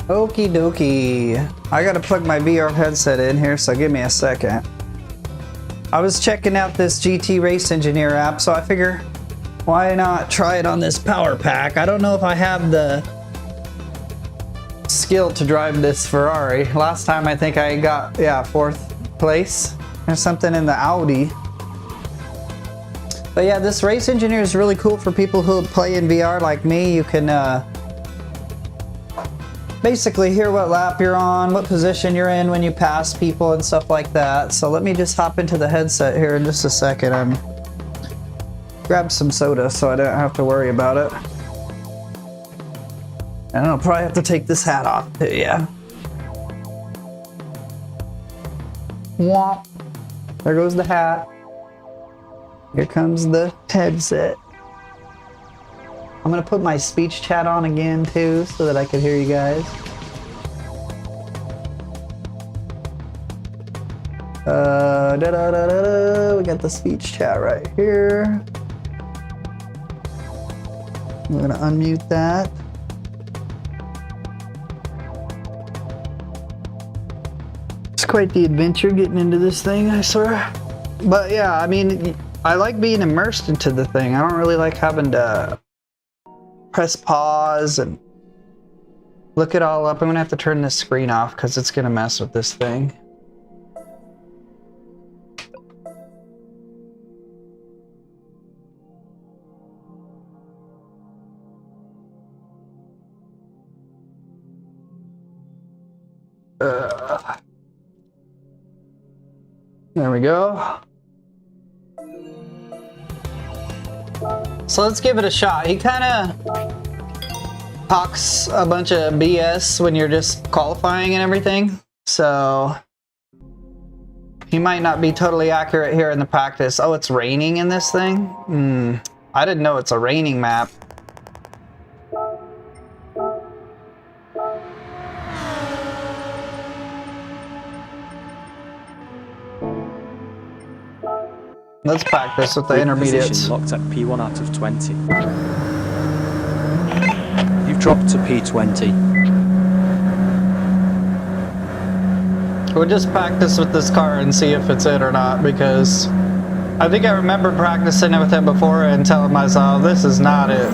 Okie dokie. I gotta plug my VR headset in here, so give me a second. I was checking out this GT Race Engineer app, so I figure why not try it on this power pack? I don't know if I have the skill to drive this Ferrari. Last time I think I got, yeah, 4th place or something in the Audi. But yeah, this Race Engineer is really cool for people who play in VR like me. You can basically hear what lap you're on, what position you're in when you pass people and stuff like that. So let me just hop into the headset here in just a second. Grab some soda so I don't have to worry about it. And I'll probably have to take this hat off too, yeah. Womp. There goes the hat. Here comes the headset. I'm gonna put my speech chat on again too so that I can hear you guys. We got the speech chat right here. I'm gonna unmute that. It's quite the adventure getting into this thing, I swear. But yeah, I mean, I like being immersed into the thing. I don't really like having to press pause and look it all up. I'm gonna have to turn this screen off because it's gonna mess with this thing. There we go. So let's give it a shot. He kind of talks a bunch of BS when you're just qualifying and everything. So he might not be totally accurate here in the practice. Oh, it's raining in this thing? I didn't know it's a raining map. Let's practice with the intermediates. Locked at P1 out of 20. You've dropped to P20. We'll just practice with this car and see if it's it or not, because I think I remember practicing it with it before and telling myself, this is not it.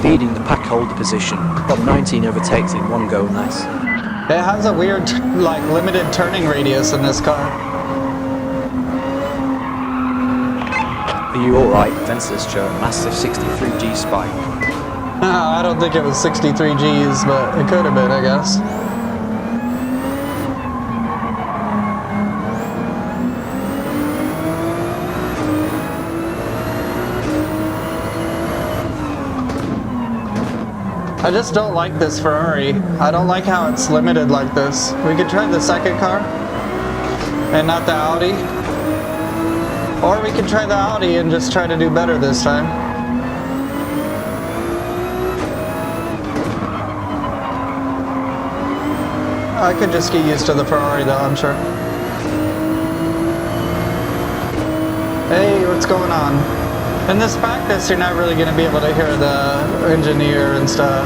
Leading the pack holder position. Got 19 overtakes in one go, nice. It has a weird, like, limited turning radius in this car. Are you alright? Sensors show a massive 63G spike. I don't think it was 63 Gs, but it could have been, I guess. I just don't like this Ferrari. I don't like how it's limited like this. We could try the second car and not the Audi. Or we could try the Audi and just try to do better this time. I could just get used to the Ferrari though, I'm sure. Hey, what's going on? In this practice, you're not really going to be able to hear the engineer and stuff.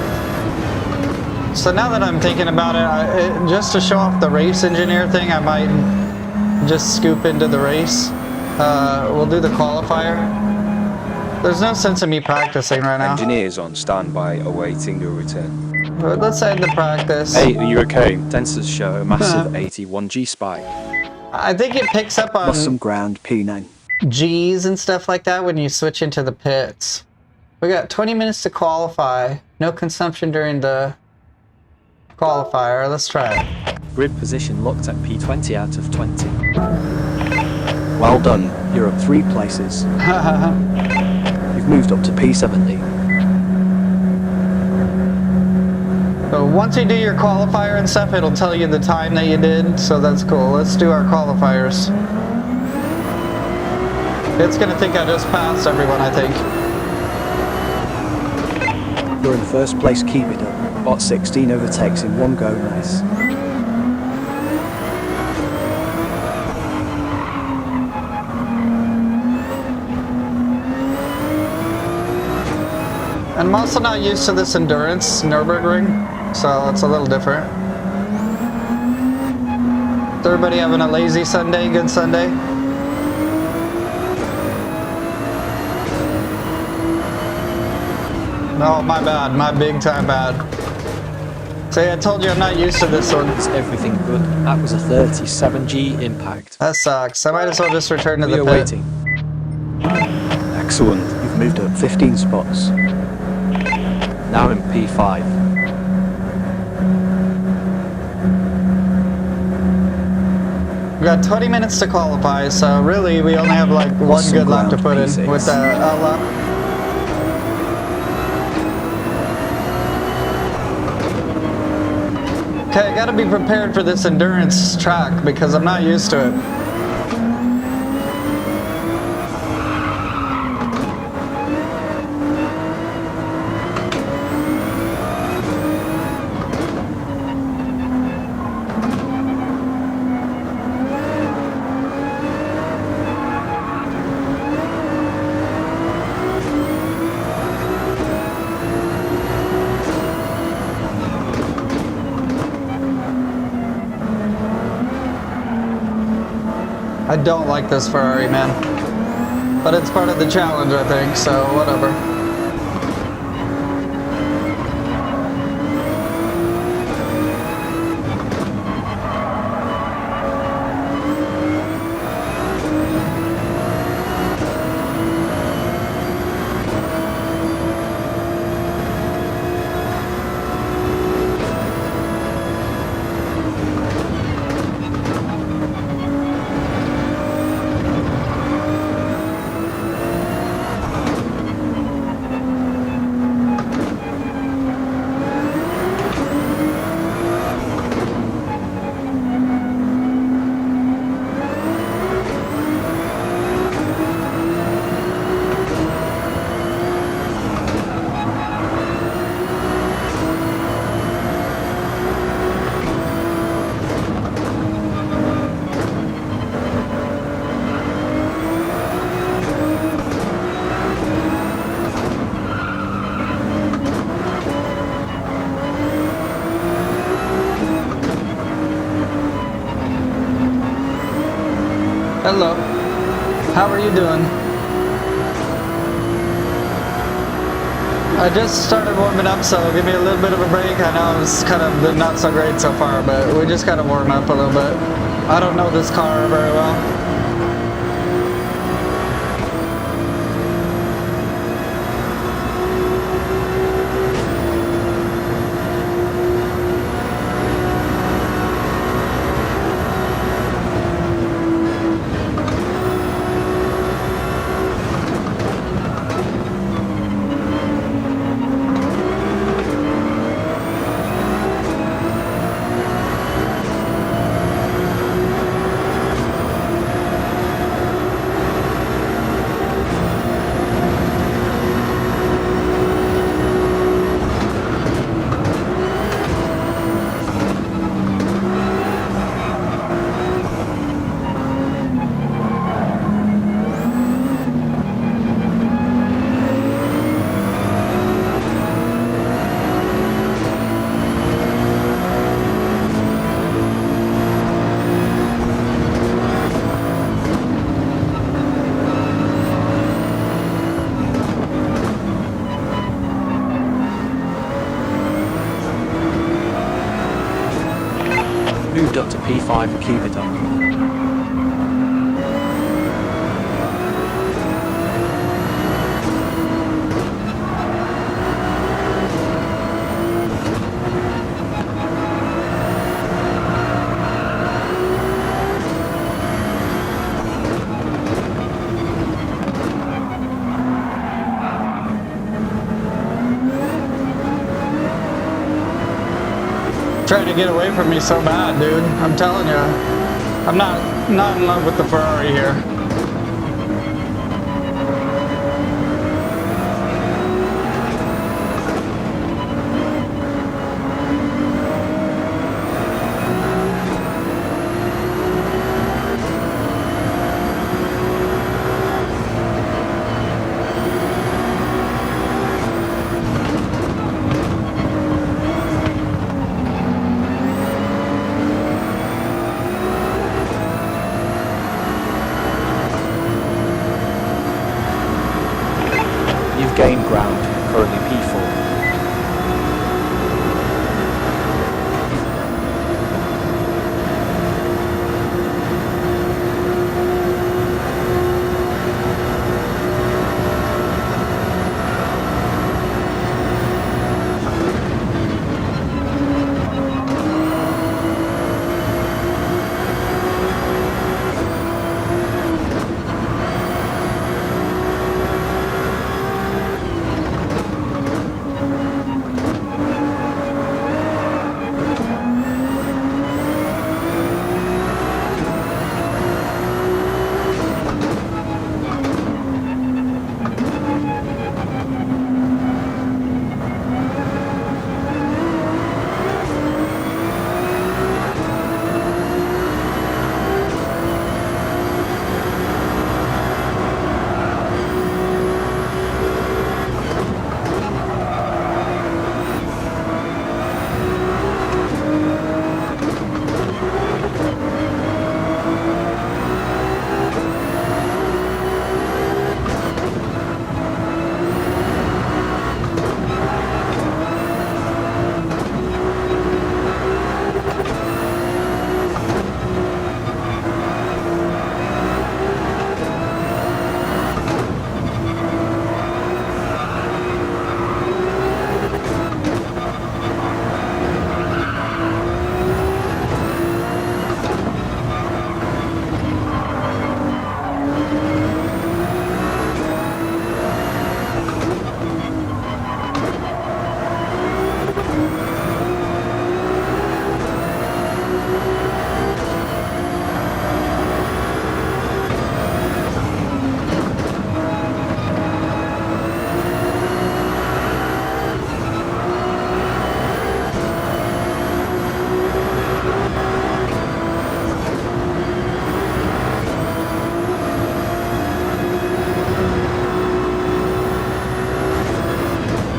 So now that I'm thinking about it, just to show off the race engineer thing, I might just scoop into the race. We'll do the qualifier. There's no sense in me practicing right now. Engineers on standby awaiting your return. But let's end the practice. Hey, are you okay? Sensors show a massive 81G spike. I think it picks up on Lost some ground, P9. G's and stuff like that when you switch into the pits. We got 20 minutes to qualify. No consumption during the qualifier. Let's try it. Grid position locked at P20 out of 20. Well done. You're up 3 places. You've moved up to P70. So once you do your qualifier and stuff, it'll tell you the time that you did. So that's cool. Let's do our qualifiers. It's gonna think I just passed everyone, I think. You're in first place, keep it up. Got 16 overtakes in one go, nice. And I'm also not used to this endurance Nürburgring, so it's a little different. Is everybody having a lazy Sunday? Good Sunday? No, my bad. My big time bad. See, I told you I'm not used to this one. Is everything good? That was a 37G impact. That sucks. I might as well just return to the We are pit. waiting. Excellent. You've moved up 15 spots. Now in P5. We got 20 minutes to qualify, so really we only have like one Some good lap to ground, put in P6. with the lap. Okay, I gotta be prepared for this endurance track because I'm not used to it. I don't like this Ferrari, man. But it's part of the challenge, I think, so whatever. Hello. How are you doing? I just started warming up, so give me a little bit of a break. I know it's kind of been not so great so far, but we just gotta warm up a little bit. I don't know this car very well. Moved up to P5 and keep it up. Trying to get away from me so bad, dude. I'm telling you. I'm not in love with the Ferrari here. gained ground, currently P4.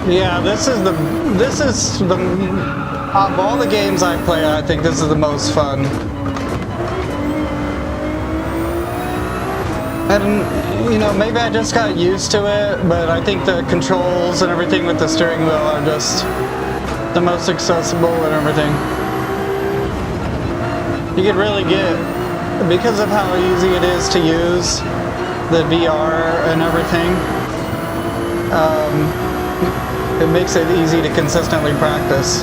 Yeah, this is the of all the games I play, I think this is the most fun. And you know, maybe I just got used to it, but I think the controls and everything with the steering wheel are just the most accessible and everything. You could really get, because of how easy it is to use the VR and everything, it makes it easy to consistently practice.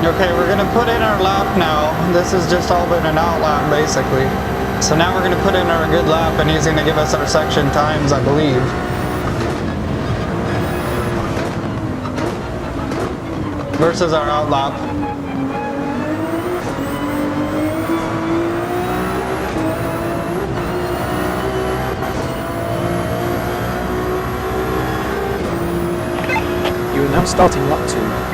Okay, we're gonna put in our lap now. This has just all been an out lap, basically. So now we're gonna put in our good lap, and he's gonna give us our section times, I believe. Versus our out lap. You are now starting lap 2.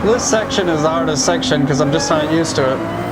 This section is the hardest section because I'm just not used to it.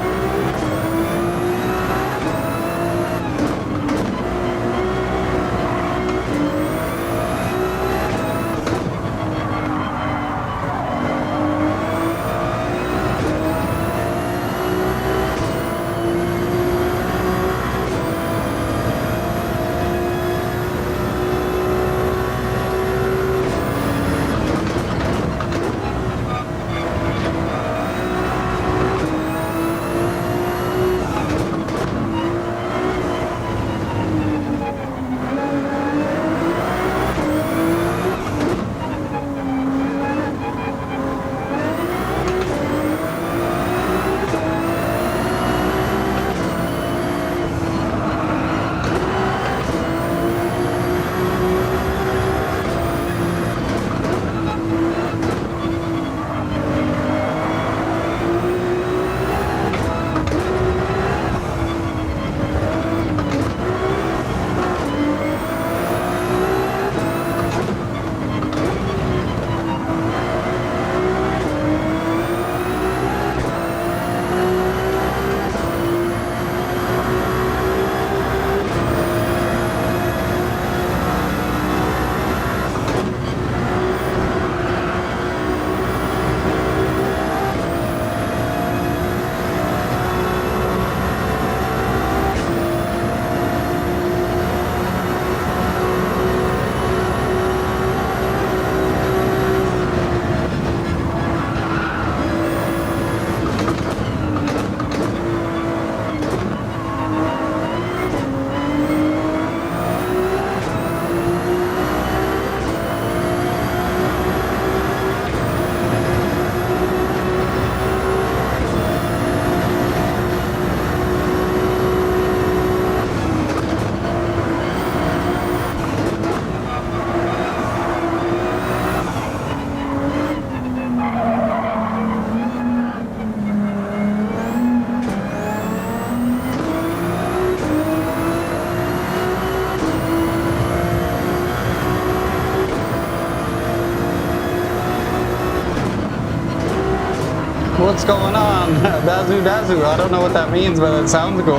What's going on? Bazoo Dazoo. I don't know what that means, but it sounds cool.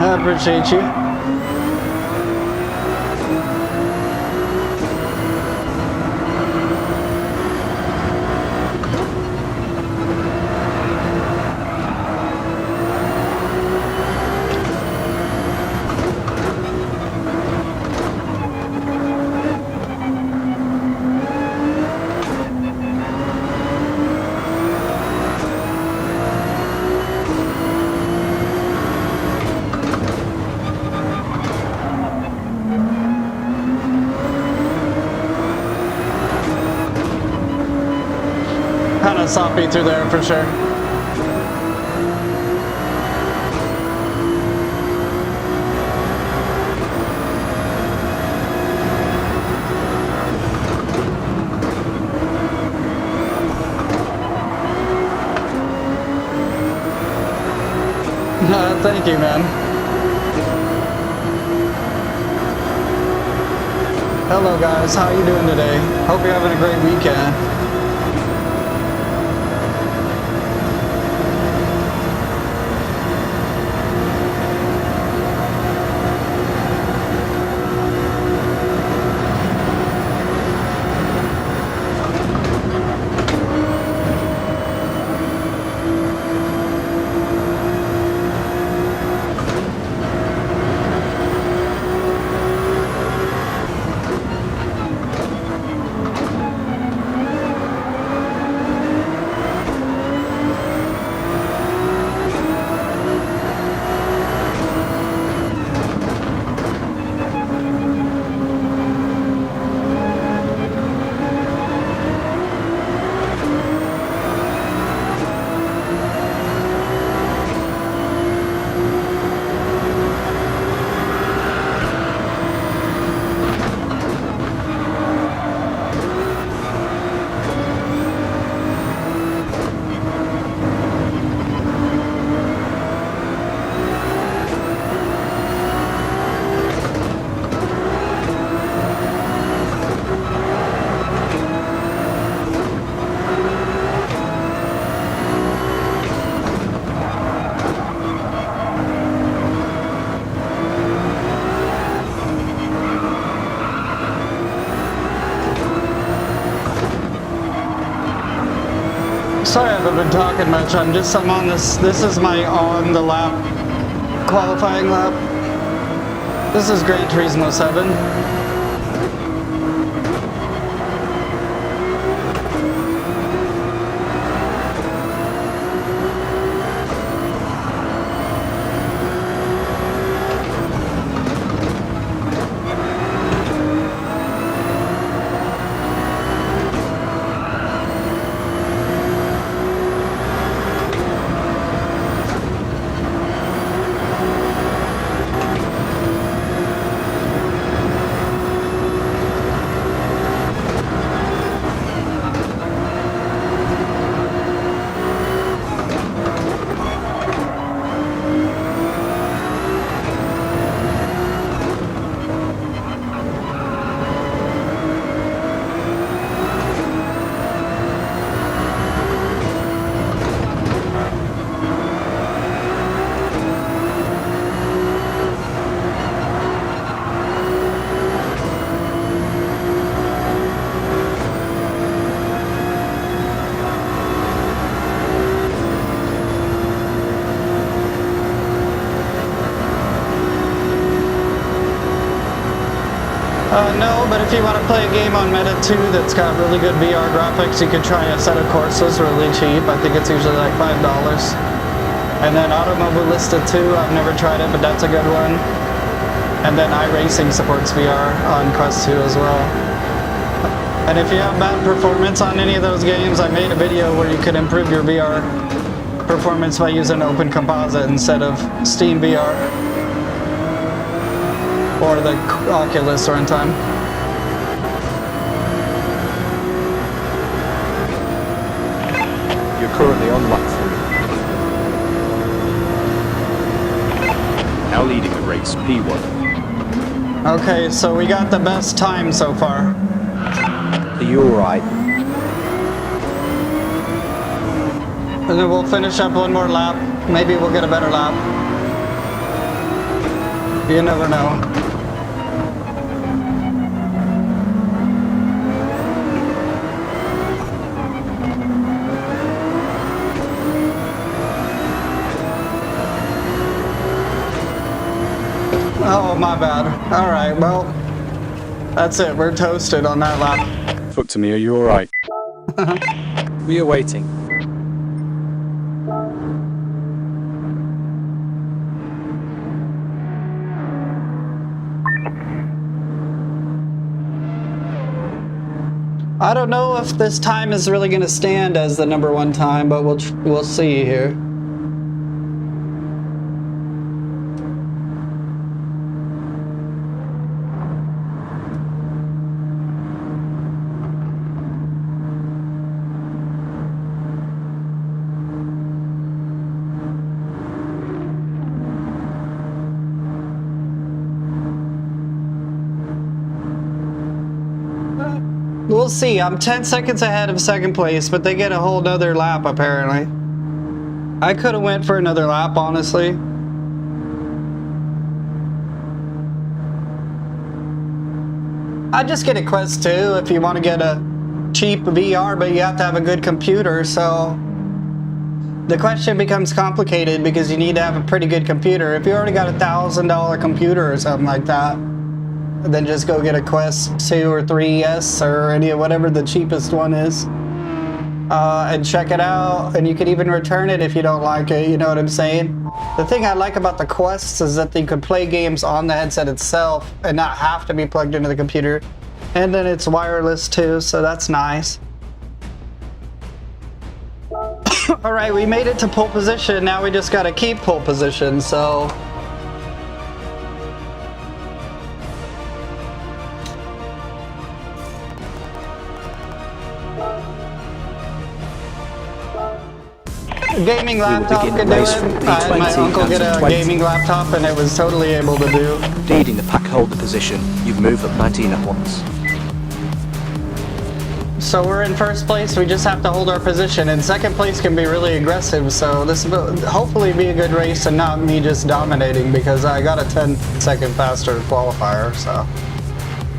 I appreciate you. Kind of soppy through there for sure. Thank you, man. Hello guys, how you doing today? Hope you're having a great weekend. Sorry I haven't been talking much. I'm on this. This is my on the lap qualifying lap. This is Gran Turismo 7. No, but if you want to play a game on Meta 2 that's got really good VR graphics, you could try a set of courses really cheap. I think it's usually like $5. And then Automobilista 2, I've never tried it, but that's a good one. And then iRacing supports VR on Quest 2 as well. And if you have bad performance on any of those games, I made a video where you could improve your VR performance by using Open Composite instead of Steam VR. Or the Oculus Runtime. You're currently on lap 3. Now leading the race, P1. Okay, so we got the best time so far. Are you alright? And then we'll finish up one more lap. Maybe we'll get a better lap. You never know. Oh, my bad. Alright, well, that's it. We're toasted on that lap. Fuck to me, are you alright? We are waiting. I don't know if this time is really going to stand as the #1 time, but we'll see here. We'll see. I'm 10 seconds ahead of second place, but they get a whole nother lap apparently. I could have went for another lap, honestly. I'd just get a Quest 2 if you want to get a cheap VR, but you have to have a good computer, so the question becomes complicated because you need to have a pretty good computer. If you already got $1,000 computer or something like that, then just go get a Quest 2 or 3S or any whatever the cheapest one is, and check it out. And you can even return it if you don't like it. You know what I'm saying? The thing I like about the Quests is that you can play games on the headset itself and not have to be plugged into the computer. And then it's wireless too, so that's nice. All right, we made it to pole position. Now we just got to keep pole position. So. Gaming laptop could do it. I had my uncle get a gaming laptop and it was totally able to do. Leading the pack holder position, you've moved up 19 at once. So we're in first place, we just have to hold our position, and second place can be really aggressive, so this will hopefully be a good race and not me just dominating, because I got a 10-second faster qualifier, so.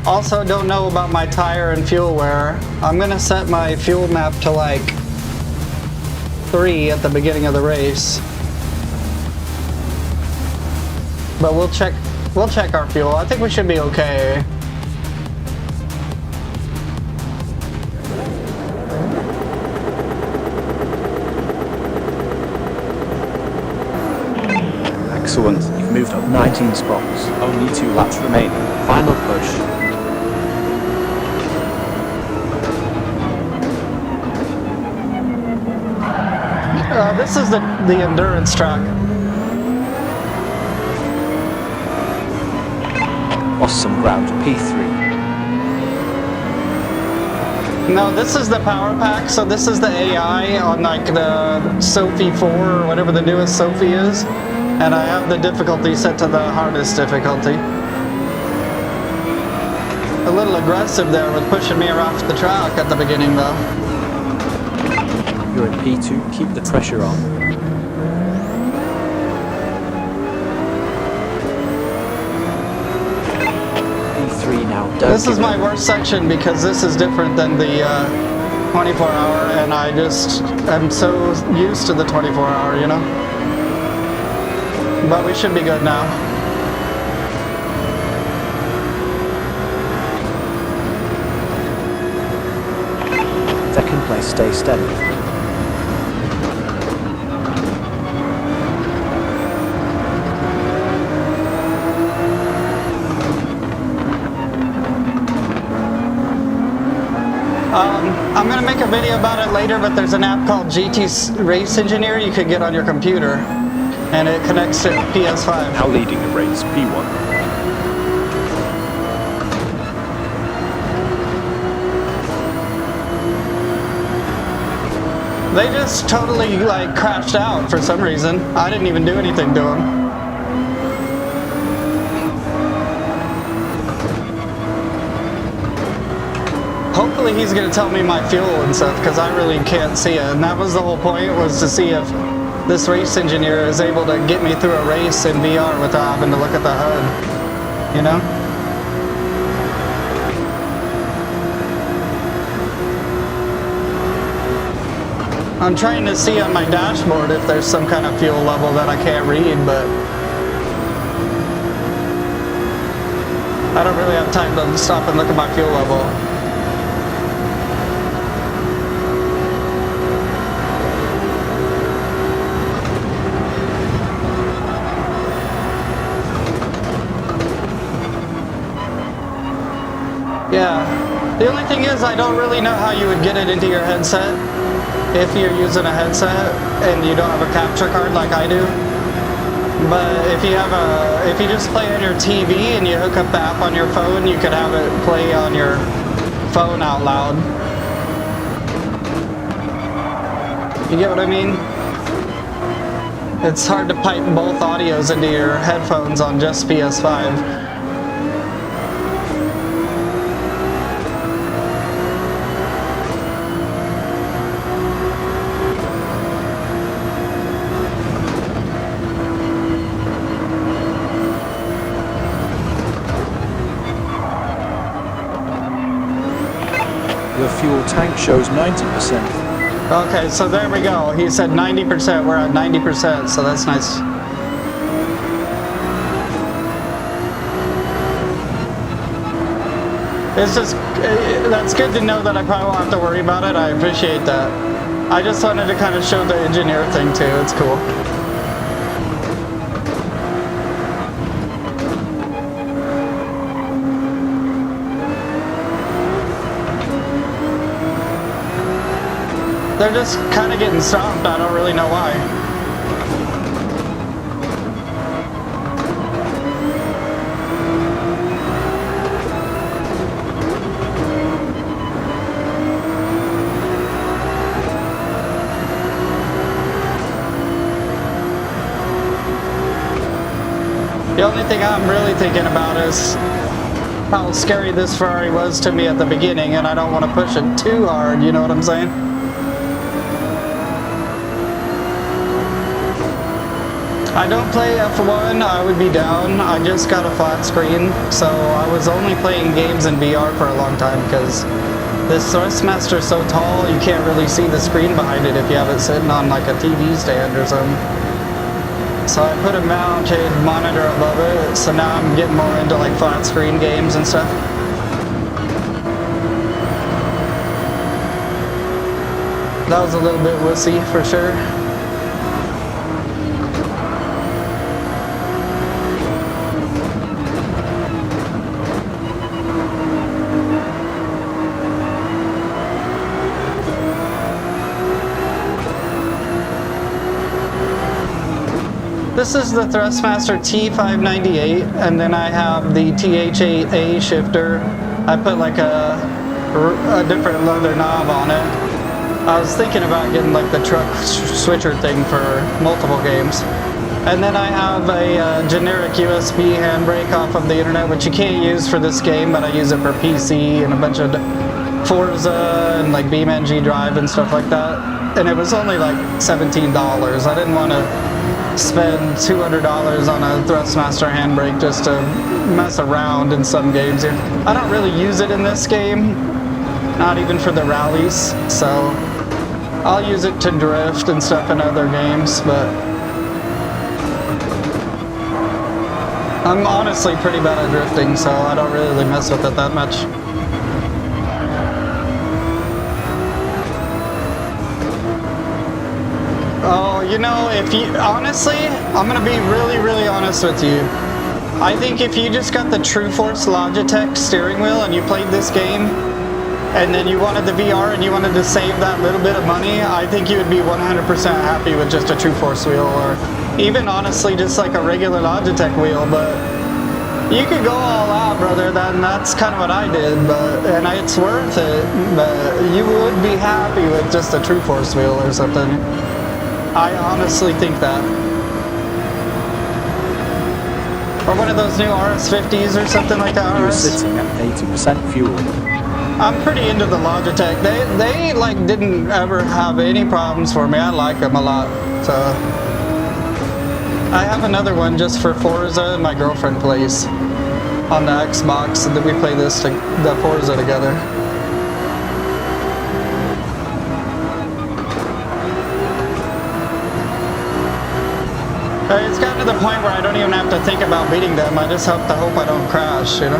Also don't know about my tire and fuel wear. I'm gonna set my fuel map to like 3 at the beginning of the race. But we'll check our fuel. I think we should be okay. Excellent, you've moved up 19 spots. Only 2 laps remaining. Final push. This is the endurance track. Lost some ground, P3. No, this is the power pack, so this is the AI on like the Sophie 4 or whatever the newest Sophie is. And I have the difficulty set to the hardest difficulty. A little aggressive there with pushing me off the track at the beginning though. You're in P2, keep the pressure on. P3 now, don't This is give my up. worst section because this is different than the 24-hour, and I just am so used to the 24-hour, you know? But we should be good now. Second place, stay steady. I'm gonna make a video about it later, but there's an app called GT Race Engineer you could get on your computer, and it connects to PS5. Now leading the race, P1. They just totally like crashed out for some reason. I didn't even do anything to them. hopefully he's gonna tell me my fuel and stuff, because I really can't see it. And that was the whole point, was to see if this race engineer is able to get me through a race in VR without having to look at the HUD, you know? I'm trying to see on my dashboard if there's some kind of fuel level that I can't read, but I don't really have time to stop and look at my fuel level. Yeah, the only thing is I don't really know how you would get it into your headset if you're using a headset and you don't have a capture card like I do. But if you just play on your TV and you hook up the app on your phone, you could have it play on your phone out loud. You get what I mean? It's hard to pipe both audios into your headphones on just PS5. Your fuel tank shows 90%. Okay, so there we go. He said 90%. We're at 90%, so that's nice. It's just, that's good to know that I probably won't have to worry about it. I appreciate that. I just wanted to kind of show the engineer thing too. It's cool. They're just kind of getting stomped. I don't really know why. The only thing I'm really thinking about is how scary this Ferrari was to me at the beginning, and I don't want to push it too hard, you know what I'm saying? I don't play F1, I would be down. I just got a flat screen, so I was only playing games in VR for a long time because this Thrustmaster is so tall you can't really see the screen behind it if you have it sitting on like a TV stand or something. So I put a mounted monitor above it, so now I'm getting more into like flat screen games and stuff. That was a little bit wussy for sure. This is the Thrustmaster T598, and then I have the TH8A shifter. I put like a different leather knob on it. I was thinking about getting like the truck switcher thing for multiple games. And then I have a generic USB handbrake off of the internet, which you can't use for this game, but I use it for PC and a bunch of Forza and like BeamNG Drive and stuff like that. And it was only like $17. I didn't want to spend $200 on a Thrustmaster handbrake just to mess around in some games here. I don't really use it in this game, not even for the rallies, so I'll use it to drift and stuff in other games, but I'm honestly pretty bad at drifting, so I don't really mess with it that much. Oh, you know, if you, honestly, I'm gonna be really honest with you. I think if you just got the True Force Logitech steering wheel and you played this game, and then you wanted the VR and you wanted to save that little bit of money, I think you would be 100% happy with just a True Force wheel, or even honestly just like a regular Logitech wheel. But you could go all out, brother. That's kind of what I did, and it's worth it. But you would be happy with just a True Force wheel or something. I honestly think that. Or one of those new RS50s or something like that. You're sitting at 80% fuel. I'm pretty into the Logitech. They like didn't ever have any problems for me. I like them a lot. So I have another one just for Forza, and my girlfriend plays on the Xbox, and then we play the Forza together. It's gotten to the point where I don't even have to think about beating them. I just have to hope I don't crash, you know?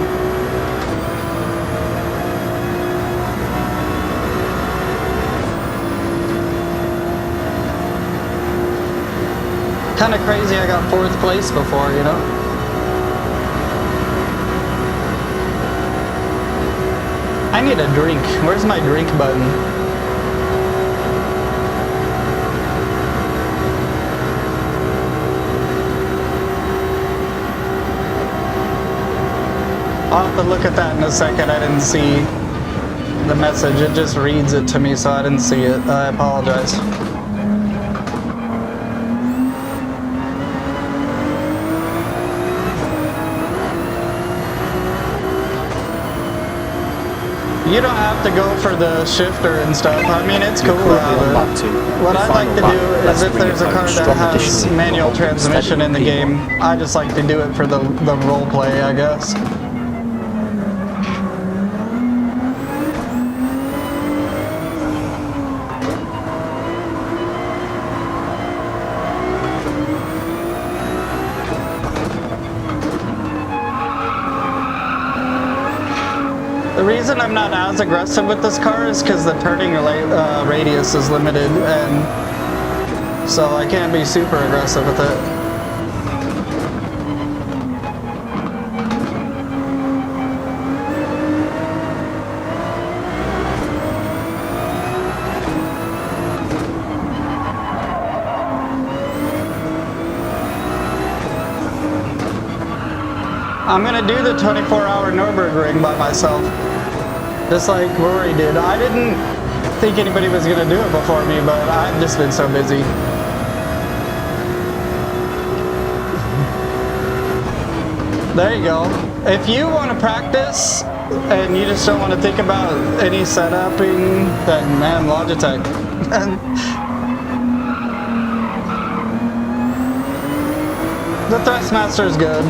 Kind of crazy I got 4th place before, you know? I need a drink. Where's my drink button? I'll have to look at that in a second. I didn't see the message. It just reads it to me, so I didn't see it. I apologize. You don't have to go for the shifter and stuff. I mean, it's cool to have it. What I like to do is if there's a car that has manual transmission in the game, I just like to do it for the role play, I guess. The reason I'm not as aggressive with this car is because the turning radius is limited, and so I can't be super aggressive with it. I'm gonna do the 24-hour Nürburgring by myself, just like Rory did. I didn't think anybody was gonna do it before me, but I've just been so busy. There you go. If you want to practice and you just don't want to think about any setuping, then man, Logitech. The Thrustmaster is good.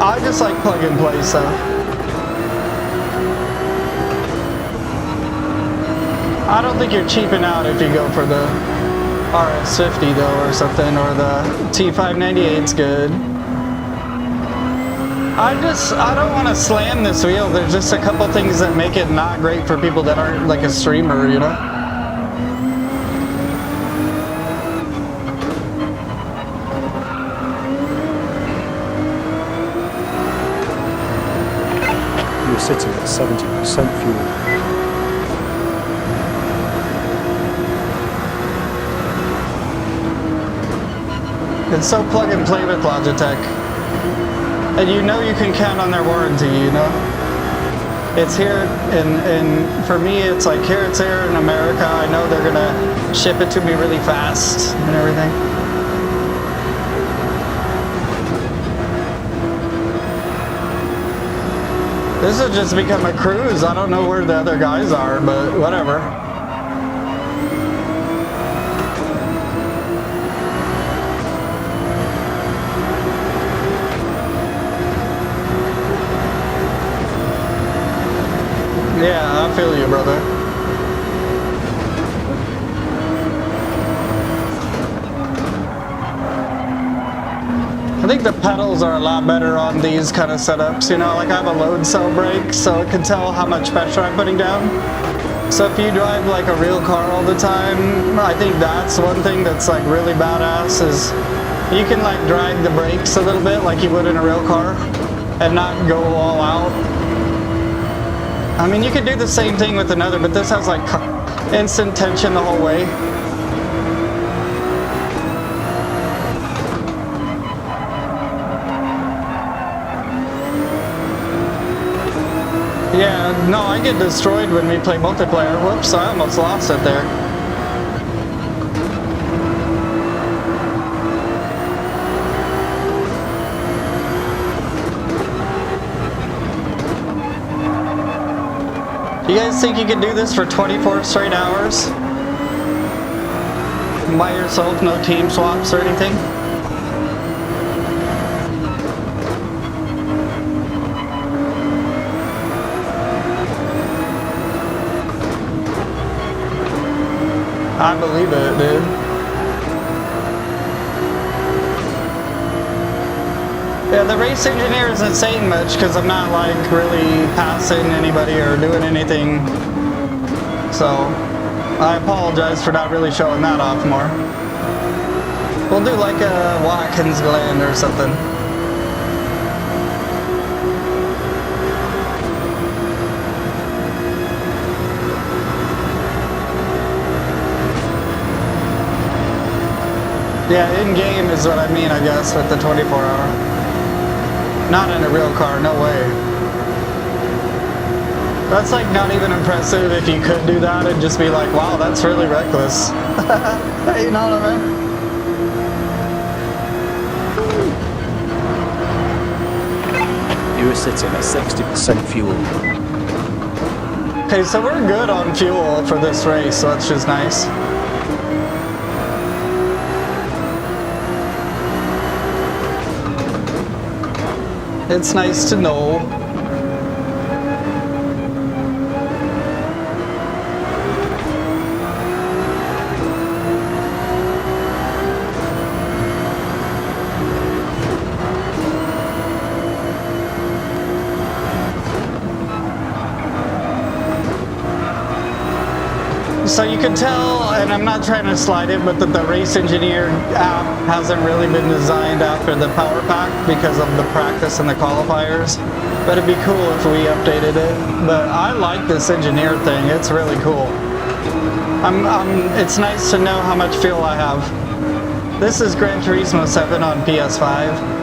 I just like plug and play stuff. I don't think you're cheaping out if you go for the RS50 though or something, or the T598's good. I don't want to slam this wheel. There's just a couple things that make it not great for people that aren't like a streamer, you know? Sitting at 70% fuel. It's so plug and play with Logitech. And you know you can count on their warranty, you know? It's here, and for me it's like here in America. I know they're gonna ship it to me really fast and everything. This has just become a cruise. I don't know where the other guys are, but whatever. Yeah, I feel you, brother. I think the pedals are a lot better on these kind of setups, you know, like I have a load cell brake, so it can tell how much pressure I'm putting down. So if you drive like a real car all the time, I think that's one thing that's like really badass, is you can like drag the brakes a little bit like you would in a real car and not go all out. I mean, you could do the same thing with another, but this has like instant tension the whole way. Yeah, no, I get destroyed when we play multiplayer. Whoops, I almost lost it there. You guys think you can do this for 24 straight hours? By yourself, no team swaps or anything? I believe it, dude. Yeah, the race engineer isn't saying much because I'm not like really passing anybody or doing anything. So I apologize for not really showing that off more. We'll do like a Watkins Glen or something. Yeah, in-game is what I mean, I guess, with the 24-hour. Not in a real car, no way. That's like not even impressive if you could do that and just be like, wow, that's really reckless. You know what I mean? You are sitting at 60% fuel. Okay, so we're good on fuel for this race, so that's just nice. It's nice to know. So you can tell, and I'm not trying to slide it, but that the Race Engineer app hasn't really been designed after the Power Pack because of the practice and the qualifiers. But it'd be cool if we updated it. But I like this engineer thing, it's really cool. It's nice to know how much fuel I have. This is Gran Turismo 7 on PS5.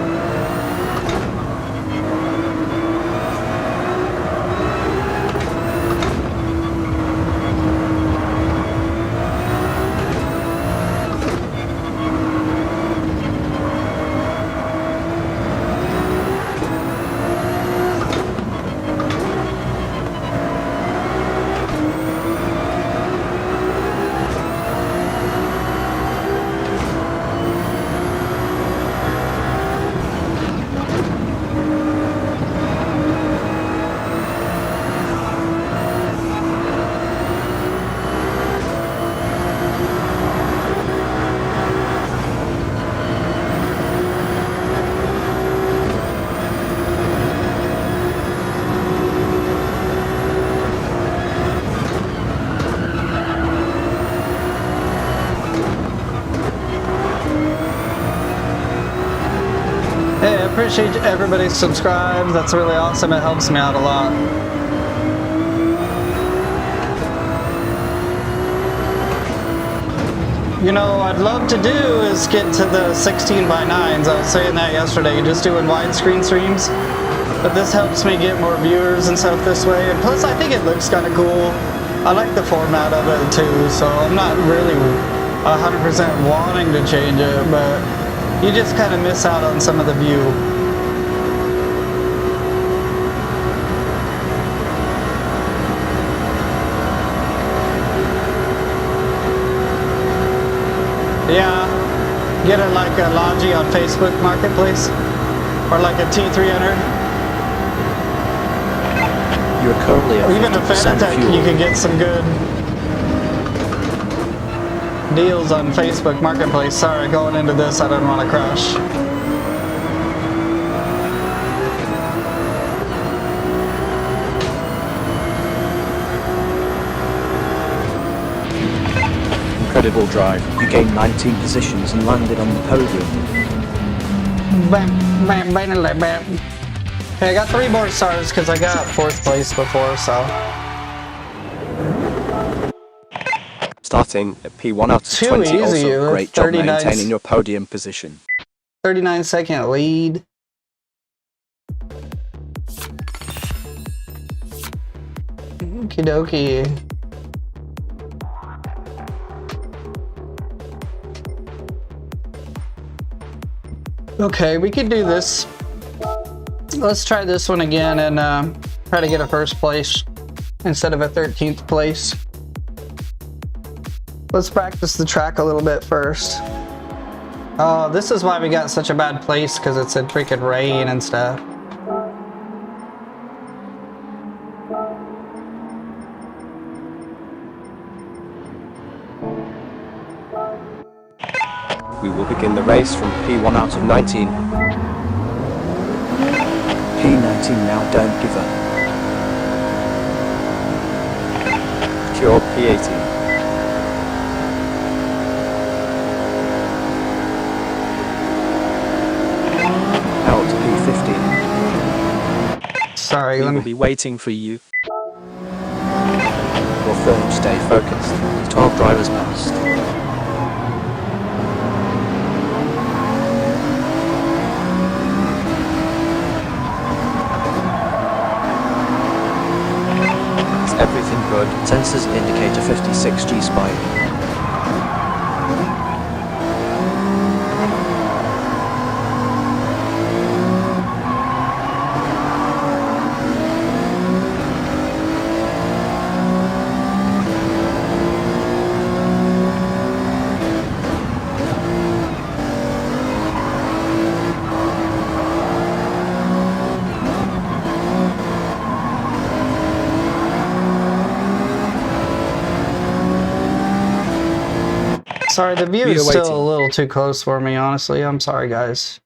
Hey, I appreciate everybody subscribed. That's really awesome. It helps me out a lot. You know, I'd love to do is get to the 16:9s. I was saying that yesterday, just doing widescreen streams. But this helps me get more viewers and stuff this way. And plus, I think it looks kind of cool. I like the format of it too, so I'm not really 100% wanting to change it, but you just kind of miss out on some of the view. Yeah, get it like a Logi on Facebook Marketplace, or like a T300. You are currently at Even a 50% Fanatec, fuel. you can get some good deals on Facebook Marketplace. Sorry, going into this, I didn't want to crash. Incredible drive. You gained 19 positions and landed on the podium. Bam, bam, bam, bam, bam. Okay, I got 3 more stars because I got 4th place before, so. Starting at P1 out of Too 20 easy, also. Great job 39 maintaining your podium position. 39-second lead. Okie dokie. Okay, we could do this. Let's try this one again and try to get a 1st place. instead of a 13th place. Let's practice the track a little bit first. Oh, this is why we got such a bad place, because it's in freaking rain and stuff. We will begin the race from P1 out of 19. P19 now, don't give up. Secure P18. Out to P15. Sorry, We let will me... be waiting for you. Your firm, stay focused. 12 drivers past. Everything good. Sensors indicate a 56G spike. Sorry, the view We is are still waiting. a little too close for me, honestly. I'm sorry, guys.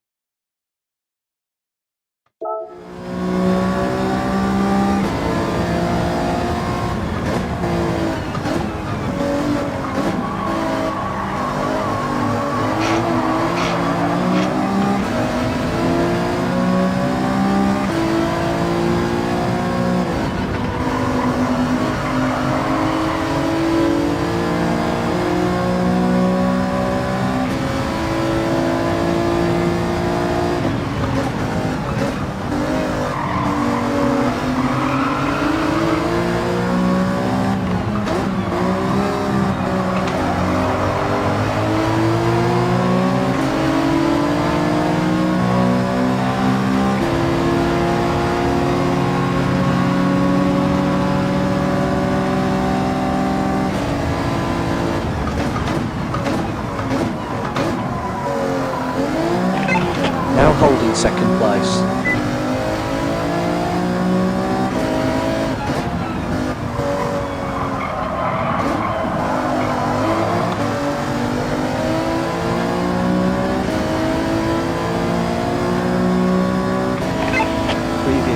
Now holding second place.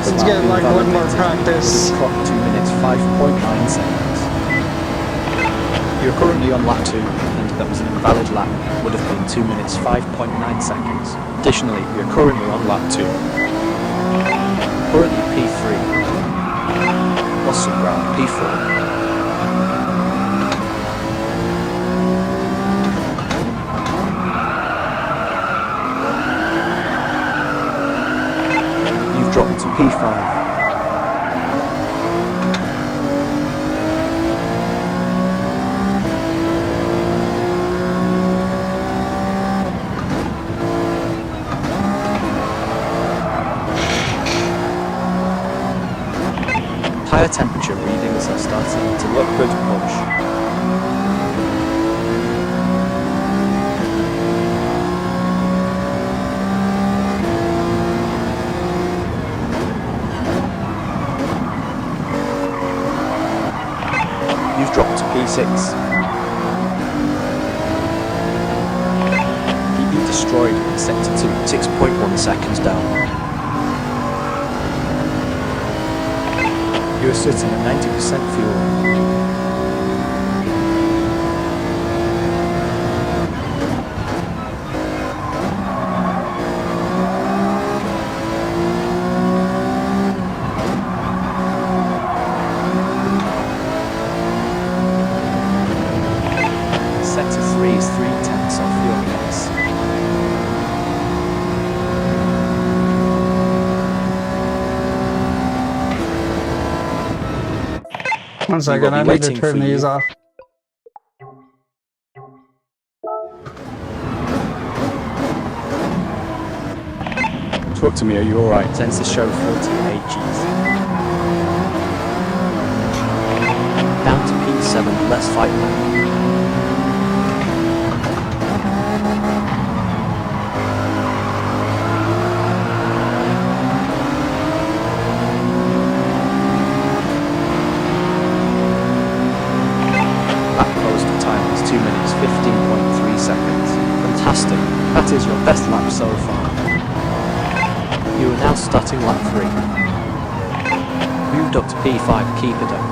Let's get like one more practice. Clock 2 minutes 5.9 seconds. You're currently on lap 2, and that was an invalid lap. Would have been 2 minutes 5.9 seconds. Additionally, you're currently on lap 2. Currently P3. Lost some ground, P4. You've dropped to P5. Higher temperature readings are starting to look good push. You've dropped to P6. PB destroyed in sector 2, 6.1 seconds down. You are sitting at 90% fuel. Sector 3 is 3/10 off fuel pace. One will second, be I need to waiting turn for these you. off. Talk to me, are you alright? Sensors show 48 Gs. less fight back. Lap closed time is 2 minutes 15.3 seconds. Fantastic. That is your best lap so far. You are now starting lap 3. Moved up to P5, keep it up.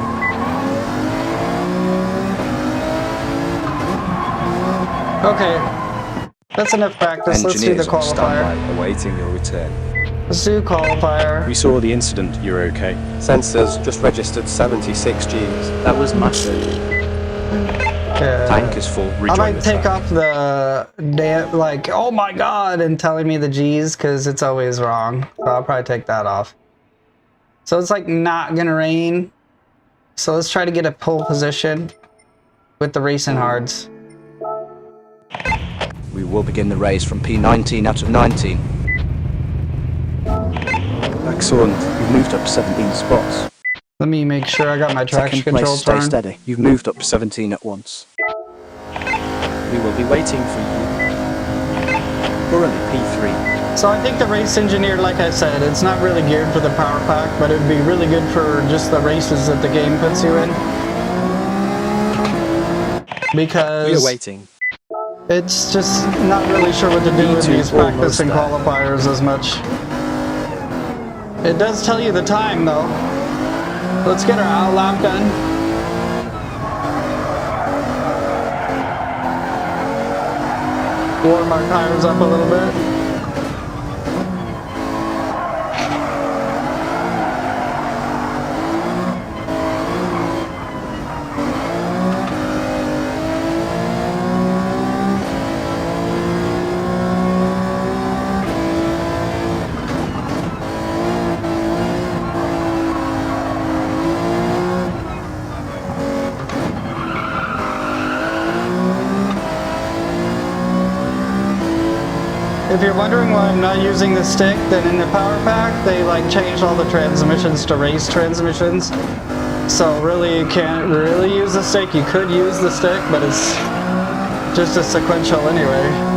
Okay, that's enough practice. Let's do the Engineers on qualifier. standby, awaiting your return. Let's do qualifier. We saw the incident. You're okay. Sensors just registered 76 Gs. That was massive. Yeah. Tank is full. I Rejoin might the take track. off the damn, like, oh my god, and telling me the G's, because it's always wrong. So I'll probably take that off. So it's like not gonna rain. So let's try to get a pole position with the racing hards. We will begin the race from P19 out of 19. Excellent. You've moved up 17 spots. Let me make sure I got my traction Second place, control stay turned. steady. You've moved up 17 at once. We will be waiting for you. Currently P3. So I think the race engineer, like I said, it's not really geared for the power pack, but it would be really good for just the races that the game puts you in. Because We are waiting. it's just not really sure what to do with Me too, these practice and almost qualifiers as much. It does tell you the time though. Let's get our out lap done. Warm our tires up a little bit. If you're wondering why I'm not using the stick, then in the power pack, they like changed all the transmissions to race transmissions. So really you can't really use the stick. You could use the stick, but it's just a sequential anyway.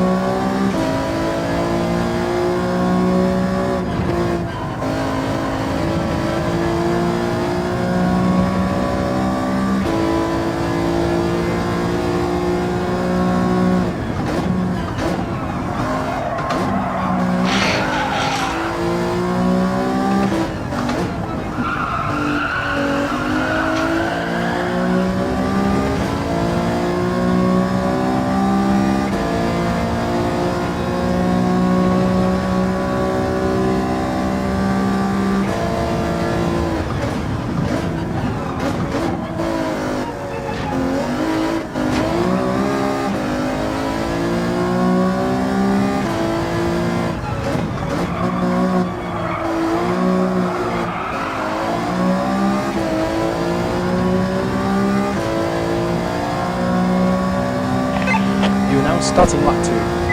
Starting lap 2.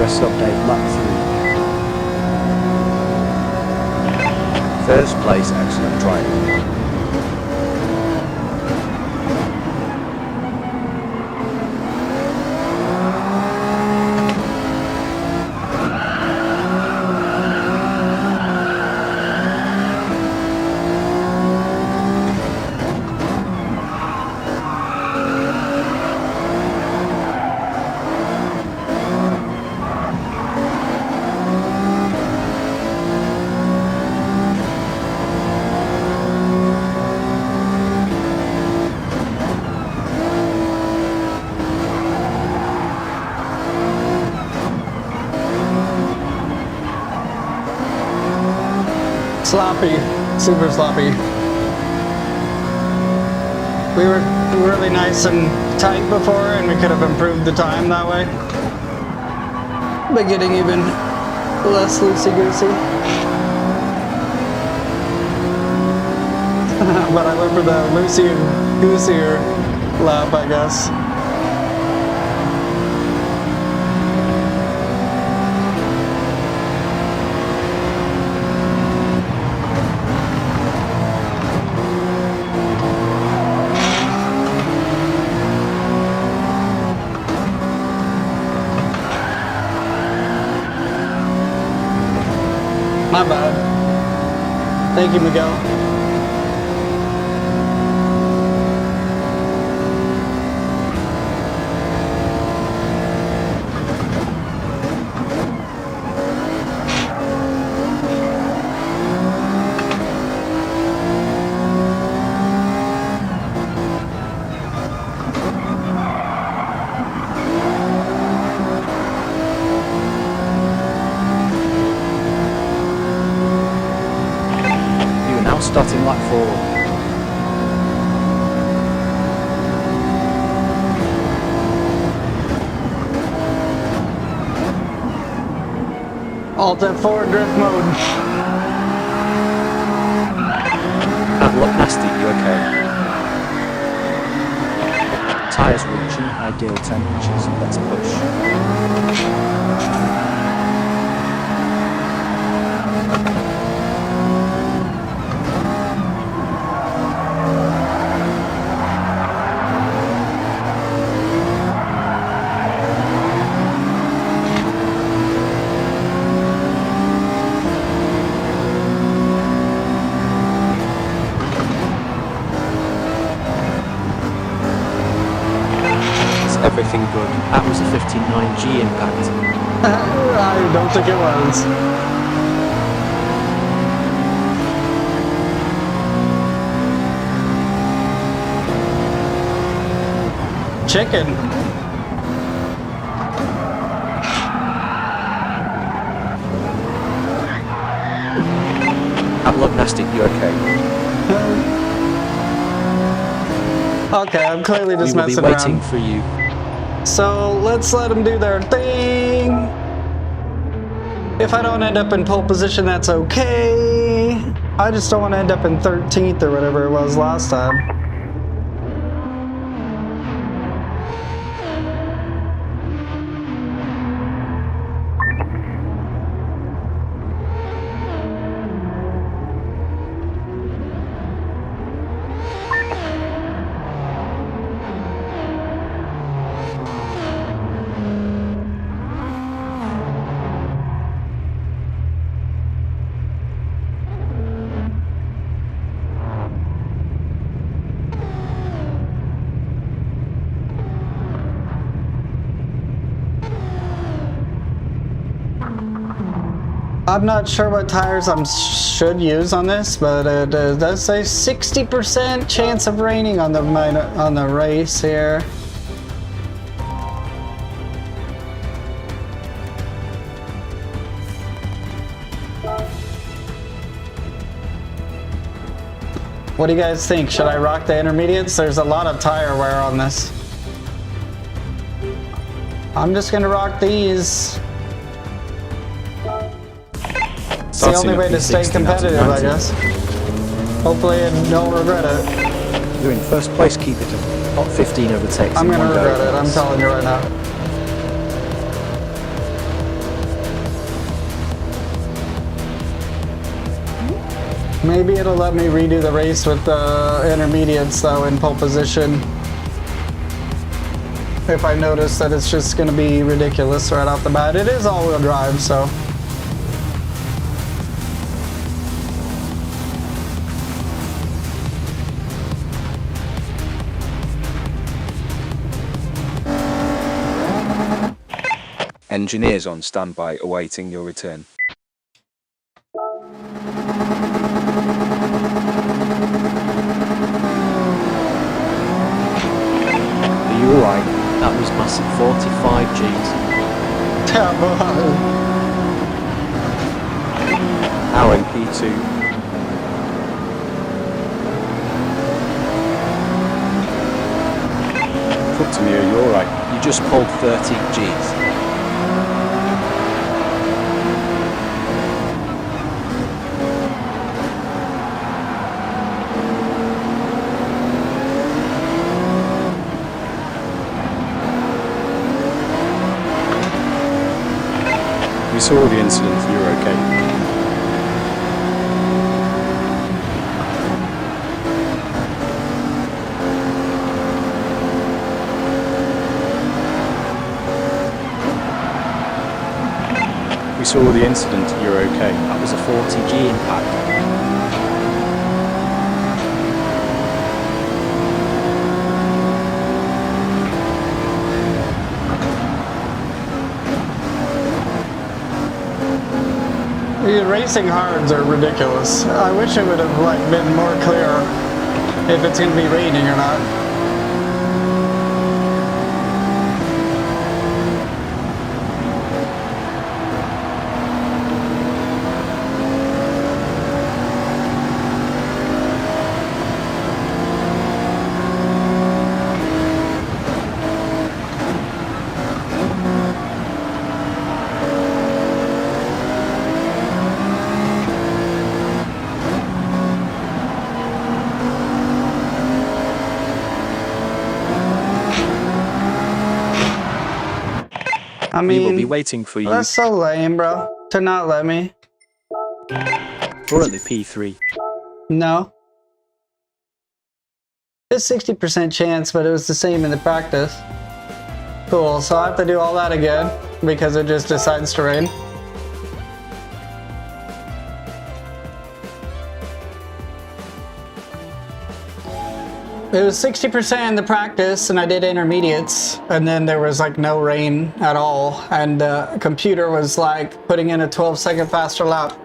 Progress update lap 3. First place, excellent driving. Sloppy, super sloppy. We were really nice and tight before, and we could have improved the time that way by getting even less loosey-goosey. But I went for the loosey-goosier lap, I guess. My bad. Thank you, Miguel. Starting lap 4. Alt F4 drift mode. Look nasty, you okay? Tyres reaching ideal temperatures, let's push. Everything good. That was a 59G impact. I don't think it was. Chicken. That looked nasty, you okay? Okay, I'm clearly just We will be messing waiting around. for you. So let's let them do their thing. If I don't end up in pole position, that's okay. I just don't want to end up in 13th or whatever it was last time. I'm not sure what tires I should use on this, but it does say 60% chance of raining on the race here. What do you guys think? Should I rock the intermediates? There's a lot of tire wear on this. I'm just gonna rock these. It's the only way to stay competitive, I guess. Hopefully I don't regret it. You're in first place, keep it up. Top 15 overtakes. I'm gonna regret it, I'm telling you right now. Maybe it'll let me redo the race with the intermediates though in pole position. If I notice that it's just going to be ridiculous right off the bat. It is all-wheel drive, so. Engineers on standby awaiting your return. Are you alright? That was massive 45 Gs. Now in P2. Talk to me, are you alright? You just pulled 30 Gs. We saw the incident, you're okay. We saw the incident, you're okay. That was a 40 G impact. The racing hards are ridiculous. I wish it would have like been more clear if it's going to be raining or not. I We will be mean, waiting for you. that's so lame, bro, to not let me. Currently P3. No. It's 60% chance, but it was the same in the practice. Cool, so I have to do all that again because it just decides to rain. It was 60% in the practice, and I did intermediates, and then there was like no rain at all, and the computer was like putting in a 12-second faster lap.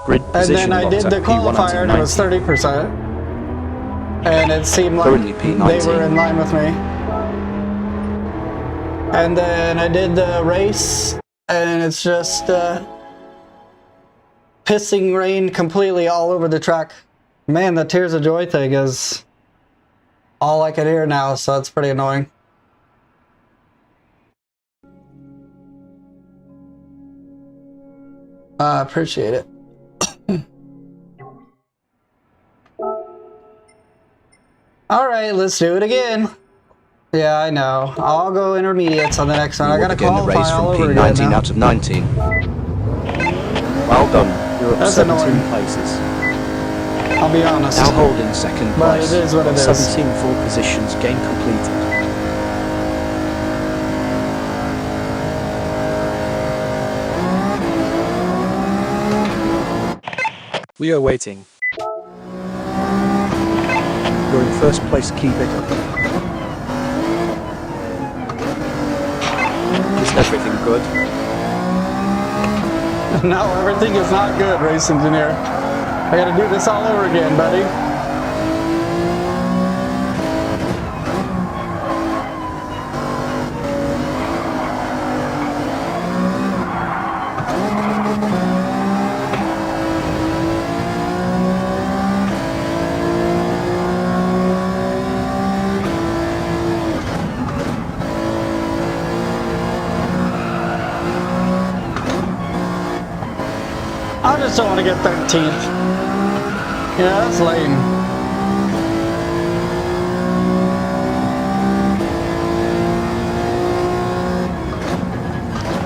Grid And position then I did locked the at P1 qualifier, and it was 30%. And it seemed like Currently they P19. were in line with me. And then I did the race, and it's just pissing rain completely all over the track. Man, the Tears of Joy thing is all I can hear now, so that's pretty annoying. I appreciate it. Alright, let's do it again. Yeah, I know. I'll go intermediates on the next one. I gotta Begin the qualify race all from over again P19 now. out of 19. Well done. You're up That's 17 annoying. places. I'll be honest. Now holding second But place. it is what it is. 17 full positions, game completed. We are waiting. You're in first place, keep it up. Is everything good? No, everything is not good, race engineer. I gotta do this all over again, buddy. I just don't want to get 13th. Yeah, that's lame.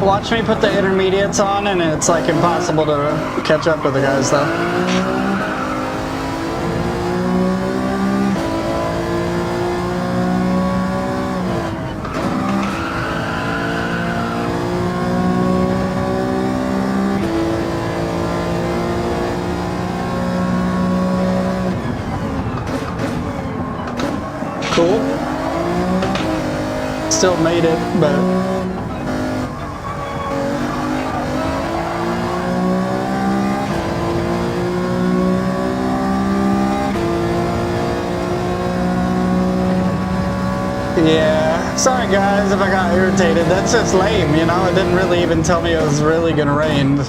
Watch me put the intermediates on, and it's like impossible to catch up with the guys though. Cool. Still made it, but yeah. Sorry guys if I got irritated. That's just lame, you know? It didn't really even tell me it was really gonna rain.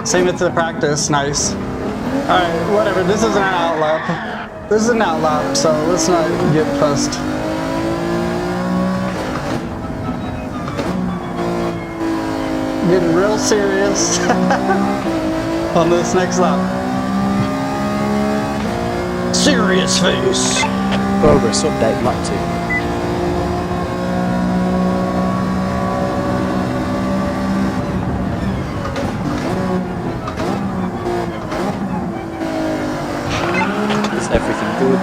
Same with the practice. Nice. Alright, whatever. This is an outlap. This is an outlap, so let's not get fussed. Getting real serious on this next lap. Serious face. Progress update lap 2. Everything good?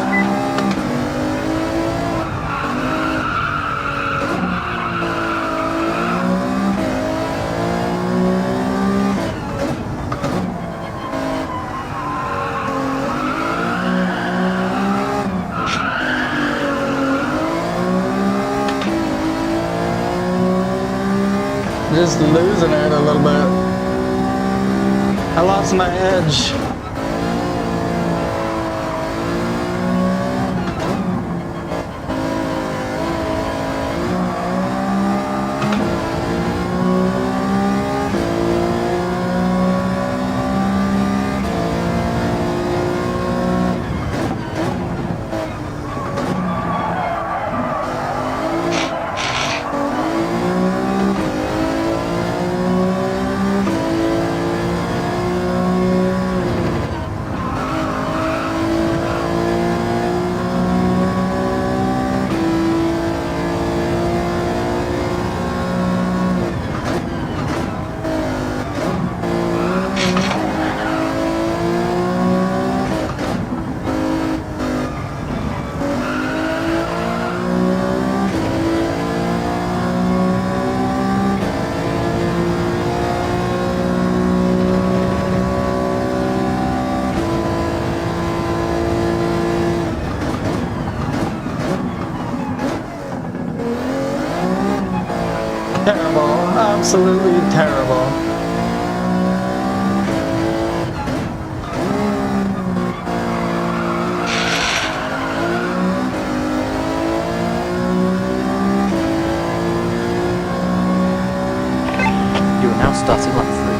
Just losing it a little bit. I lost my edge. Terrible. Absolutely terrible. You are now starting lap 3.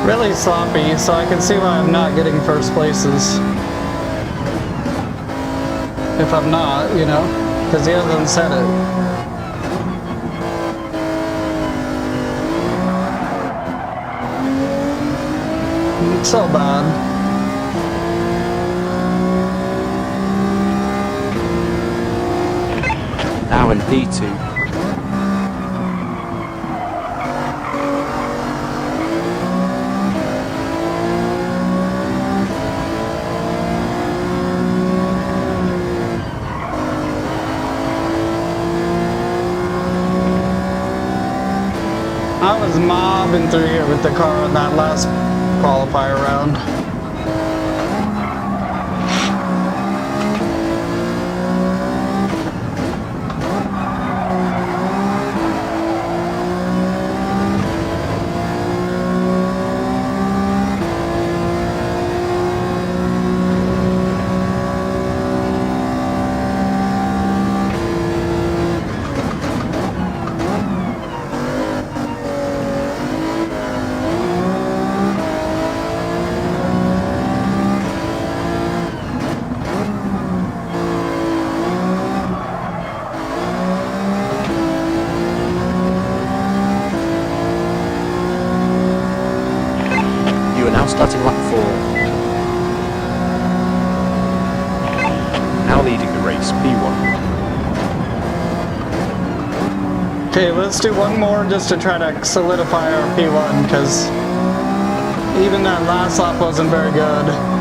Really sloppy, so I can see why I'm not getting first places. If I'm not, you know, because he hasn't said it. It's so bad. Now in P2. I was mobbing through here with the car on that last qualifier round. race P1. Okay, let's do one more just to try to solidify our P1, because even that last lap wasn't very good.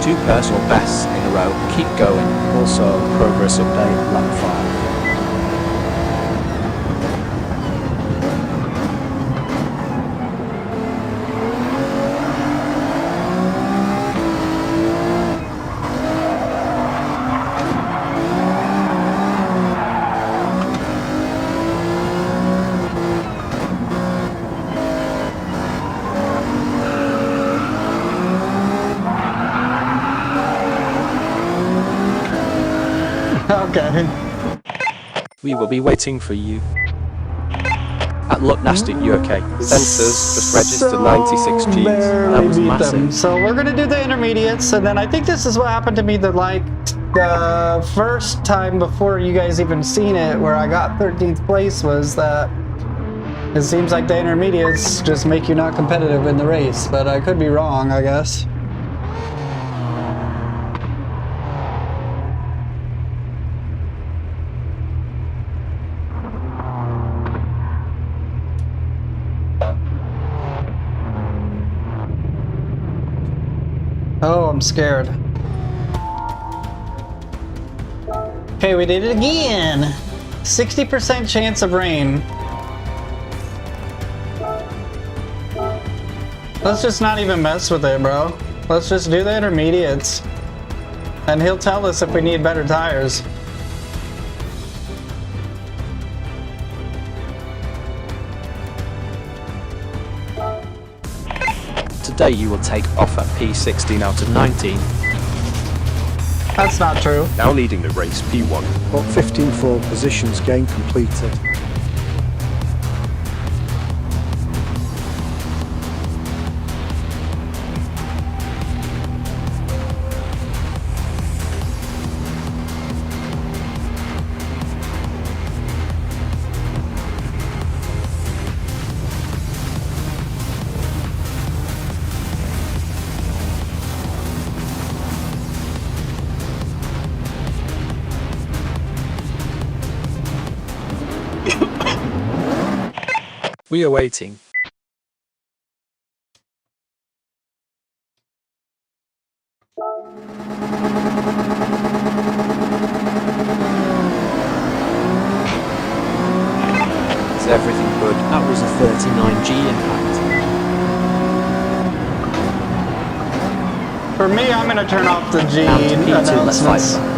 Two personal bests in a row, keep going. Also, progress update, lap 5. Okay. We will be waiting for you. At Look Nasty, you okay? Sensors just registered 96 Gs. Barely That was beat massive. them. So we're gonna do the intermediates, and then I think this is what happened to me the first time before you guys even seen it, where I got 13th place, was that it seems like the intermediates just make you not competitive in the race, but I could be wrong, I guess. Oh, I'm scared. Okay, we did it again! 60% chance of rain. Let's just not even mess with it, bro. Let's just do the intermediates. And he'll tell us if we need better tires. Today you will take off at P16 out of 19. That's not true. Now leading the race P1. But 15 forward positions, game completed. We are waiting. Is everything good? That was a 39G impact. For me, I'm gonna turn off the G Down to P2, let's fight announcements. back.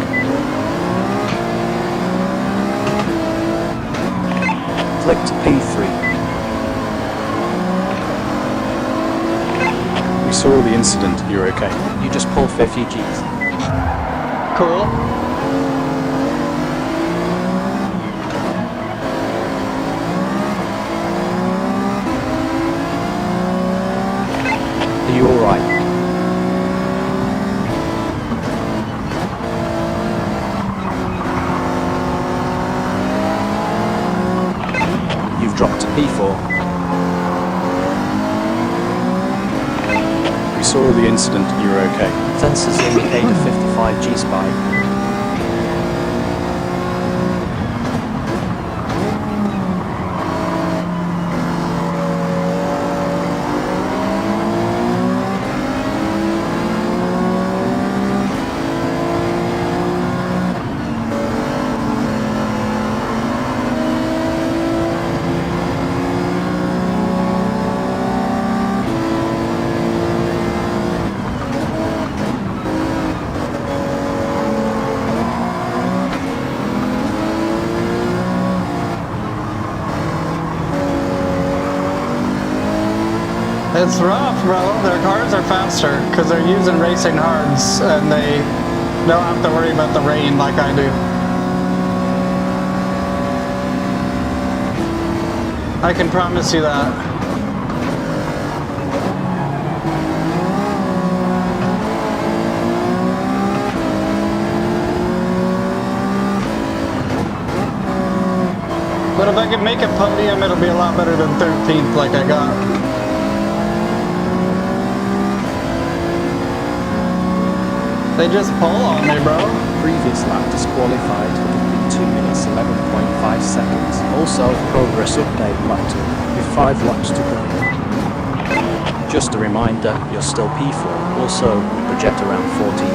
Flick to P3. We saw the incident, you're okay. You just pulled 50 Gs. Cool. Are you alright? You've dropped to P4. We saw the incident, you're okay. Sensors indicate a 55 G spike. It's rough, bro. Their cars are faster because they're using racing hards and they don't have to worry about the rain like I do. I can promise you that. But if I can make a podium, it'll be a lot better than 13th like I got. They just pull on me, bro. Previous lap disqualified with 2 minutes 11.5 seconds. Also, progress update lap 2 with 5 laps to go. Just a reminder, you're still P4. Also, we project around 14.5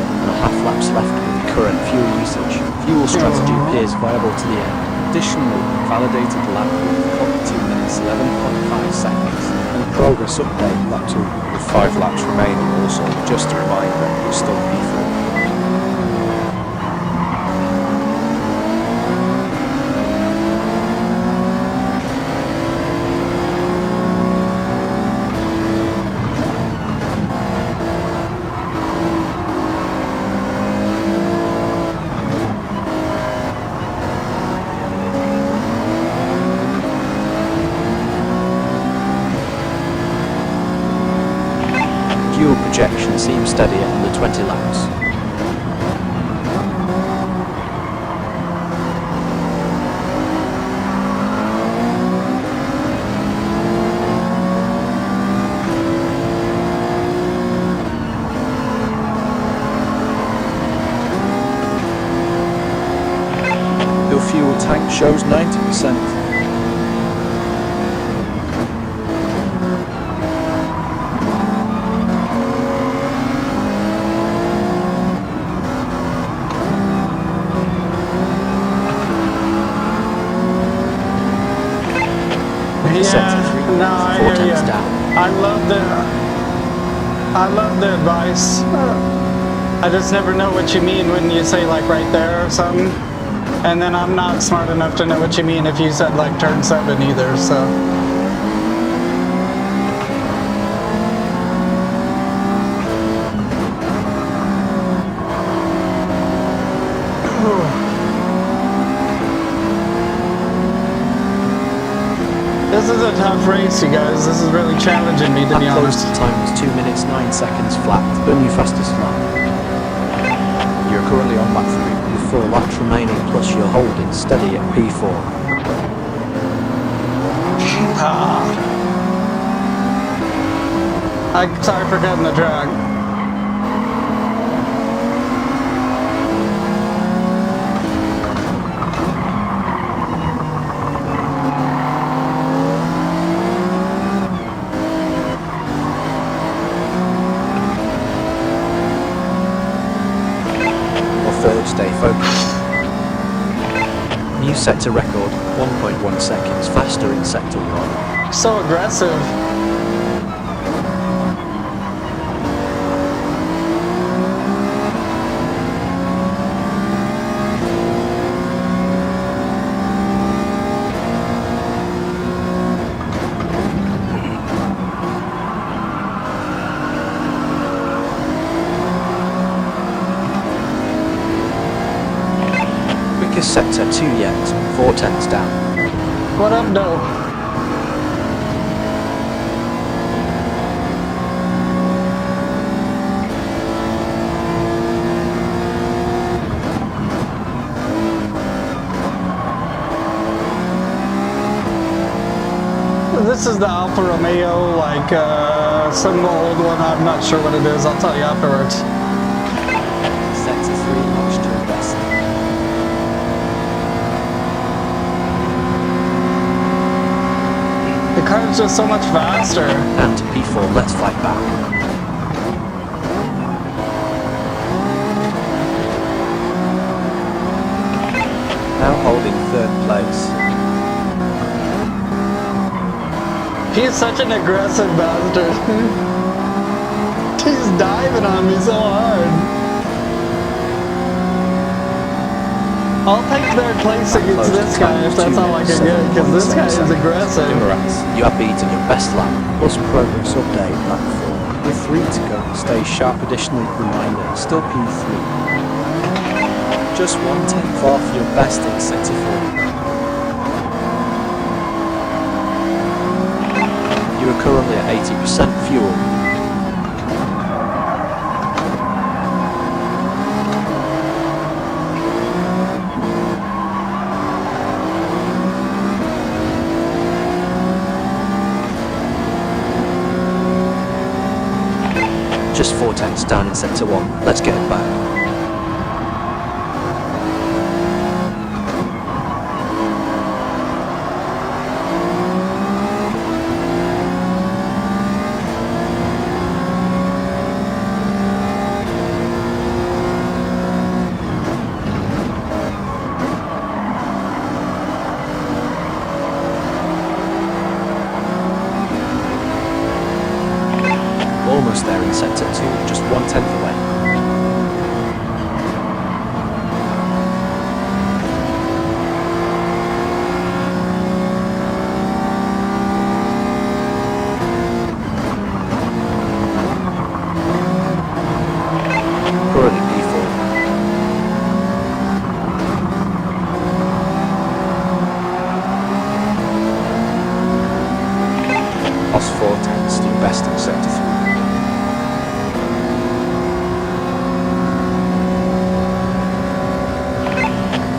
laps left with current fuel usage. Fuel strategy appears viable to the end. Additionally, validated lap with 2 minutes 11.5 seconds. And progress update lap 2 With 5 laps remaining also, just a reminder, you're still P4. Fuel projection seems steady at under 20 laps. Your fuel tank shows 90%. Yeah, no, I hear you. I love the advice. I just never know what you mean when you say like right there or something. And then I'm not smart enough to know what you mean if you said like turn 7 either, so. This is a tough race, you guys. This is really challenging me, to be honest. Time was 2 minutes 9 seconds flat. The new fastest lap. You're currently on lap 3 with 4 laps remaining, plus you're holding steady at P4. I'm sorry for cutting the drag. Third, stay focused. New sector record, 1.1 seconds faster in sector 1. So aggressive. quickest sector 2 yet, 4 tenths down. What up, though? This is the Alfa Romeo, like some old one. I'm not sure what it is. I'll tell you afterwards. Sector 3 notch to invest. The car's just so much faster. And P4, let's fight back. Now holding 3rd place. He's such an aggressive bastard. He's diving on me so hard. I'll take 3rd place against this guy if that's all I can get, because this guy is aggressive. You have beaten your best lap. Plus progress update lap 4. With 3 to go. Stay sharp. Additionally, reminder, still P3. Just 1/10 off your best in sector 4. You are currently at 80% fuel. Just 4 tenths down in sector 1. Let's get it back. Almost there in sector 2, just 1/10 away. Currently P4. Lost 4 tenths to your best in sector 3.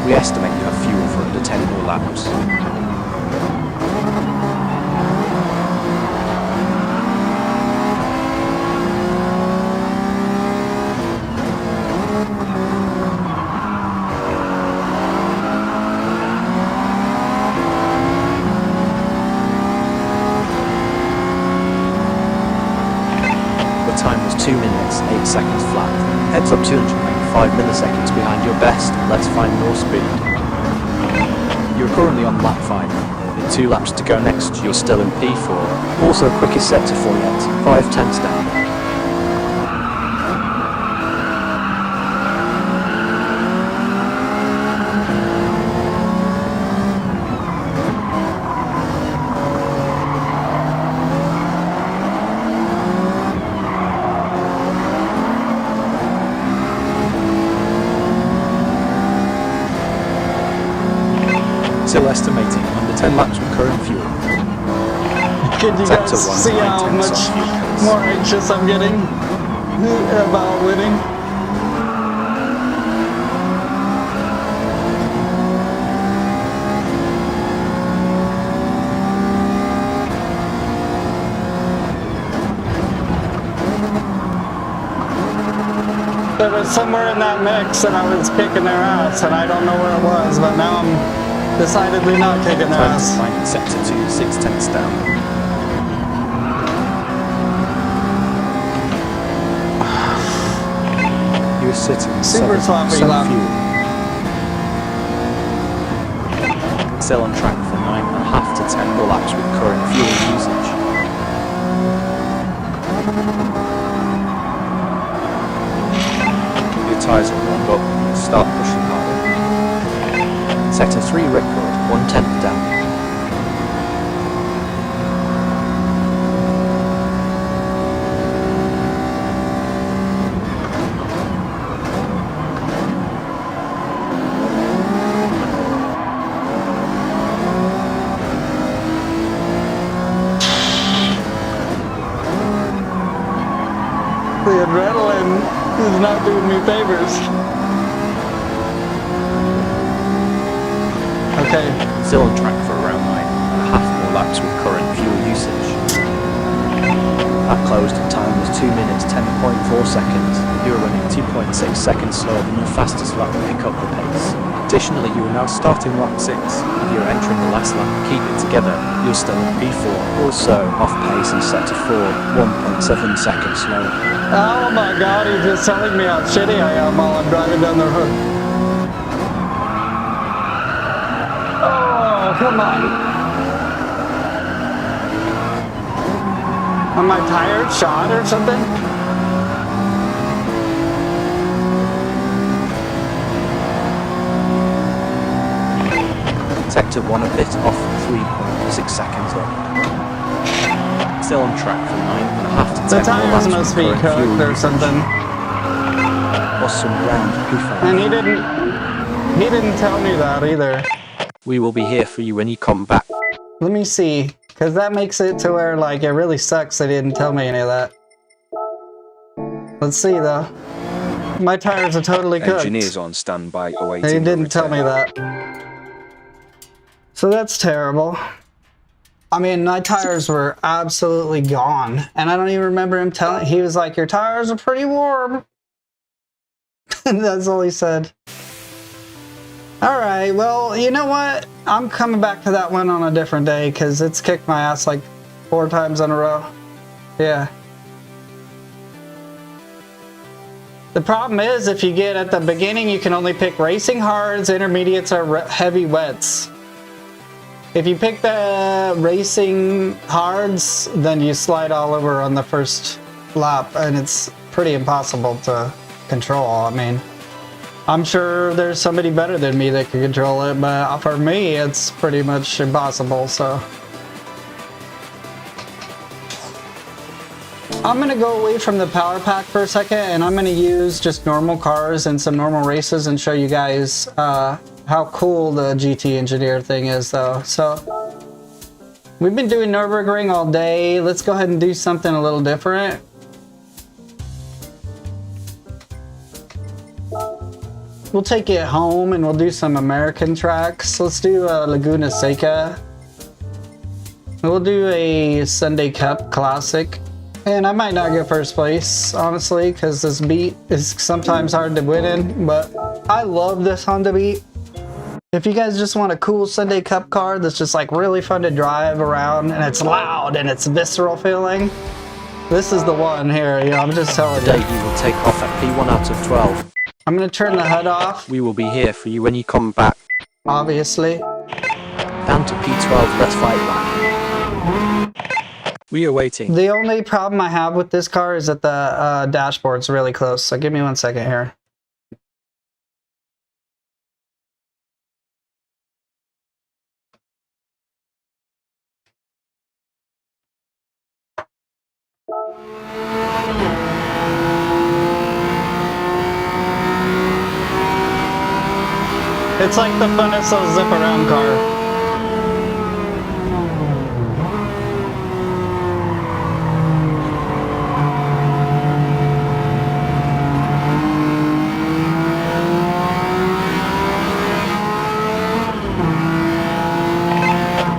We estimate you have fuel for under 10 more laps. The time was 2 minutes, 8 seconds flat. Heads up 295 milliseconds behind your best. Let's find more speed. You're currently on lap 5. In 2 laps to go next, you're still in P4. Also quickest sector 4 yet, 5 tenths down. Still estimating under 10 laps with current fuel. Can you Sector guys 1, see 9 how tenths much on fuel pace. more anxious I'm getting about winning? It was somewhere in that mix and I was kicking their ass and I don't know where it was, but now I'm decidedly not kicking their Time to ass. find in sector 2, 6 tenths down. You were sitting Super 7% sloppy lap. fuel. Still on track for 9.5 to 10 more laps with current fuel usage. Your tyres are warmed up, start pushing harder. Sector 3 record, 1/10 down. The adrenaline is not doing me favors. Okay. Still on track for around 9.5 more laps with current fuel usage. That closed time was 2 minutes 10.4 seconds. You were running 2.6 seconds slower than your fastest lap to pick up the pace. Additionally, you are now starting lap 6. If you're entering the last lap, keep it together. You're still in P4. Also off pace and set to 1.7 seconds slower. Oh my god, he's just telling me how shitty I am while I'm driving down the road. Oh, come on. Are my tires shot or something? Sector 1 a bit off, 3.6 seconds up. Still on track for 9.5 to 10 The more tires laps must with be current cooked fuel or usage. something. Lost some ground, P5. And he didn't tell me that either. We will be here for you when you come back. Let me see, because that makes it to where, like, it really sucks they didn't tell me any of that. Let's see, though. My tires are totally cooked. Engineers on standby awaiting They your didn't tell me return. that. So that's terrible. I mean, my tires were absolutely gone. And I don't even remember him telling... He was like, your tires are pretty warm. And that's all he said. Alright, well, you know what? I'm coming back to that one on a different day because it's kicked my ass like 4 times in a row. Yeah. The problem is, if you get at the beginning, you can only pick racing hards, intermediates, or heavy wets. If you pick the racing hards, then you slide all over on the first lap, and it's pretty impossible to control. I mean, I'm sure there's somebody better than me that can control it, but for me, it's pretty much impossible, so. I'm gonna go away from the power pack for a second, and I'm gonna use just normal cars and some normal races and show you guys how cool the GT Engineer thing is, though. So, we've been doing Nürburgring all day. Let's go ahead and do something a little different. We'll take it home and we'll do some American tracks. Let's do Laguna Seca. We'll do a Sunday Cup Classic. And I might not get first place, honestly, because this beat is sometimes hard to win in, but I love this Honda Beat. If you guys just want a cool Sunday Cup car that's just like really fun to drive around and it's loud and it's visceral feeling, this is the one here, you know, I'm just telling Today you. you will take off at P1 out of 12. I'm gonna turn the HUD off, We will be here for you when you come back. obviously. Down to P12, let's fight back. We are waiting. The only problem I have with this car is that the dashboard's really close, so give me 1 second here. It's like the funnest little zip around car.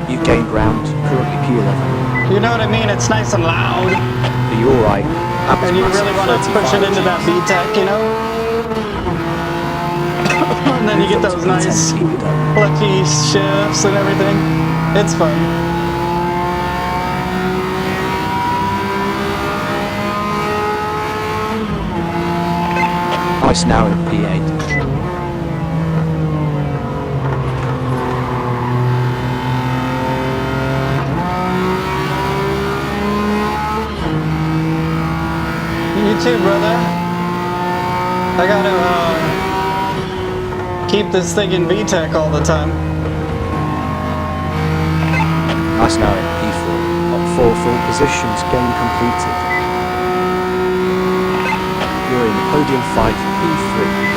You gained ground, currently P11. You know what I mean? It's nice and loud. Are you alright? And you really want to push it into that VTEC, you know? And then you get those nice clutchy shifts and everything. It's fun. Nice now in P8. You too, brother. I gotta keep this thing in VTEC all the time. Nice now in P4. Up 4 full positions, game completed. You're in podium fight P3.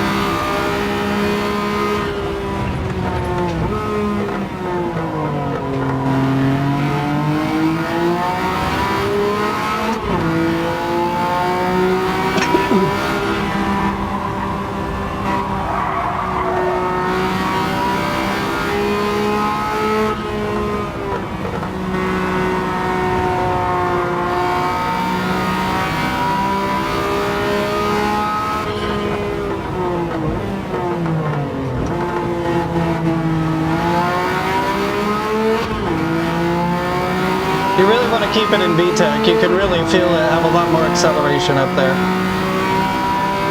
keep it in VTEC, you can really feel it have a lot more acceleration up there.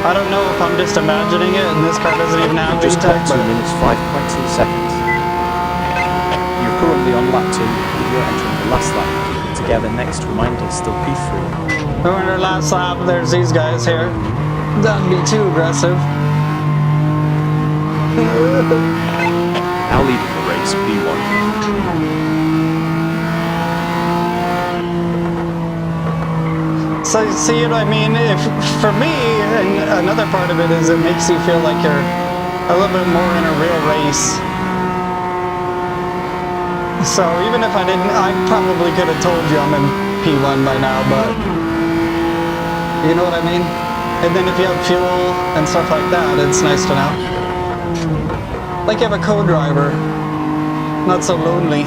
I don't know if I'm just imagining it, and this car doesn't even have Just VTEC, clocked 2 but minutes 5.2 seconds. You're currently on lap 2, you're entering the last lap. Keep it together, next reminder, still P3. we're in our last lap. There's these guys here. That'd be too aggressive. Now leading the race, P1. So see what I mean? If for me, and another part of it is it makes you feel like you're a little bit more in a real race. So even if I didn't, I probably could have told you I'm in P1 by now, but you know what I mean? And then if you have fuel and stuff like that, it's nice to know. Like you have a co-driver, not so lonely.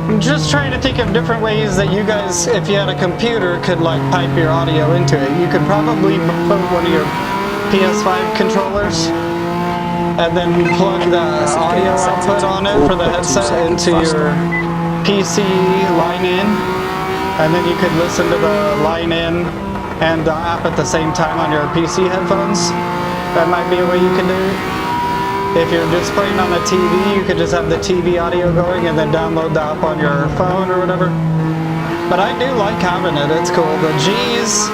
I'm just trying to think of different ways that you guys, if you had a computer, could like pipe your audio into it. You could probably put one of your PS5 controllers and then plug the audio output on it for the headset into your PC line in, and then you could listen to the line in and the app at the same time on your PC headphones. That might be a way you can do it. If you're just playing on the TV, you could just have the TV audio going and then download the app on your phone or whatever. But I do like having it, it's cool. The G's,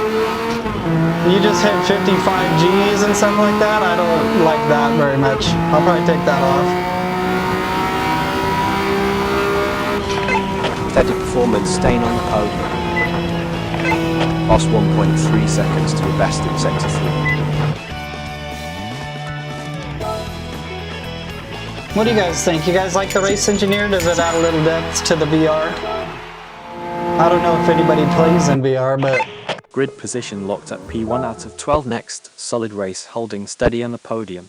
you just hit 55 G's and stuff like that. I don't like that very much. I'll probably take that off. Steady performance, staying on the podium. Lost 1.3 seconds to a best in sector 3. What do you guys think? You guys like the race engineer? Does it add a little depth to the VR? I don't know if anybody plays in VR, but Grid position locked at P1 out of 12 next. Solid race, holding steady on the podium.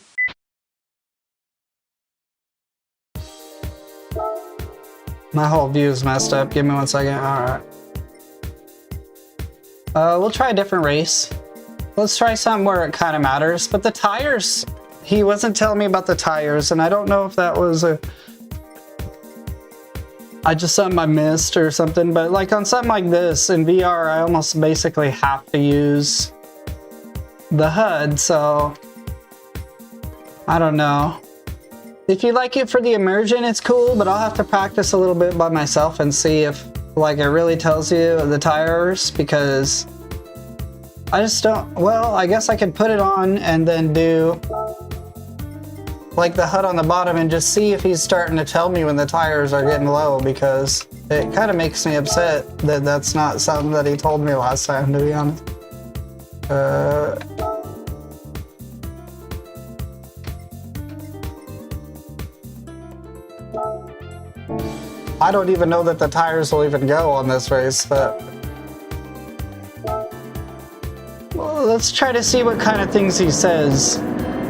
my whole view is messed up. Give me 1 second. Alright. We'll try a different race. Let's try something where it kind of matters. But the tires, he wasn't telling me about the tires, and I don't know if that was something I missed or something, but like on something like this in VR, I almost basically have to use the HUD, so I don't know. If you like it for the immersion, it's cool, but I'll have to practice a little bit by myself and see if like it really tells you the tires, because I just don't, well, I guess I could put it on and then do like the HUD on the bottom and just see if he's starting to tell me when the tires are getting low, because it kind of makes me upset that that's not something that he told me last time, to be honest. I don't even know that the tires will even go on this race, but well, let's try to see what kind of things he says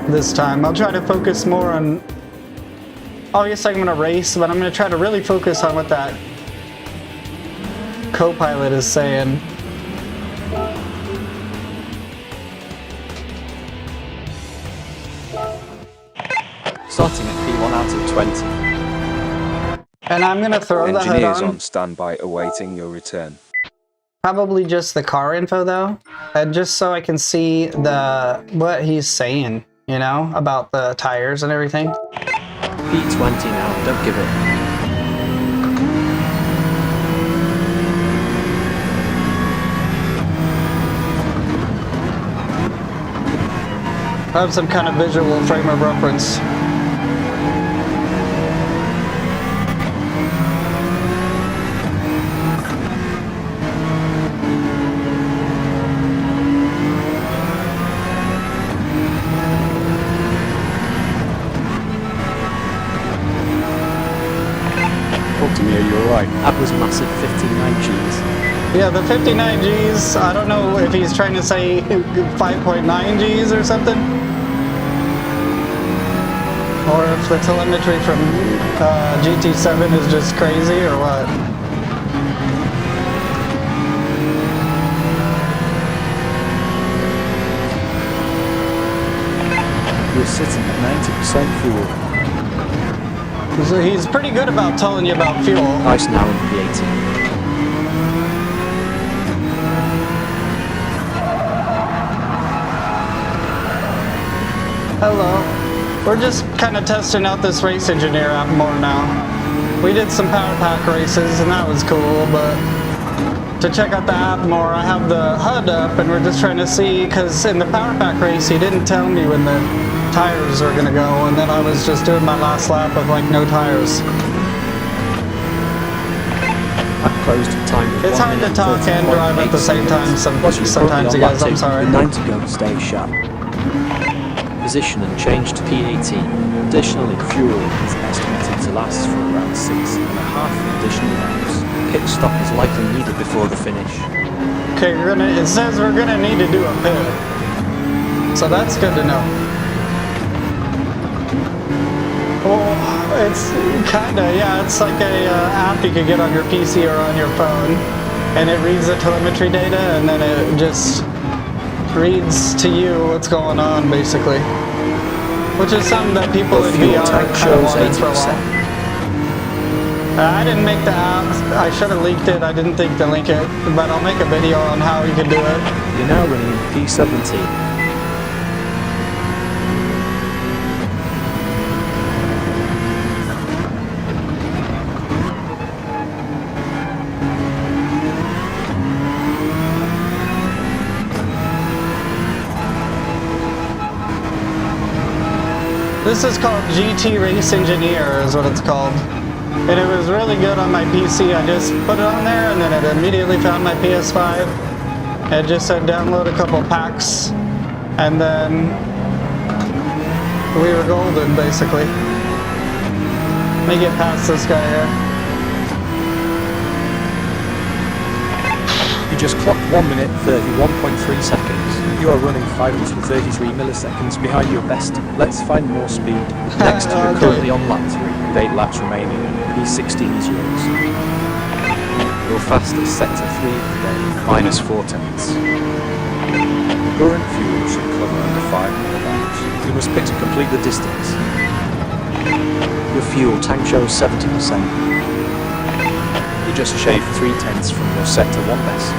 this time. I'll try to focus more on, obviously I'm going to race, but I'm going to try to really focus on what that co-pilot is saying. Starting at P1 out of 20. And I'm going to throw the HUD Engineers on. on standby awaiting your return. Probably just the car info though, and just so I can see what he's saying, you know, about the tires and everything. P20 now, don't give it. I have some kind of visual frame of reference. Talk to me, are you alright? That was massive 59 Gs. Yeah, the 59 Gs, I don't know if he's trying to say 5.9 Gs or something. Or if the telemetry from GT7 is just crazy or what. You're sitting at 90% fuel. So he's pretty good about telling you about fuel. Ice now in P18. Hello. We're just kind of testing out this race engineer app more now. We did some power pack races and that was cool, but to check out the app more, I have the HUD up and we're just trying to see, because in the power pack race he didn't tell me when the tires were gonna go, and then I was just doing my last lap with like no tires. At closed time. It's hard to talk and drive at the same time sometimes, you guys, I'm sorry. 9 to go, stay sharp. Position and change to P18. Additionally, fuel is estimated to last for around 6.5 additional laps. Pit stop is likely needed before the finish. Okay, it says we're gonna need to do a pit. So that's good to know. Well, it's kinda, yeah, it's like a app you could get on your PC or on your phone. And it reads the telemetry data and then it just reads to you what's going on, basically. Which is something that people in VR kind of wanted for a while. I didn't make the app. I should have leaked it. I didn't think to link it. But I'll make a video on how you can do it. You're now running in P17. This is called GT Race Engineer is what it's called. And it was really good on my PC. I just put it on there and then it immediately found my PS5. It just said download a couple packs and then we were golden basically. Let me get past this guy here. You just clocked 1 minute 31.3 seconds. You are running 533 milliseconds behind your best. Let's find more speed. Next, you're Okay. currently on lap 3 with 8 laps remaining. P16 is yours. Your fastest set to 3 today, -4 tenths. Current fuel should cover under 5 more laps. You must pit to complete the distance. Your fuel tank shows 70%. You just shaved 3 tenths from your set to 1 best.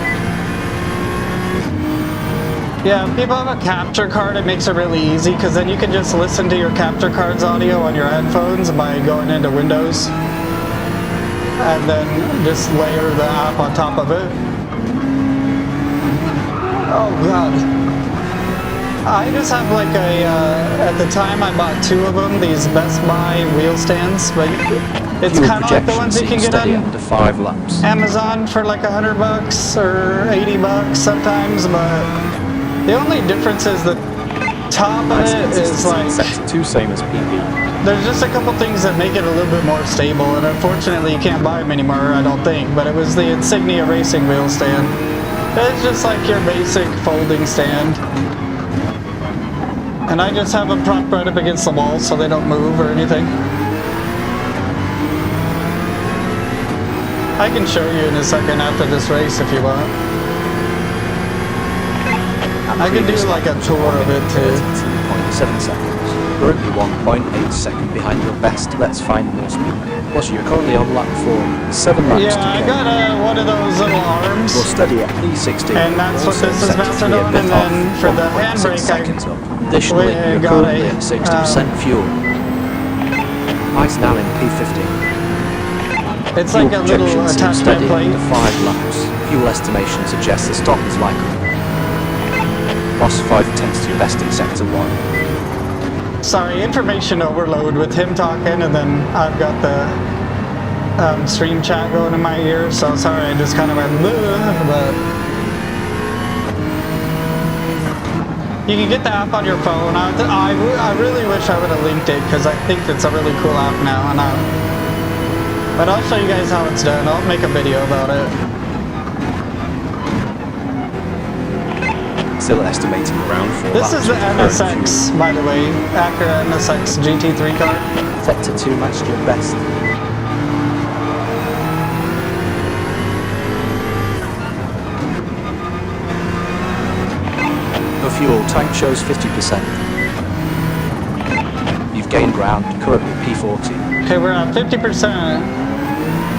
Yeah, if people have a capture card, it makes it really easy because then you can just listen to your capture card's audio on your headphones by going into Windows and then just layer the app on top of it. Oh god. I just have like a, at the time I bought 2 of them, these Best Buy wheel stands, but it's Fuel kind of like the ones you can get steady on under 5 laps. Amazon for like $100 or $80 sometimes, but the only difference is the top of it is like, set to 2, same as PB. there's just a couple things that make it a little bit more stable, and unfortunately you can't buy them anymore, I don't think, but it was the Insignia Racing wheel stand. It's just like your basic folding stand. And I just have them propped right up against the wall so they don't move or anything. I can show you in a second after this race if you want. I can do like a tour of it too. 7 seconds. Currently 1.8 seconds behind your best. Let's find more speed. Plus, you're currently on lap 4. 7 laps Yeah, to I go. got one of those little arms. You're steady at P16. And that's what Also this is set to mounted 3 a on, bit and then off, for the 1.6 handbrake, seconds up. Additionally, we you're got currently a, at 60% fuel. Ice now in P15. It's like a Fuel little projection seems attachment steady plate. under 5 laps. Fuel estimation suggests the stop is likely. Lost 5 tenths to your best in sector 1. Sorry, information overload with him talking, and then I've got the stream chat going in my ear, so sorry, I just kind of went, "Bleh," but you can get the app on your phone. I really wish I would have linked it, because I think it's a really cool app now, but I'll show you guys how it's done. I'll make a video about it. Still estimating around 4 This laps is the with current NSX, by the way, Acura NSX GT3 car. Sector 2 matched your best. Your fuel tank shows 50%. You've gained ground, currently P40. Okay, we're at 50%.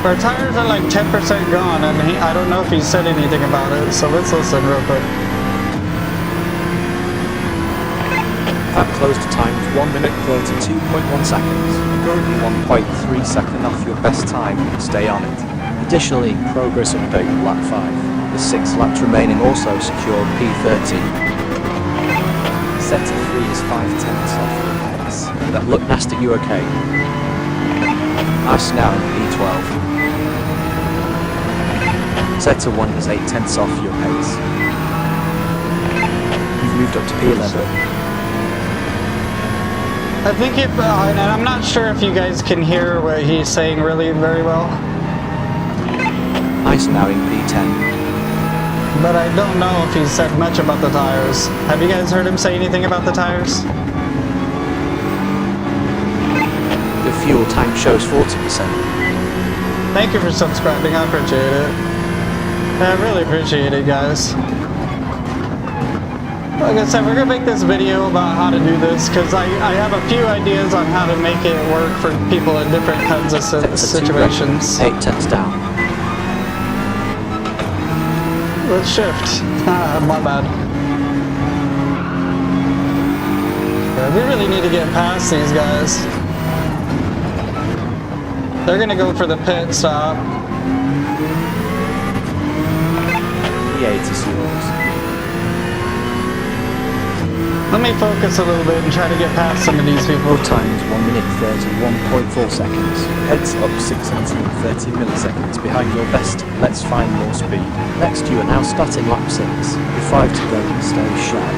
Our tires are like 10% gone, and I don't know if he said anything about it, so let's listen real quick. That closed time was 1 minute 32.1 seconds. Currently 1.3 seconds off your best time. Stay on it. Additionally, progress update lap 5. The 6 laps remaining also secured P30. Sector 3 is 5/10 off your pace. That look nasty, you okay? Nice now in P12. Sector 1 is 8/10 off your pace. You've moved up to P11. I think if, and I'm not sure if you guys can hear what he's saying really very well, Nice now in P10. but I don't know if he said much about the tires. Have you guys heard him say anything about the tires? The fuel tank shows 40%. Thank you for subscribing, I appreciate it. I really appreciate it, guys. Like I said, we're gonna make this video about how to do this, because I have a few ideas on how to make it work for people in different kinds of situations. 8/10 down. Let's shift. My bad. Yeah, we really need to get past these guys. They're gonna go for the pit stop. P8 is yours. Let me focus a little bit and try to get past some of these people. Your time is 1 minute 31.4 seconds. Heads up 630 milliseconds behind your best. Let's find more speed. Next, you are now starting lap 6. With 5 to go, stay sharp.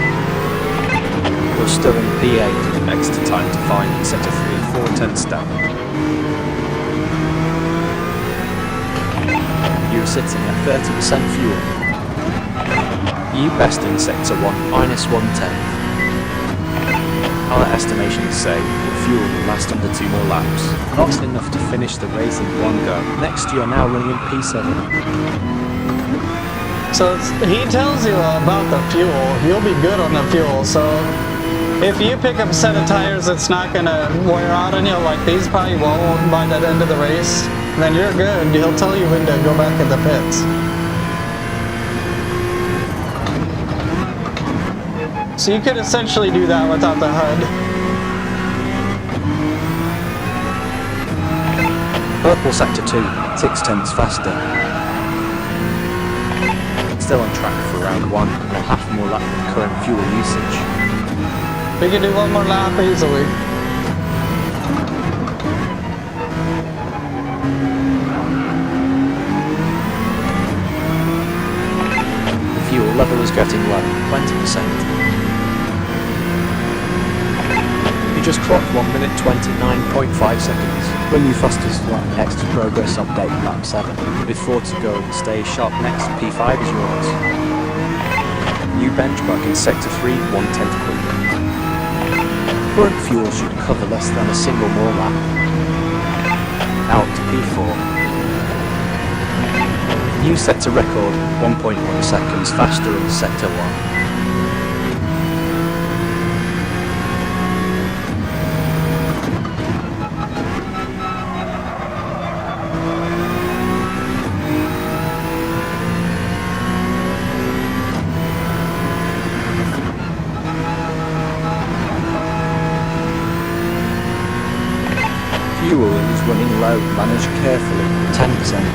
You're still in P8. Next time to find sector 3, 4/10 down. You're sitting at 30% fuel. You best in sector 1, minus 1/10. Our estimations say your fuel will last under 2 more laps. Not enough to finish the race in one go. Next, you are now running in P7. So he tells you about the fuel. You'll be good on the fuel. So if you pick up a set of tires that's not gonna wear out on you, like these probably won't by the end of the race, then you're good. He'll tell you when to go back in the pits. So you could essentially do that without the HUD. Purple sector 2, 6/10 faster. Still on track for round 1 and a half more lap with current fuel usage. We can do one more lap easily. The fuel level is getting low, 20%. You just clocked 1 minute 29.5 seconds. Run your fastest lap. Next, progress update lap 7. With 4 to go, stay sharp next. P5 is yours. New benchmark in sector 3, 1/10 quicker. Current fuel should cover less than a single more lap. Out to P4. New sector record, 1.1 seconds faster in sector 1. Fuel is running low. Manage carefully. 10%.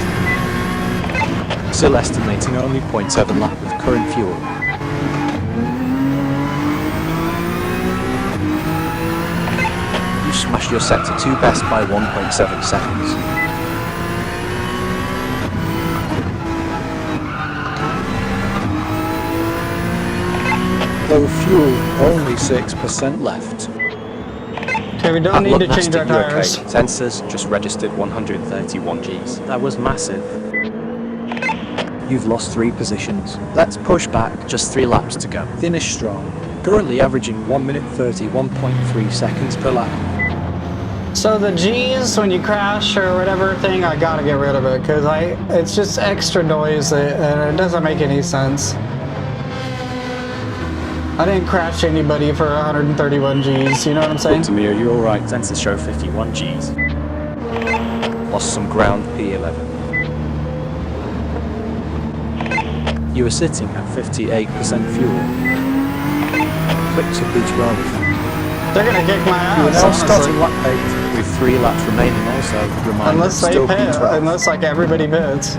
Still estimating only 0.7 lap with current fuel. You smashed your sector 2 best by 1.7 seconds. Low fuel, only 6% left. Okay, we don't need to change our tires. Sensors just registered 131 Gs. That was massive. You've lost 3 positions. Let's push back, just 3 laps to go. Finish strong. Currently averaging 1 minute 31.3 seconds per lap. So the G's, when you crash or whatever thing, I gotta get rid of it, because it's just extra noise and it doesn't make any sense. I didn't crash anybody for 131 G's, you know what I'm saying? To me, are you alright? Sensors show 51 Gs. Lost some ground P11. You are sitting at 58% fuel. Quick to boost rather. They're gonna kick my You are ass, now honestly. starting lap 8 with 3 laps remaining also. Reminder, Unless they still pit, P12. unless like everybody bids.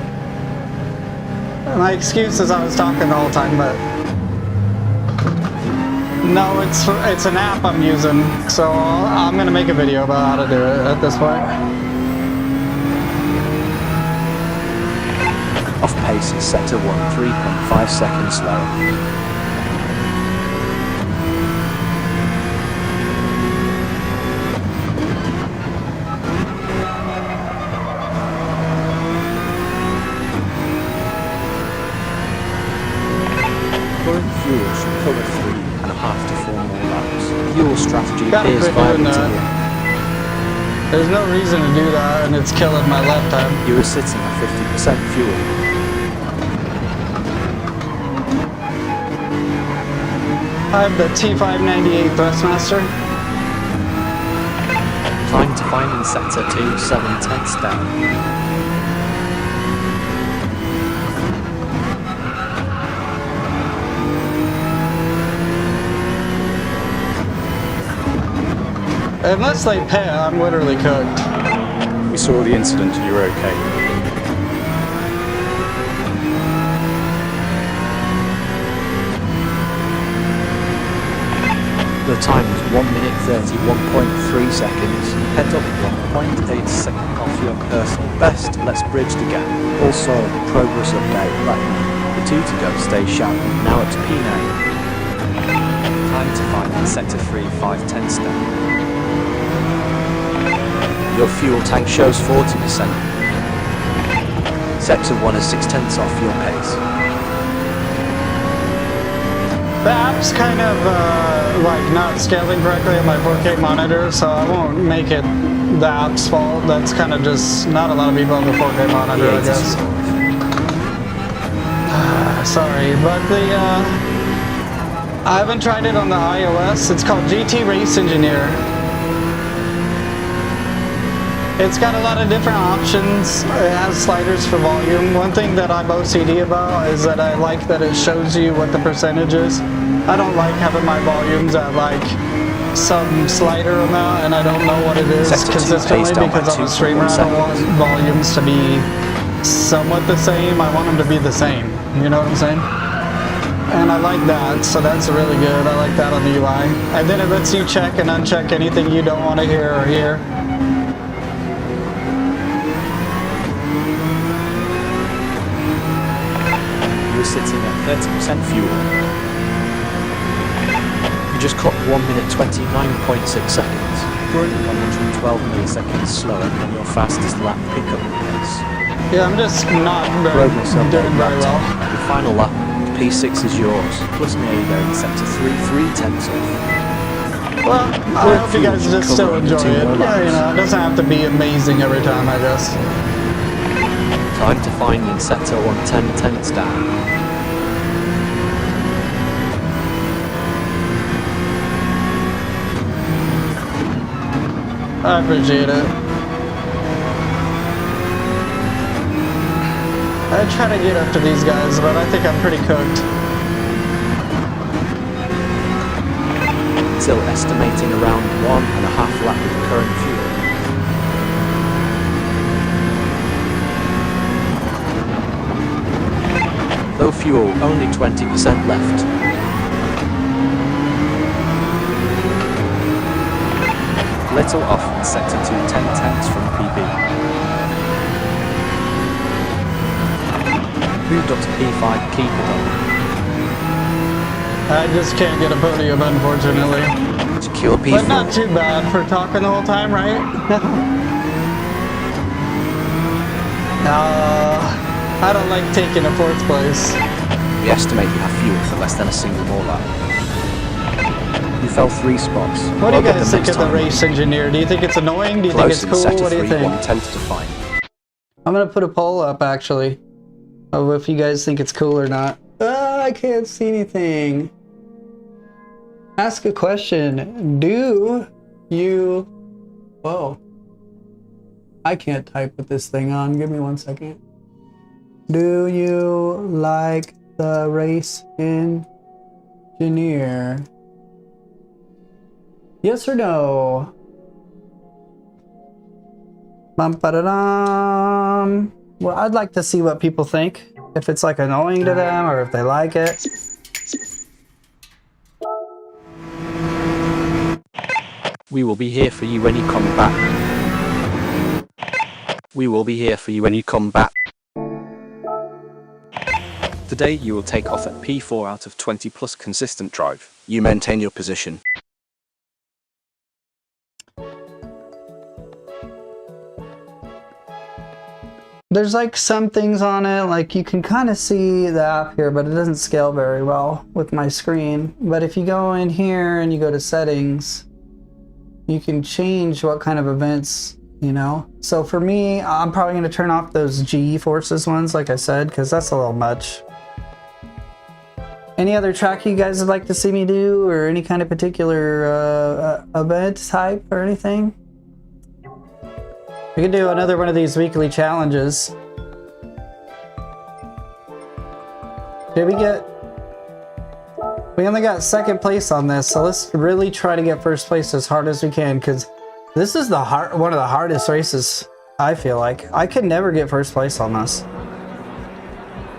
My excuse is I was talking the whole time, but no, it's an app I'm using, so I'm gonna make a video about how to do it at this point. Off pace is set to 3.5 seconds slower. Current fuel should cover 3.5 to 4 more laps. Fuel strategy Gotta is quit viable doing to that. you. There's no reason to do that, and it's killing my lap time. You are sitting at 50% fuel. I have the T598 Thrustmaster. Time to find and sector 2, 7/10 down. Unless they pit, I'm literally cooked. We saw the incident, you're okay. The time is 1 minute 31.3 seconds. Head up 1.8 seconds off your personal best. Let's bridge the gap. Also, progress update lap 9. The 2 to go, stay sharp. Now it's P9. Time to find in sector 3, 5/10 down. Your fuel tank shows 40%. Sector 1 is 6/10 off your pace. The app's kind of like not scaling correctly on my 4K monitor, so I won't make it the app's fault. That's kind of just not a lot of people have a 4K monitor, I guess. Sorry, but I haven't tried it on the iOS. It's called GT Race Engineer. It's got a lot of different options. It has sliders for volume. One thing that I'm OCD about is that I like that it shows you what the percentage is. I don't like having my volumes at like some slider amount and I don't know what it is Sector 2 consistently paced down by because I'm a 2.1 streamer. I don't want seconds. volumes to be somewhat the same. I want them to be the same. You know what I'm saying? And I like that, so that's really good. I like that on the UI. And then it lets you check and uncheck anything you don't want to hear or hear. You're sitting at 30% fuel. You just clocked 1 minute 29.6 seconds. Currently 112 milliseconds slower than your fastest lap pickup pace. Yeah, I'm just not Progress doing update very lap well. 10. Your final lap, P6 is yours. Plus nearly there in sector 3, 3/10 off. Well, I hope you guys just still enjoy it. Yeah, you know, it doesn't have to be amazing every time, I guess. Time to find in sector 1, 10/10 down. I appreciate it. I try to get up to these guys, but I think I'm pretty cooked. Still estimating around 1.5 lap with current fuel. Low fuel, only 20% left. Little off in sector 2, 10/10 from PB. Moved up to P5, keep it on. I just can't get a podium, unfortunately. Secure P4. But not too bad for talking the whole time, right? I don't like taking a 4th place. We estimate you have fuel for less than a single more lap. You fell 3 spots. What do you We'll get guys them think next of the time. race engineer? Do you think it's annoying? Do you think it's Close and cool? set a What do you think? 3-1/10 to fine. I'm gonna put a poll up actually of if you guys think it's cool or not. I can't see anything. Ask a question. Do you... Whoa. I can't type with this thing on. Give me 1 second. Do you like the race engineer? Yes or no? Bum-ba-da-dum. Well, I'd like to see what people think. If it's like annoying to them or if they like it. We will be here for you when you come back. We will be here for you when you come back. Today you will take off at P4 out of 20 plus consistent drive. You maintain your position. There's like some things on it, like you can kind of see the app here, but it doesn't scale very well with my screen. But if you go in here and you go to settings, you can change what kind of events, you know. So for me, I'm probably going to turn off those GE forces ones, like I said, because that's a little much. Any other track you guys would like to see me do, or any kind of particular event type or anything? We could do another one of these weekly challenges. Did we get... We only got 2nd place on this, so let's really try to get 1st place as hard as we can, because this is one of the hardest races, I feel like. I could never get 1st place on this.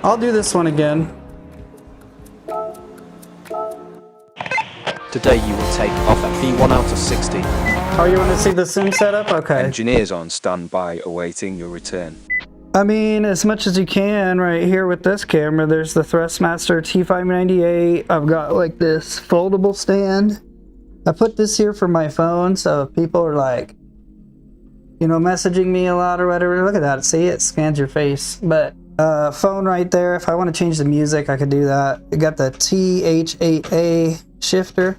I'll do this one again. Today you will take off at P1 out of 60. Oh, you want to see the sim setup? Okay. Engineers on standby awaiting your return. I mean, as much as you can right here with this camera. There's the Thrustmaster T598. I've got like this foldable stand. I put this here for my phone, so if people are like, you know, messaging me a lot or whatever, look at that. See, it scans your face. But phone right there. If I want to change the music, I could do that. I got the TH8A shifter.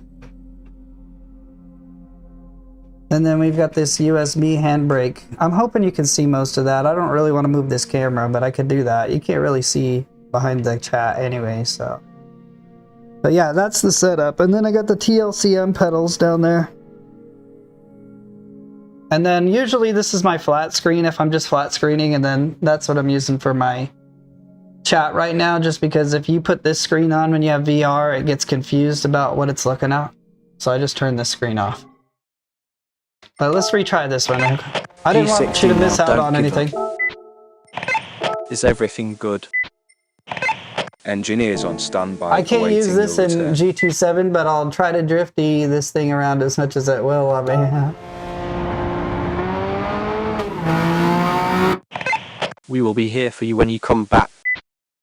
And then we've got this USB handbrake. I'm hoping you can see most of that. I don't really want to move this camera, but I could do that. You can't really see behind the chat anyway, so. But yeah, that's the setup. And then I got the TLCM pedals down there. And then usually this is my flat screen if I'm just flat screening, and then that's what I'm using for my chat right now, just because if you put this screen on when you have VR, it gets confused about what it's looking at. So I just turned this screen off. But let's retry this one. I didn't want you to miss out on anything. Is everything good? Engineers on standby. I can't use awaiting this your in return. GT7, but I'll try to drifty this thing around as much as it will. I mean, We will be here for you when you come back.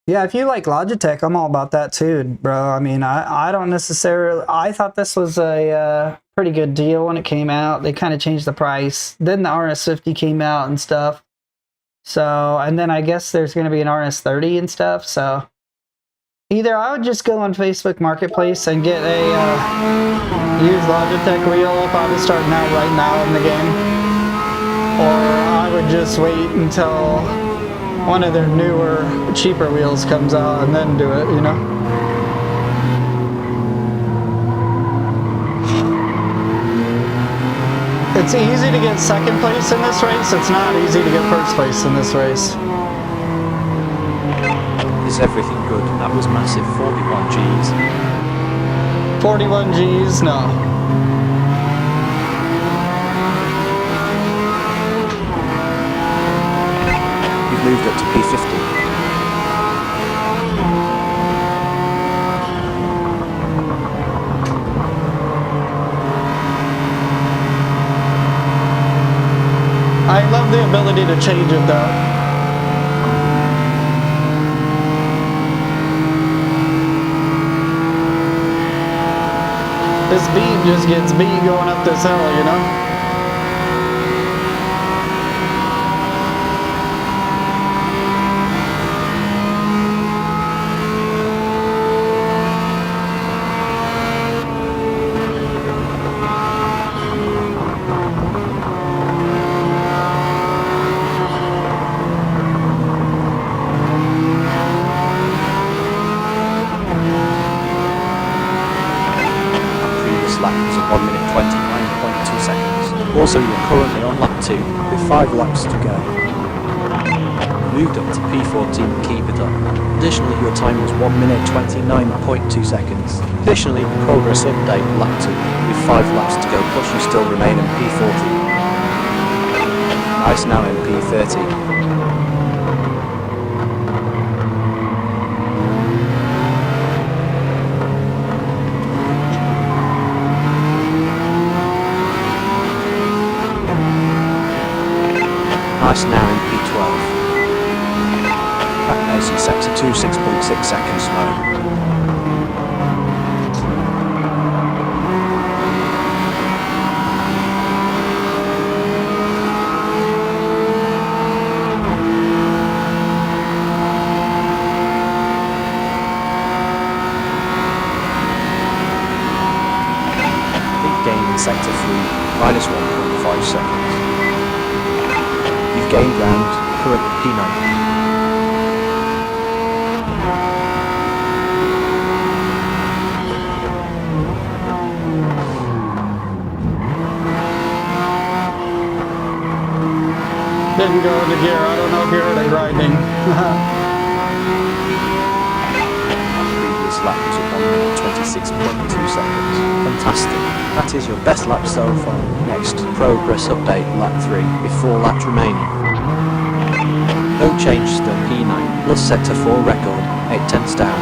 yeah, if you like Logitech, I'm all about that too, bro. I mean, I don't necessarily... I thought this was a pretty good deal when it came out. They kind of changed the price. Then the RS50 came out and stuff. So, and then I guess there's going to be an RS30 and stuff. So, either I would just go on Facebook Marketplace and get a used Logitech wheel if I was starting out right now in the game. Or I would just wait until one of their newer, cheaper wheels comes out and then do it, you know? It's easy to get 2nd place in this race. It's not easy to get 1st place in this race. Is everything good? That was massive 41 Gs. 41 Gs? No. You've moved up to P50. I love the ability to change it though. This beat just gets beat going up this hill, you know? currently on lap 2 with 5 laps to go. moved up to P14, keep it up. Additionally, your time was 1 minute 29.2 seconds. Additionally, progress update lap 2 with 5 laps to go, plus you still remain in P14. Nice, now in P30. Nice, now in P12. As you set to 6.6 seconds slow. Big gain in sector 3, minus 1.5 seconds. You've gained ground, current P9. Didn't go into gear. I don't know if you heard it grinding. Previous lap was at 1 minute 26.2 seconds. Fantastic. That is your best lap so far. Next, progress update lap 3 with 4 laps remaining. No change to P9. Plus sector 4 record, 8 tenths down.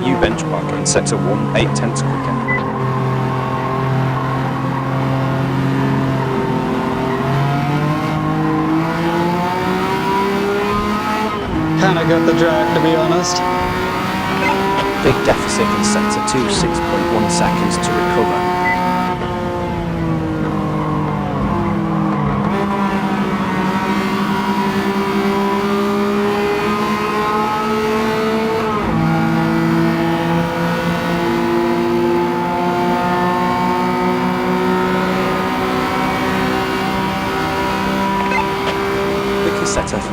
You benchmark in sector 1, 8 tenths quicker. Kind of got the drag, to be honest. Big deficit in sector 2, 6.1 seconds to recover.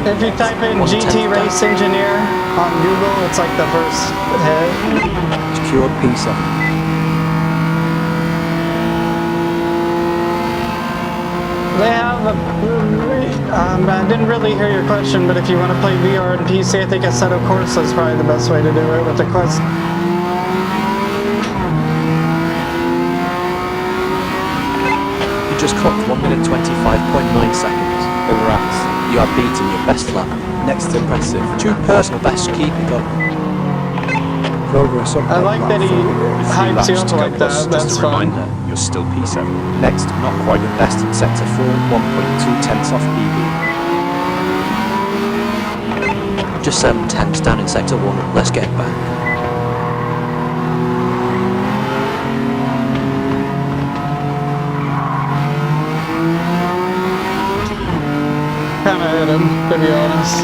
If you type in GT Race Engineer on Google, it's like the first hit. Secured P7. They have a... I didn't really hear your question, but if you want to play VR and PC, I think a set of course is probably the best way to do it with the Quest. You just clocked 1 minute 25.9 seconds. Congrats. You are beating your best lap. Next impressive. 2 personal best, keep it up. Progress up. I like that he hypes you up like that, that's Just a fun. reminder, you're still P7. Next, not quite your best in sector 4, 1.2 tenths off PB. Just 7 tenths down in sector 1, let's get back. Kinda hit him, to be honest.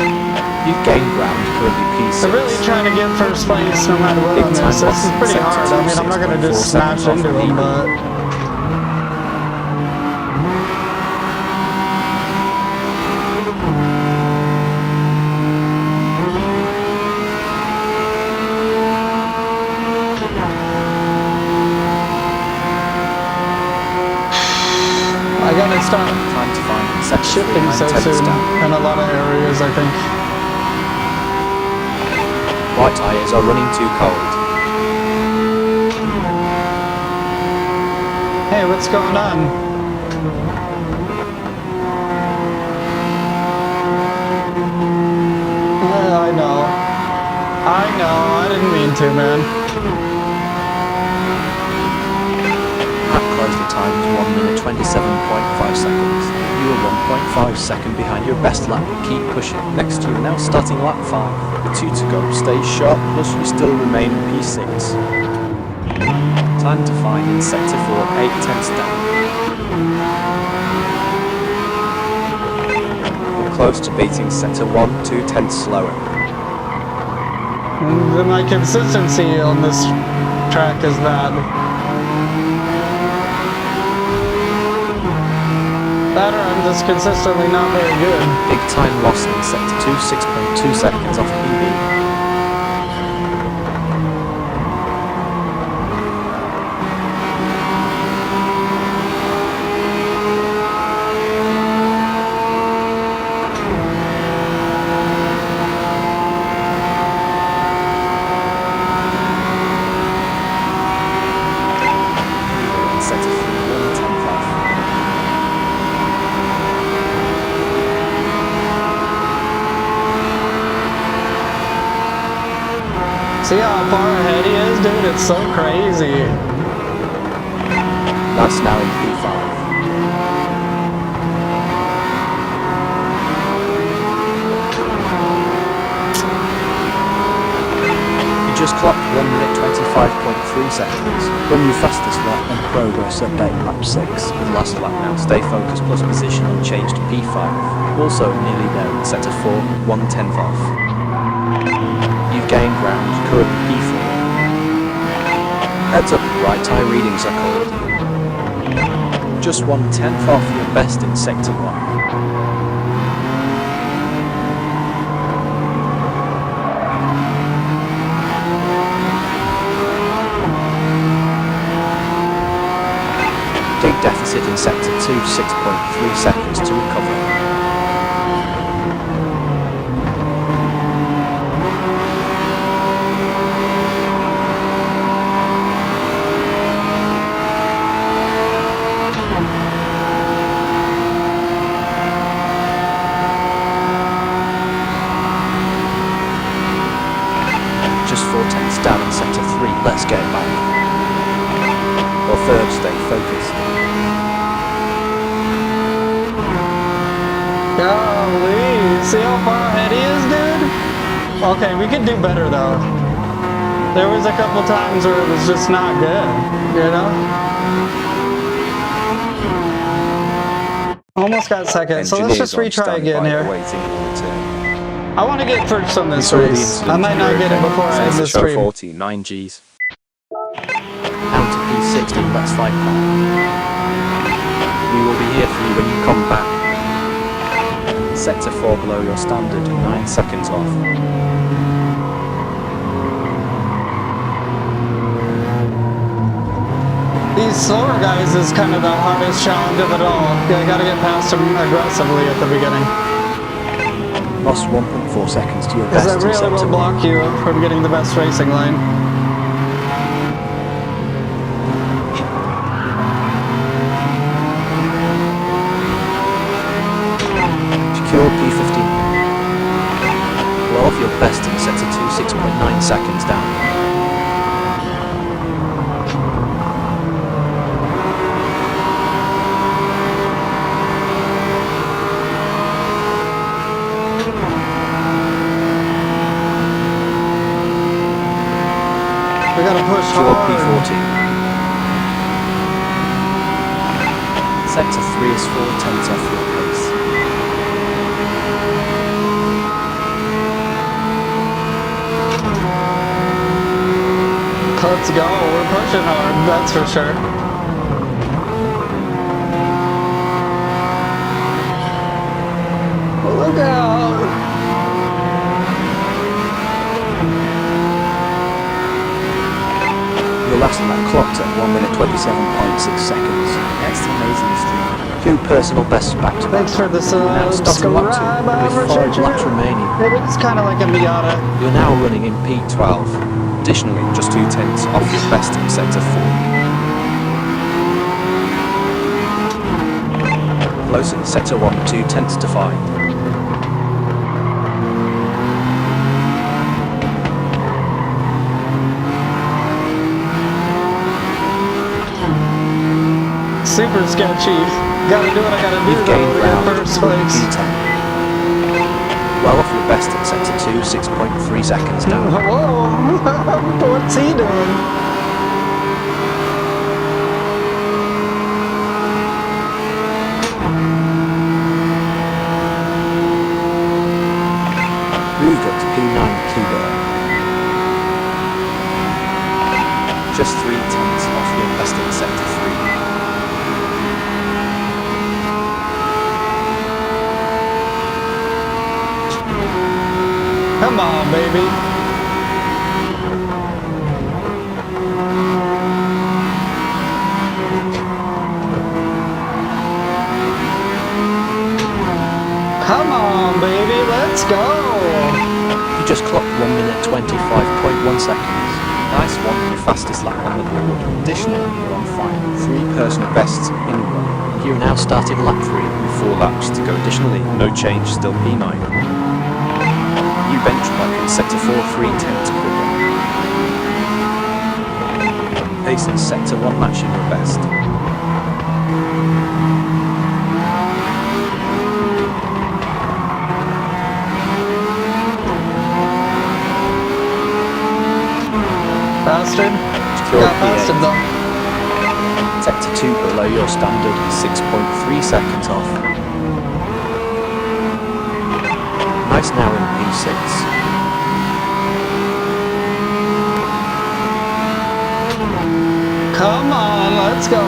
You've gained ground, currently P6. I'm really trying to get first place no matter what on this. This is pretty hard. I mean, I'm not gonna just smash into him, but... I gotta start Time to find sector 3, shifting 9 so tenths soon down. in a lot of areas, I think. Right tyres are running too cold. Hey, what's going on? I know. I didn't mean to, man. That closing time was 1 minute 27.5 seconds. You are 1.5 seconds behind your best lap. Keep pushing. Next, you are now starting lap 5. With 2 to go. Stay sharp, plus you still remain in P6. Time to find in sector 4, 8 tenths down. You're close to beating sector 1, 2 tenths slower. And my consistency on this track is bad. That or I'm just consistently not very good. Big time loss in sector 2, 6.2 seconds off PB. See how far ahead he is, dude? It's so crazy. That's now in P5. You just clocked 1 minute 25.3 seconds. Run your fastest lap and progress update lap 6. With last lap now, stay focused plus position unchanged to P5. Also nearly there in sector 4, 1/10 off. You've gained ground, currently P4. Heads up, right tyre readings are called. Just 1/10 off your best in sector 1. Big deficit in sector 2, 6.3 seconds to recover. Just 4/10 down in sector 3, let's get it back. Or third, stay focused. Golly, see how far ahead he is, dude? Okay, we could do better though. There was a couple times where it was just not good, you know? Almost got second, so let's just retry again here. I want to get first on this race. I might not get it before I end the stream. 49 Gs. Out to P60, let's fight back. We will be here for you when you come back. Sector 4 below your standard, 9 seconds off. These slower guys is kind of the hardest challenge of it all. You gotta get past them aggressively at the beginning. Lost 1.4 seconds to your Because best that in really sector will 1. block you from getting the best racing lane. Secure P15. Blow off your best in sector 2, 6.9 seconds down. We gotta push Secure hard. P14. Sector 3 is 4/10 off your pace. Let's go, we're pushing hard, that's for sure. Look out! Your last lap clocked at 1 minute 27.6 seconds. Next amazing stream. 2 personal bests back to back. Thanks for the Now stopping lap 2 with 5 laps remaining. It is kind of like a Miata. You're now running in P12. Additionally, just 2/10 off your best in sector 4. Close in sector 1, 2/10 to 5. Super sketchy. Gotta do what I gotta do You've though gained to ground get first place. P10. Well off your best in sector 2, 6.3 seconds down. Whoa! What's he doing? Moved up to P9 Kido. Just 3/10 off your best in sector 3. Come on, baby. Come on, baby, let's go. You just clocked 1 minute 25.1 seconds. Nice one, your fastest lap on the board. Additionally, you're on fire. 3 personal bests in 1. You're now starting lap 3. With 4 laps to go. Additionally, no change, still P9. You benchmark in sector 4, 3/10 quicker. pace in sector 1 matching your best. Bastard. Secure Got past him P8. though. Sector 2 below your standard, 6.3 seconds off. Nice now in P6. Come on, let's go.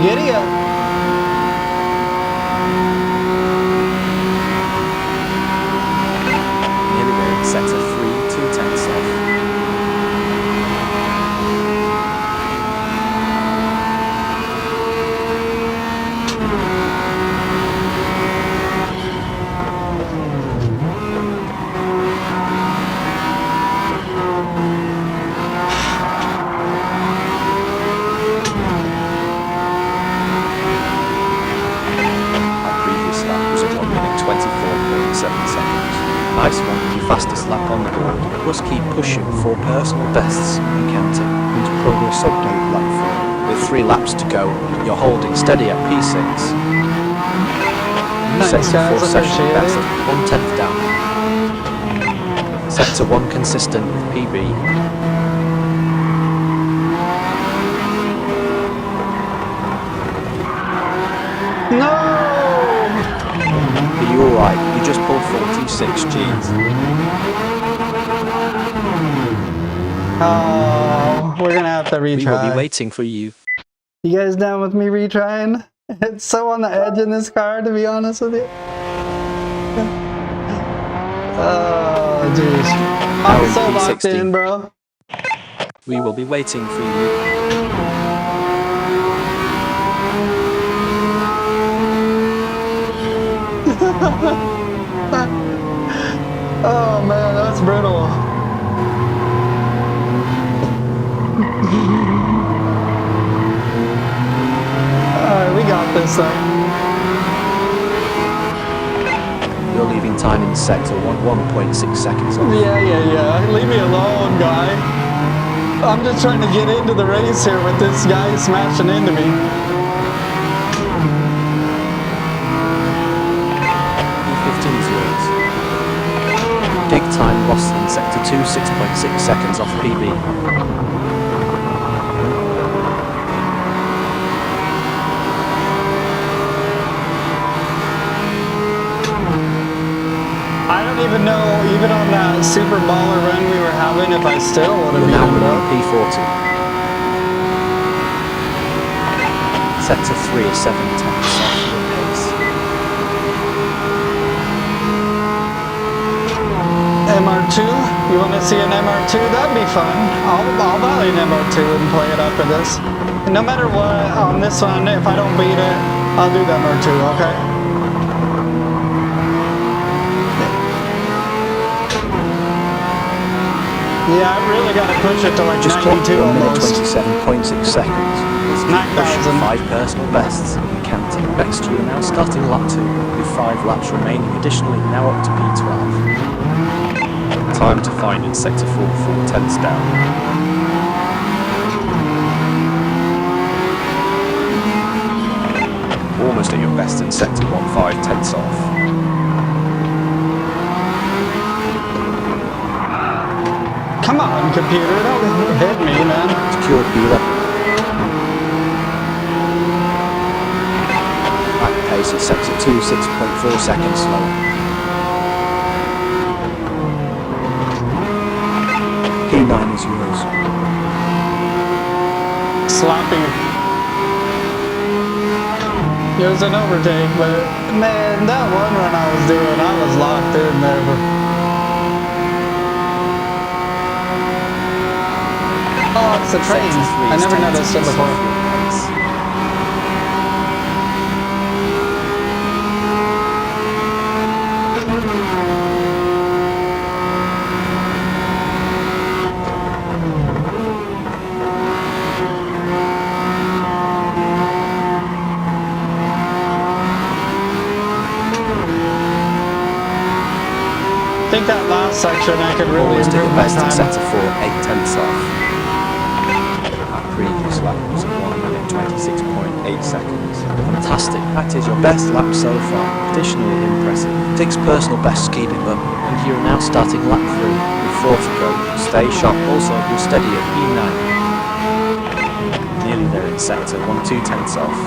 Giddy up. Nearly there in sector 3, 2 tenths off. Nice one, your fastest lap on the board. Just keep pushing for personal bests and counting. And progress update lap 4. With 3 laps to go, you're holding steady at P6. Thanks, Sector 4 guys, session appreciate best, it. 1/10 down. Sector 1 consistent with PB. No! Are you alright? You just pulled 46 Gs. Oh, we're gonna have to retry. We will be waiting for you. You guys down with me retrying? It's so on the edge in this car, to be honest with you. Oh, jeez. I'm so locked P60. in, bro. We will be waiting for you. Oh man, that's brutal. Alright, we got this thing. You're leaving time in sector 1.6 seconds off. Yeah. Leave me alone, guy. I'm just trying to get into the race here with this guy smashing into me. P15 is yours. Dig time lost in sector 2, 6.6 seconds off PB. I don't even know, even on that super baller run we were having, if I still would have You're now beaten it running up. P40. Sector 3 is 7 tenths off your pace. MR2? You want to see an MR2? That'd be fun. I'll buy an MR2 and play it up for this. And no matter what, on this one, if I don't beat it, I'll do the MR2, okay? Yeah, I really got to push it to like Just clocked 92 1 minute almost. 27.6 seconds. Pushing 9,000. 5 personal bests and counting. Next you are now starting lap 2 with 5 laps remaining. Additionally, now up to P12. Time to find in sector 4, 4 tenths down. Almost at your best in sector 1, 5 tenths off. Come on, computer, don't hit me, man. Secured B11. Back pace at sector 2, 6.4 seconds slower. P9 is yours. Sloppy. It was an overtake, but man, that one run I was doing, I was locked in there. Oh, it's the train. I never noticed it before. I think that last section I could really Almost at improve your my best in time. sector 4, 8 tenths off. At previous previous lap was 1 minute 26.8 seconds. Fantastic. That is your best lap so far. Additionally impressive. Six personal bests, keep it up. And you're now starting lap 3 with 4 to go. Stay sharp. Also, you're steady at E9. Nearly there in sector, 1/2 off.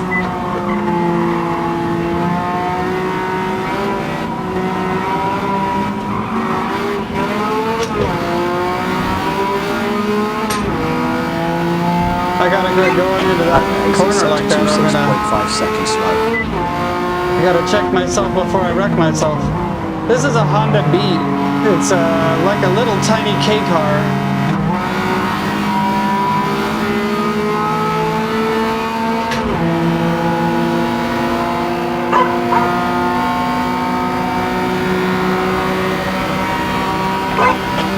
I gotta get going into that corner like that. 6.5 seconds slow. I gotta check myself before I wreck myself. This is a Honda Beat. It's like a little tiny K car.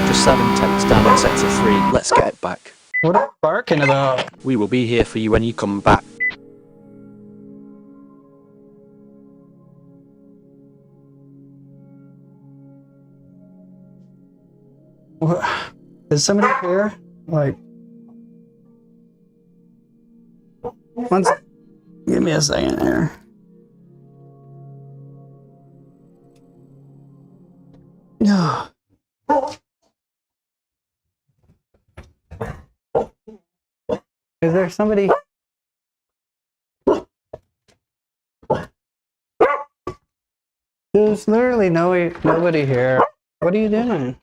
Just 7/10 down in sector 3. Let's get it back. What are you barking about? We will be here for you when you come back. What? Is somebody here? Like, give me a second here. Yeah. Is there somebody? There's literally nobody here. What are you doing?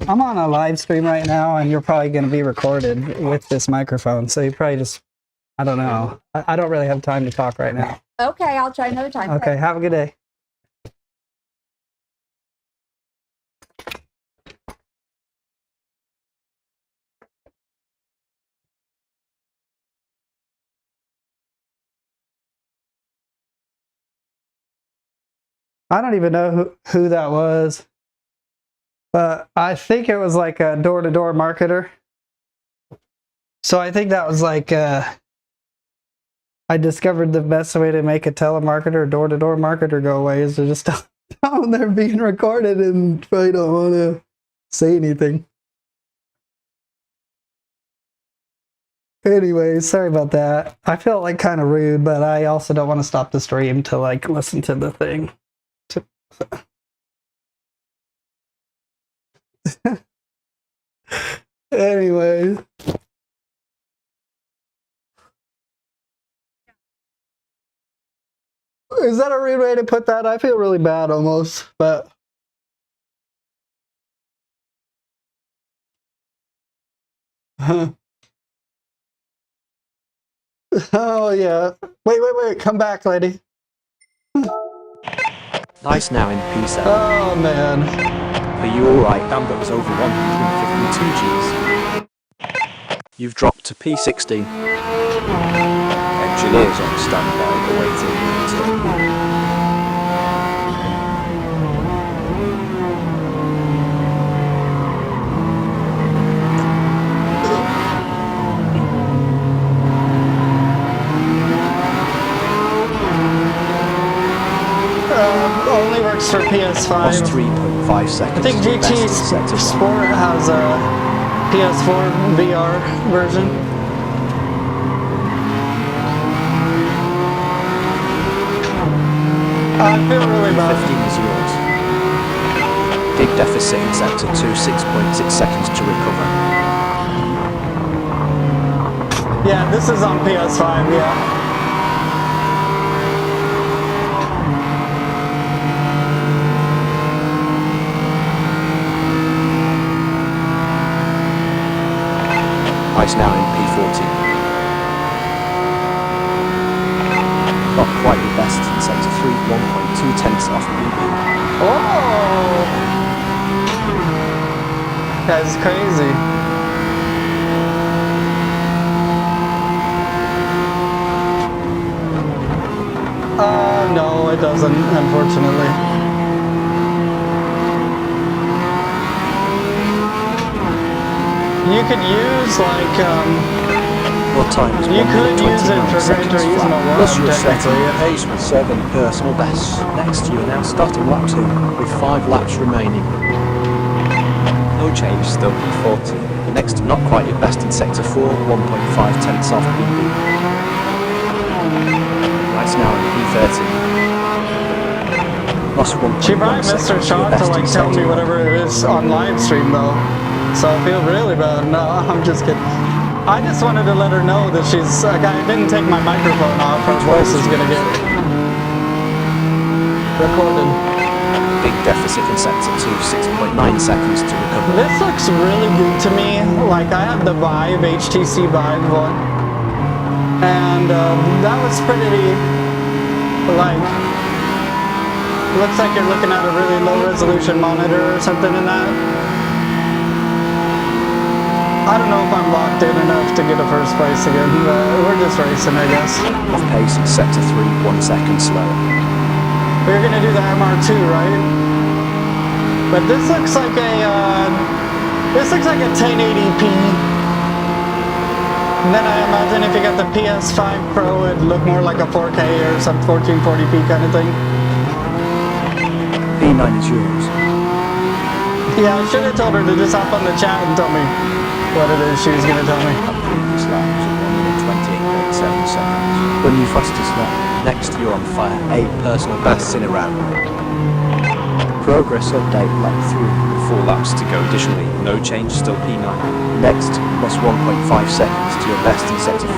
I'm on a live stream right now, and you're probably going to be recorded with this microphone, so you probably just, I don't know. I don't really have time to talk right now. Okay, I'll try another time. Okay, have a good day. I don't even know who that was, but I think it was like a door-to-door marketer. So I think that was like, I discovered the best way to make a telemarketer, door-to-door marketer go away is to just tell them they're being recorded and I don't want to say anything. Anyway, sorry about that. I felt like kind of rude, but I also don't want to stop the stream to like listen to the thing. Anyway. Is that a rude way to put that? I feel really bad almost, but oh yeah. Wait, come back, lady. Nice now in P7. Oh man. Are you alright? Damn, that was over 152 Gs. You've dropped to P16. Engineers on standby awaiting return. Only works for PS5. Lost 3.5 seconds. I think to best GT in sector 1. Sport has a PS4 VR version. I feel really bad. 15 is yours. Gig deficit in sector 2, 6.6 seconds to recover. Yeah, this is on PS5, yeah. Ice now in P40. Not quite your best in sector 3, 1.2 tenths off BB. Oh! That's crazy. No, it doesn't, unfortunately. You could use like Your time is you 1 could minute use it 29 for Gran seconds Turismo flat. 1 Plus you're setting technically. a pace with 7 personal bests. Next, you are now starting lap 2 with 5 laps remaining. no change, still P40. Next, not quite your best in sector 4, 1.5 tenths off PB. Right now in P30. Lost 1.1 She probably missed her seconds to your shot to best like in tell me sector 1. whatever it is on live stream though. So I feel really bad. No, I'm just kidding. I just wanted to let her know that she's like, I didn't take my microphone off. Her voice is gonna get recorded. Big deficit in sector 2, 6.9 seconds to recover. This looks really good to me. Like I have the Vive, HTC Vive one. And that was pretty, like, looks like you're looking at a really low resolution monitor or something in that. I don't know if I'm locked in enough to get a first place again, but we're just racing, I guess. Off pace in sector 3, 1 second slower. We're gonna do the MR2, right? But this looks like a 1080p. And then I imagine if you got the PS5 Pro, it'd look more like a 4K or some 1440p kind of thing. P9 is yours. Yeah, I should have told her to just hop on the chat and tell me what it is she was gonna tell me. At previous lap was 1 minute 28.7 seconds. When you fastest lap. Next, you're on fire. 8 personal bests in a round. Progress update lap 4 laps to go. Additionally, no change, still P9. 3. Next, lost 1.5 seconds to your best in sector 4.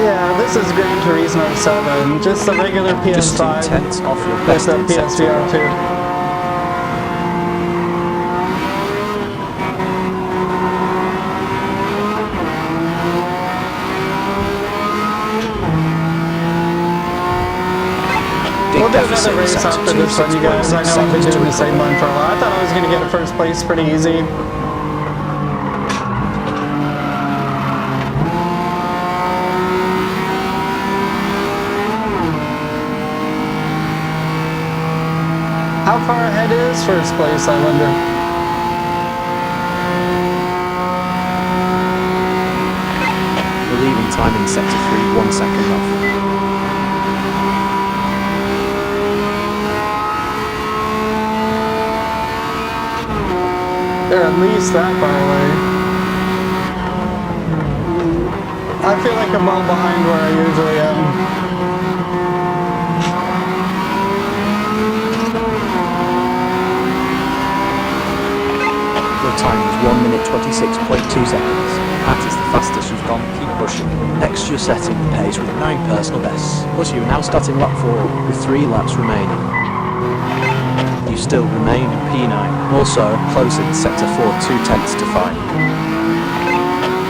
Yeah, this is Gran Turismo 7, just the regular Just 2 PS5 tenths off your with best the in sector 1. PSVR 2. We'll do another race after this one, you guys. I know I've been doing the same one for a while. I thought I was going to get a first place pretty easy. How far ahead is first place, I wonder? The leading time in sector 3, 1 second off. They're at least that far away. I feel like I'm well behind where I usually am. Your time was 1 minute 26.2 seconds. That is the fastest you've gone. Keep pushing. Next, you're setting the pace with 9 personal bests. Plus, you are now starting lap 4 with 3 laps remaining. You still remain in P9. Also, Close in sector 4, 2 tenths to 5.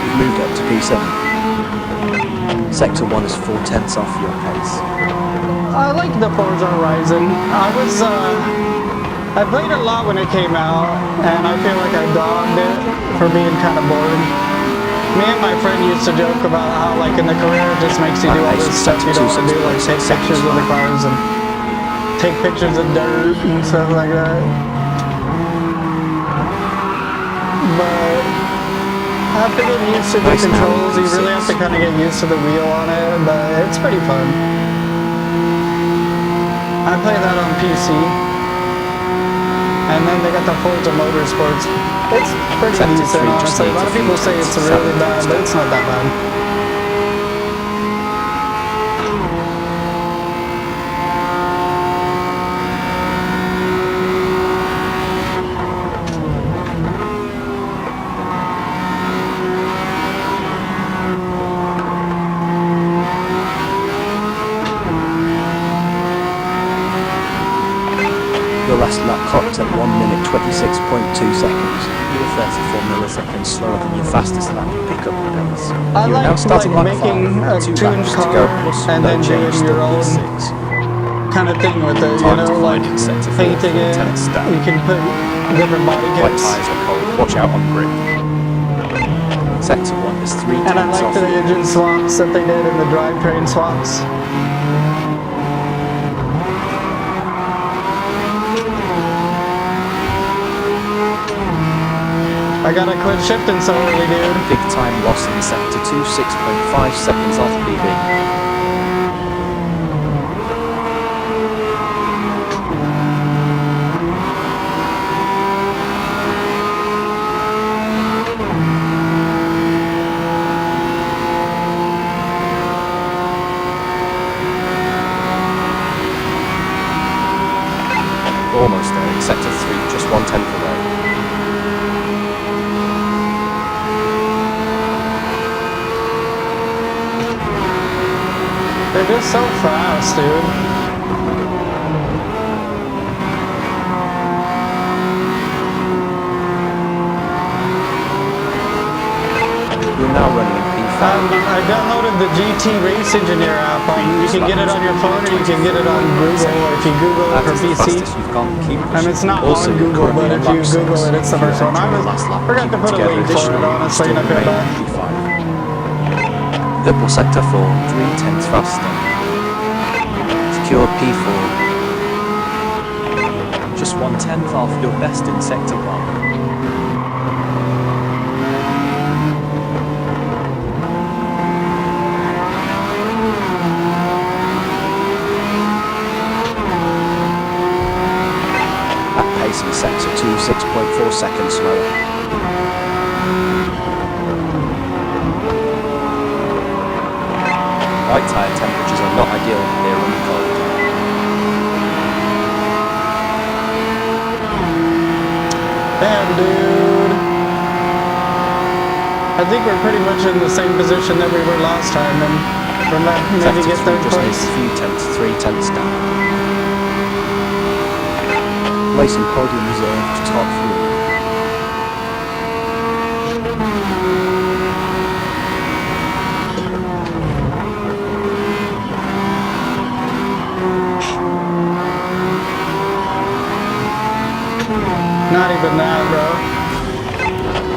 you've moved up to P7. Sector 1 is 4 tenths off your pace. I like the Forza Horizon. I played it a lot when it came out, and I feel like I dogged it for being kind of boring. Me and my friend used to joke about how, like, in the career, it just makes you do all this stuff you don't want to do, like take pictures of the cars and take pictures of dirt and stuff like that. But after getting used to the controls, you really have to kind of get used to the wheel on it, but it's pretty fun. I play that on PC. And then they got the Forza Motorsports. It's pretty decent, honestly. A lot of people say it's really bad, but it's not that bad. Your last lap clocked at 1 minute 26.2 seconds. You were 34 milliseconds slower than your fastest lap. Pick up the pace. I You are now like starting lap 5 making a with 2 tuned laps to car go. Plus, and no then change, doing still your own P6. kind of thing with it, you Time know, to like find in sector 4, painting 4 it. tenths down. You can put different body Wet kits. tyres are cold. Watch out on grip. Sector 1 is 3 And I tenths like off. the engine swaps that they did and the drivetrain swaps. I gotta quit shifting so early, dude. Big time loss in sector 2, 6.5 seconds off PB. They're just so fast, dude. You're now running in P5. I downloaded the GT Race Engineer app. You can get it on your phone or you can get it on Google if you Google it That for is the PC. fastest you've gone. Keep And pushing. it's not Also, on you're Google, currently but on if you lap Google 6. it, it's the If you're first one. I entering the last lap, forgot keep to it put a together. link for it, Additionally, honestly, still and I feel remain bad. in P5. Purple sector 4, 3/10 faster. Secure P4. Just 1/10 off your best in sector 1. At pace in sector 2, 6.4 seconds slower. Right tyre temperatures are not ideal, they are running cold. Damn, dude. I think we're pretty much in the same position that we were last time, and we might maybe get third Just place. needs a few tenths, 3/10 down. Place in podium reserved, top 3. Not even that, bro.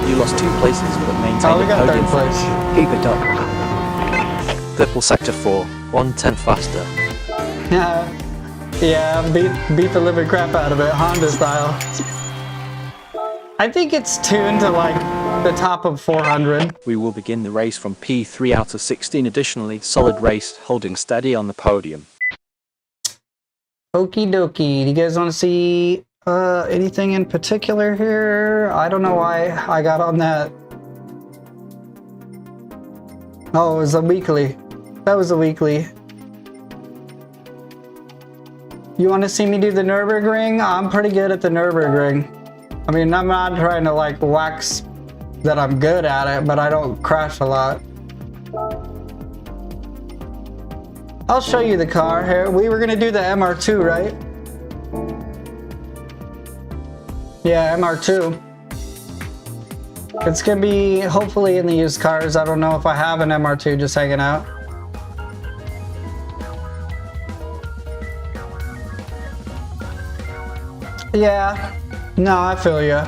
You lost 2 places but maintained Oh, we a got podium third place. finish. Keep it up. Purple sector 4, 1/10 faster. Yeah, beat the living crap out of it, Honda style. I think it's tuned to like the top of 400. We will begin the race from P3 out of 16. Additionally, solid race, holding steady on the podium. Okie dokie. Do you guys want to see anything in particular here? I don't know why I got on that. Oh, it was a weekly. That was a weekly. You want to see me do the Nürburgring? I'm pretty good at the Nürburgring. I mean, I'm not trying to like wax that I'm good at it, but I don't crash a lot. I'll show you the car here. We were gonna do the MR2, right? Yeah, MR2. It's gonna be hopefully in the used cars. I don't know if I have an MR2 just hanging out. Yeah, no, I feel you.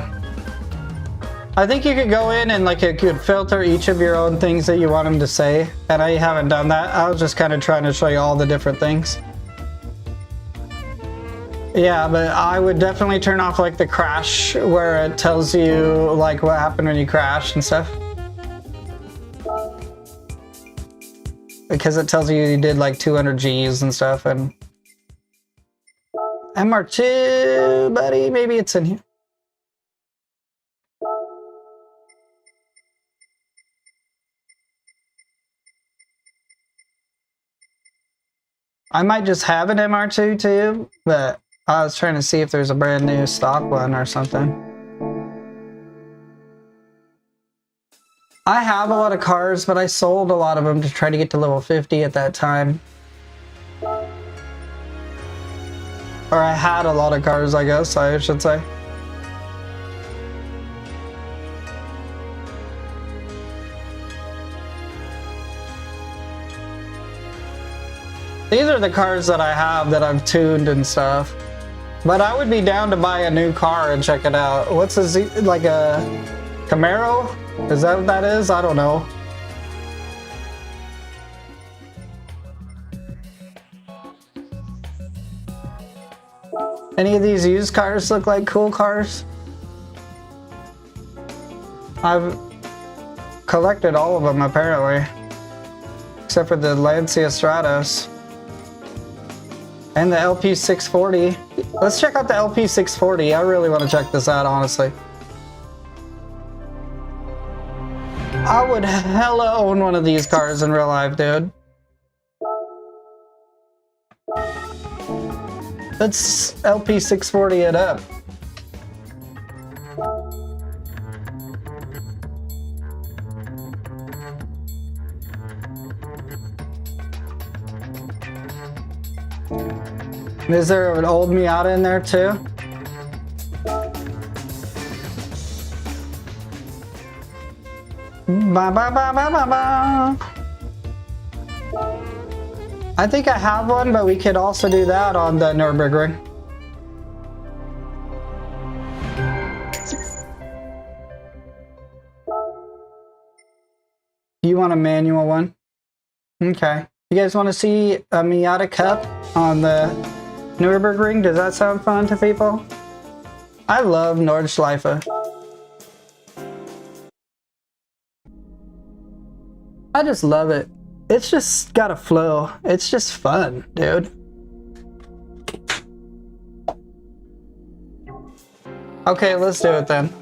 I think you could go in and like it could filter each of your own things that you want them to say, and I haven't done that. I was just kind of trying to show you all the different things. Yeah, but I would definitely turn off like the crash where it tells you like what happened when you crashed and stuff. Because it tells you did like 200 Gs and stuff. And MR2, buddy, maybe it's in here. I might just have an MR2 too, but I was trying to see if there's a brand new stock one or something. I have a lot of cars, but I sold a lot of them to try to get to level 50 at that time. Or I had a lot of cars, I guess I should say. These are the cars that I have that I've tuned and stuff. But I would be down to buy a new car and check it out. What's a like a Camaro? Is that what that is? I don't know. Any of these used cars look like cool cars? I've collected all of them apparently. Except for the Lancia Stratos. And the LP640. Let's check out the LP640. I really want to check this out, honestly. I would hella own one of these cars in real life, dude. Let's LP640 it up. Is there an old Miata in there too? Ba, ba, ba, ba, ba, ba. I think I have one, but we could also do that on the Nürburgring. You want a manual one? Okay. You guys want to see a Miata Cup on the Nürburgring? Does that sound fun to people? I love Nordschleife. I just love it. It's just got a flow. It's just fun, dude. Okay, let's do it then.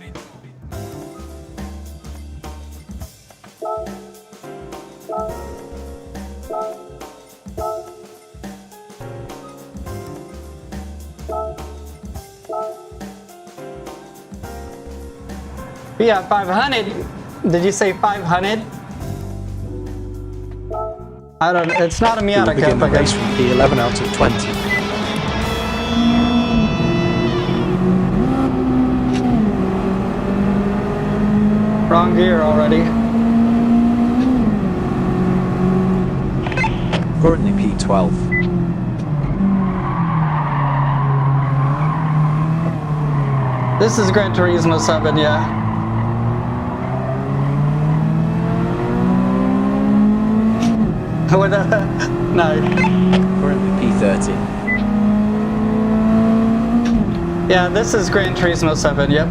Yeah, 500. Did you say 500? I don't. It's not a Miata Begin Cup. the race from P11 out of 20. Wrong gear already. Currently P12. This is Gran Turismo 7, yeah. With a no. Currently P30. Yeah, this is Gran Turismo 7, yep.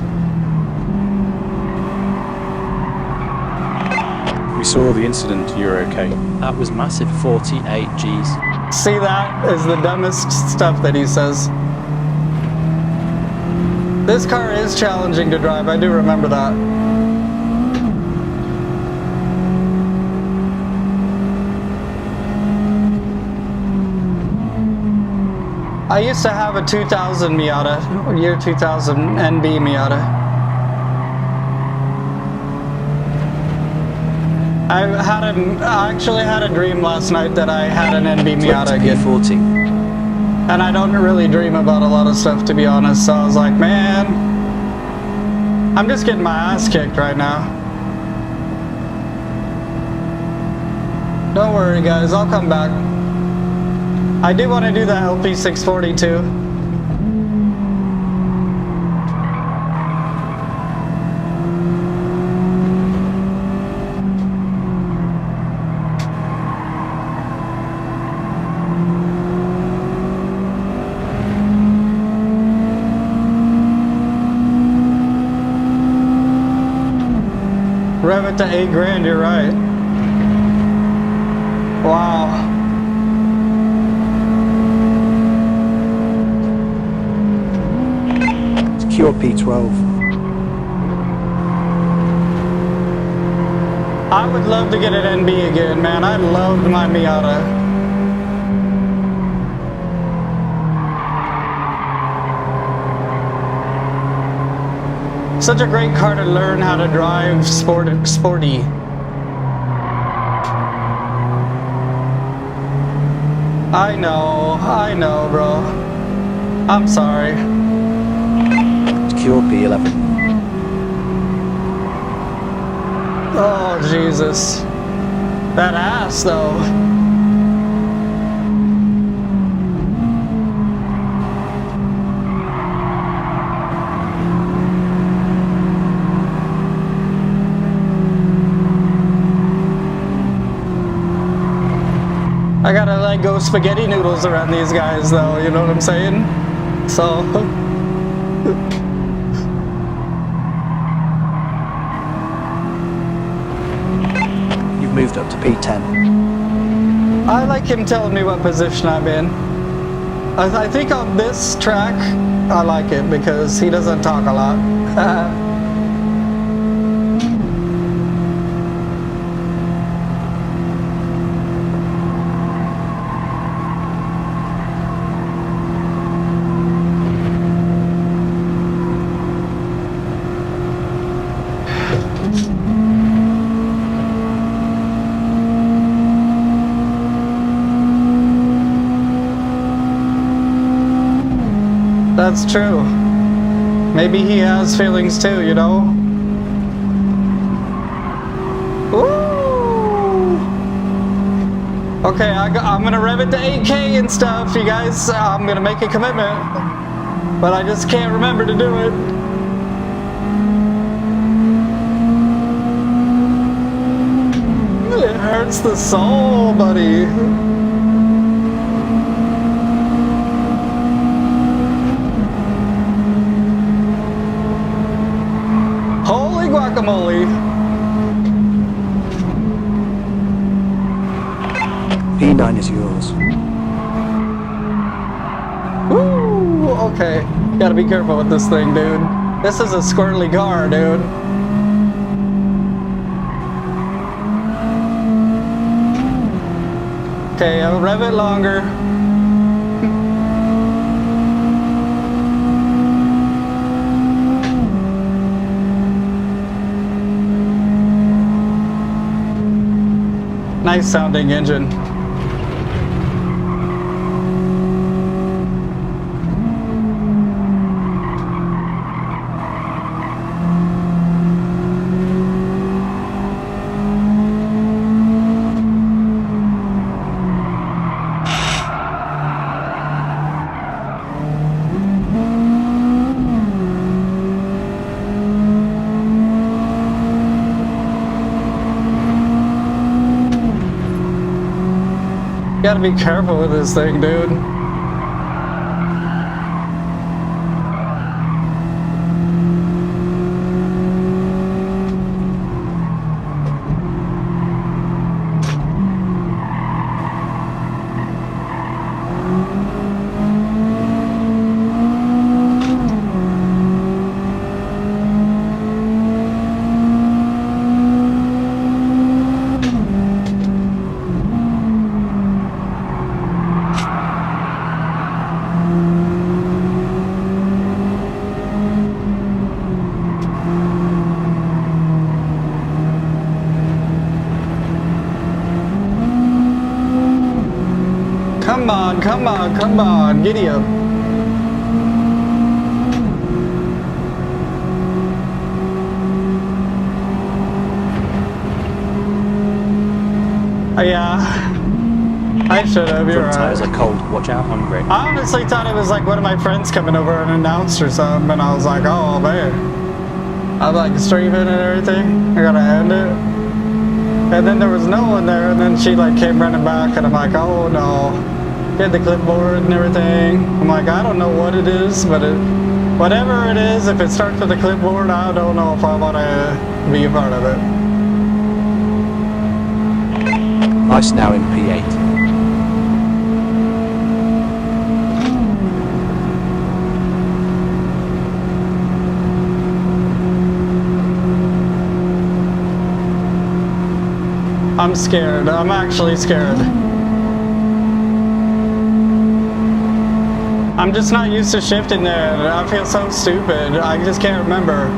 We saw the incident, you're okay. That was massive, 48 Gs. See, that is the dumbest stuff that he says. This car is challenging to drive, I do remember that. I used to have a 2000 Miata, year 2000 NB Miata. I actually had a dream last night that I had an NB Miata again. P40. And I don't really dream about a lot of stuff, to be honest, so I was like, man, I'm just getting my ass kicked right now. Don't worry, guys, I'll come back. I do want to do the LP640 too. Rev it to $8,000, you're right. Wow. Secure P12. I would love to get an NB again, man. I loved my Miata. Such a great car to learn how to drive sporty. I know, bro. I'm sorry. Secure P11. Oh, Jesus. That ass, though. I gotta like go spaghetti noodles around these guys though, you know what I'm saying? So You've moved up to P10. I like him telling me what position I'm in. I think on this track I like it because he doesn't talk a lot. That's true. Maybe he has feelings too, you know? Woo! Okay, I'm gonna rev it to 8K and stuff, you guys. I'm gonna make a commitment. But I just can't remember to do it. It hurts the soul, buddy. Holy guacamole. P9 is yours. Woo! Okay. Gotta be careful with this thing, dude. This is a squirrely car, dude. Okay, I'll rev it longer. Nice sounding engine. Gotta be careful with this thing, dude. Come on, come on, come on, giddy up. Yeah, I should have, you're Front tires right. are cold. Watch out, hungry. I honestly thought it was like one of my friends coming over and announced or something, and I was like, oh man. I'm like streaming and everything, I gotta end it. And then there was no one there, and then she like came running back, and I'm like, oh no. Get the clipboard and everything. I'm like, I don't know what it is, but whatever it is, if it starts with a clipboard, I don't know if I want to be a part of it. Nice now in P8. I'm scared. I'm actually scared. I'm just not used to shifting there. I feel so stupid. I just can't remember.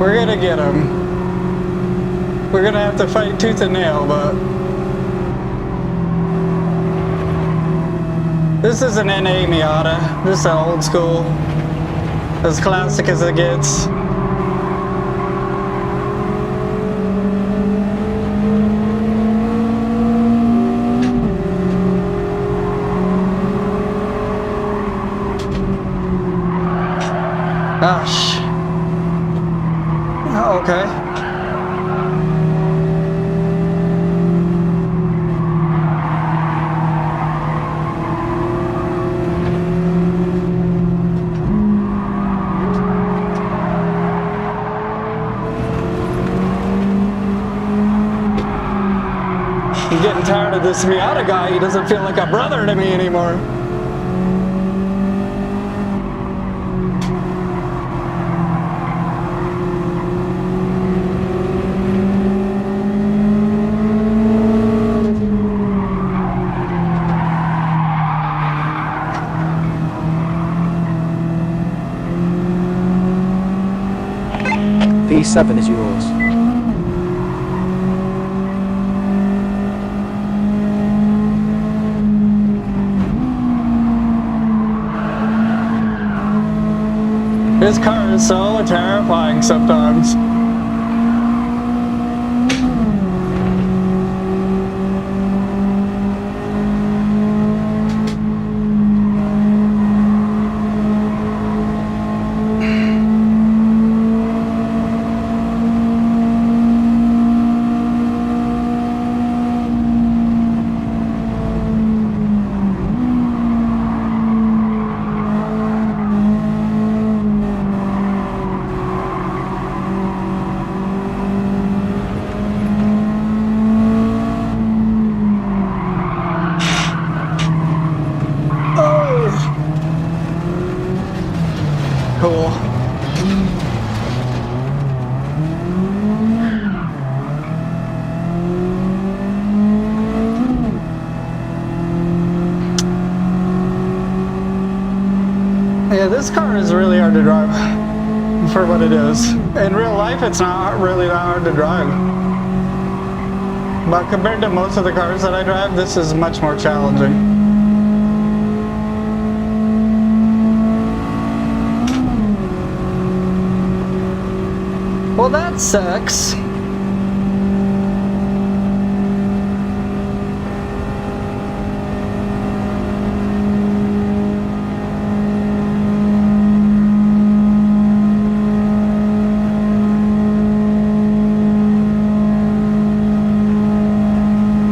We're gonna get him. We're gonna have to fight tooth and nail, but this is an NA Miata. This is an old school, as classic as it gets. Gosh. Okay. I'm getting tired of this Miata guy. He doesn't feel like a brother to me anymore. P7 is yours. This car is so terrifying sometimes. Cool. Yeah, this car is really hard to drive for what it is. In real life, it's not really that hard to drive. But compared to most of the cars that I drive, this is much more challenging. Well, that sucks.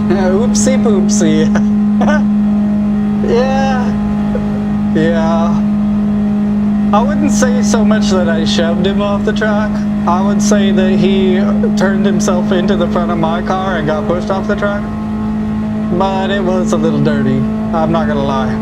Yeah, oopsie poopsie. Yeah. I wouldn't say so much that I shoved him off the track. I would say that he turned himself into the front of my car and got pushed off the track. But it was a little dirty. I'm not gonna lie.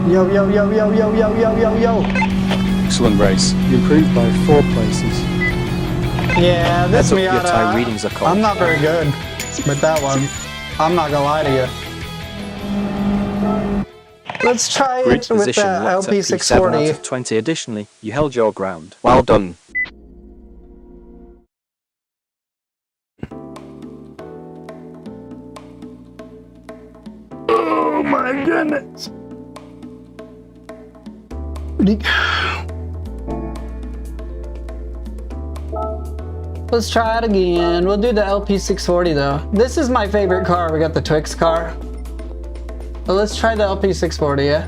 Yo, yo, yo, yo, yo, yo, yo, yo, yo. Excellent race. You improved by 4 places. Yeah, this Heads up, your time Miata, readings are cold. I'm not very good with that one. I'm not gonna lie to you. Let's try Grid it with the position locked at P7 out LP640. of 20. Additionally, you held your ground. Well done. Oh my goodness. Let's try it again. We'll do the LP640 though. This is my favorite car. We got the Twix car. But let's try the LP640, yeah?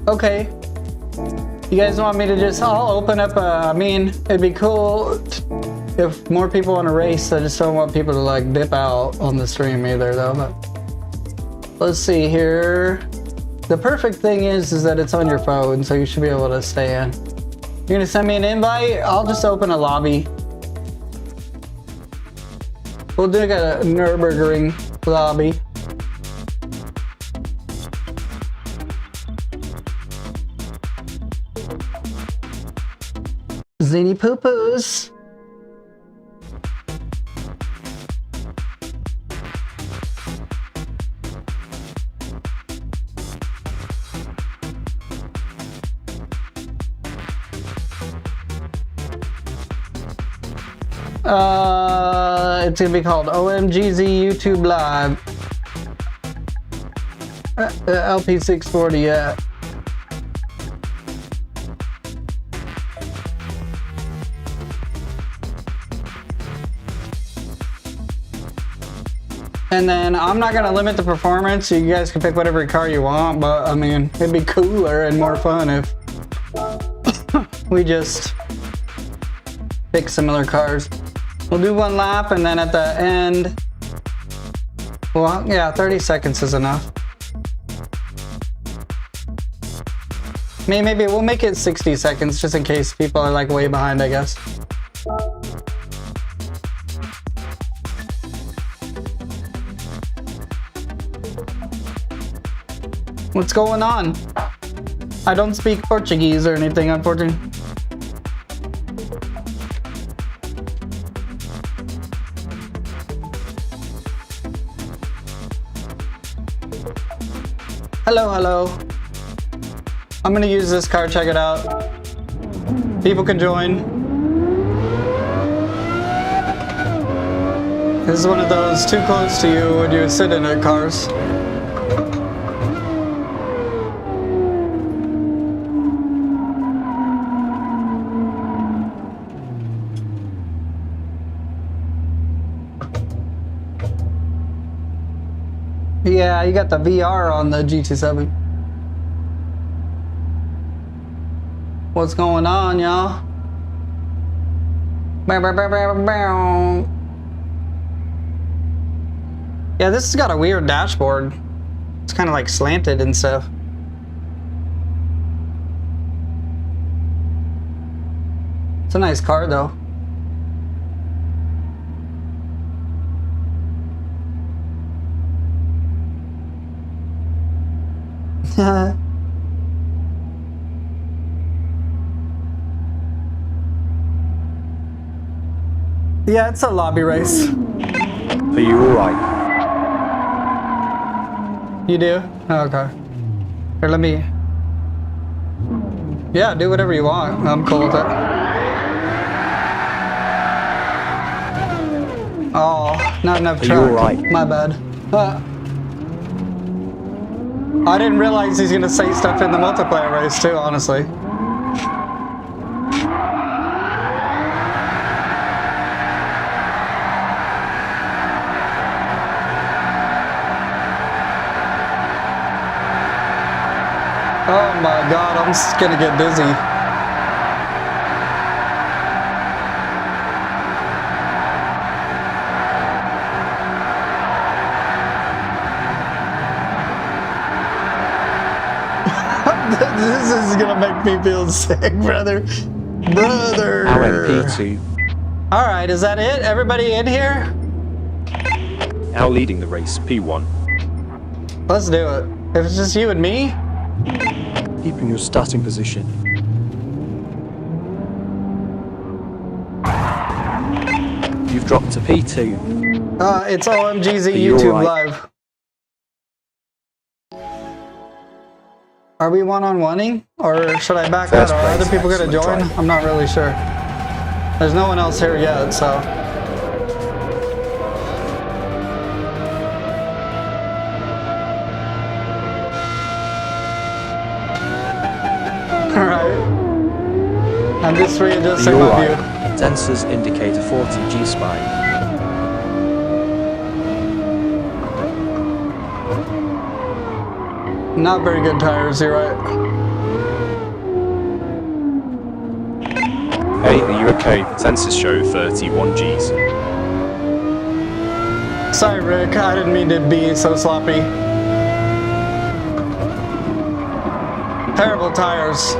Okay. You guys want me to just, I'll open up I mean, it'd be cool if more people want to race. I just don't want people to like dip out on the stream either though. But let's see here. The perfect thing is that it's on your phone, so you should be able to stay in. You're gonna send me an invite? I'll just open a lobby. We'll do like a Nürburgring lobby. Zany poo-poos. It's gonna be called OMGZ YouTube Live. LP640, yeah. And then I'm not gonna limit the performance, so you guys can pick whatever car you want, but I mean, it'd be cooler and more fun if we just pick similar cars. We'll do one lap and then at the end, well, yeah, 30 seconds is enough. Maybe we'll make it 60 seconds just in case people are like way behind, I guess. What's going on? I don't speak Portuguese or anything, unfortunately. Hello, hello. I'm gonna use this car, check it out. People can join. This is one of those too close to you when you sit in it cars. Yeah, you got the VR on the GT7. What's going on, y'all? Yeah, this has got a weird dashboard. It's kind of like slanted and stuff. It's a nice car, though. Yeah, it's a lobby race. Are you alright? You do? Oh, okay. Here, let me... Yeah, do whatever you want. I'm cool with it. Oh, not enough track. Are you alright? My bad. I didn't realize he's gonna say stuff in the multiplayer race too, honestly. Oh my god, I'm just gonna get dizzy. This is gonna make me feel sick, brother. Brother. LMP2. Alright, is that it? Everybody in here? Out leading the race, P1. Let's do it. If it's just you and me? Keep in your starting position. You've dropped to P2. It's OMGZ Are you YouTube alright? Live. Are we one-on-oneing? Or should I back out? First Are place, other people gonna excellent join? drive. I'm not really sure. There's no one else here yet, so. Alright. I'm just readjusting Are you my alright? view. Sensors indicate a 40 G-spine. Not very good tires, you're right. Hey, are you okay? Sensors show 31 Gs. Sorry, Rick, I didn't mean to be so sloppy. Terrible tires.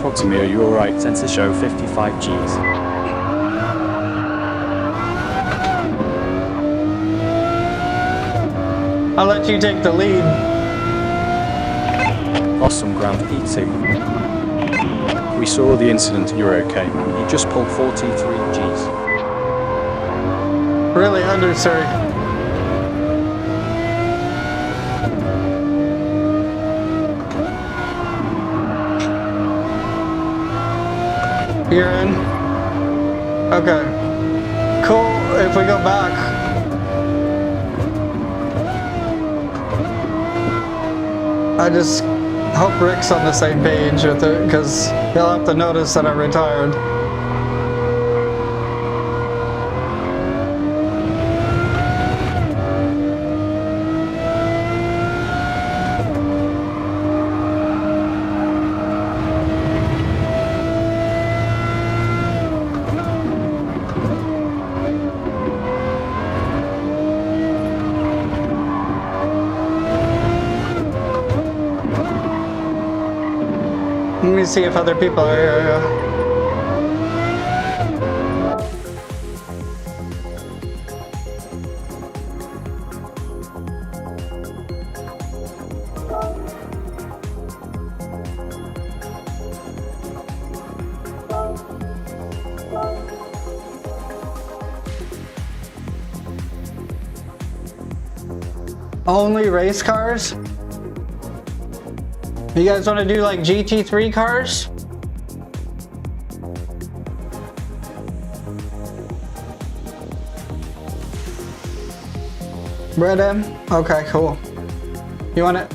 Talk to me, are you alright? Sensors show 55 Gs. I'll let you take the lead. Lost some ground P2. We saw the incident and you're okay. You just pulled 43 Gs. Really undersuri. You're in? Okay. Cool, if we go back. I just hope Rick's on the same page with it, because he'll have to notice that I retired. Let me see if other people are here. Only race cars? You guys want to do like GT3 cars? Red M? Okay, cool. You want it?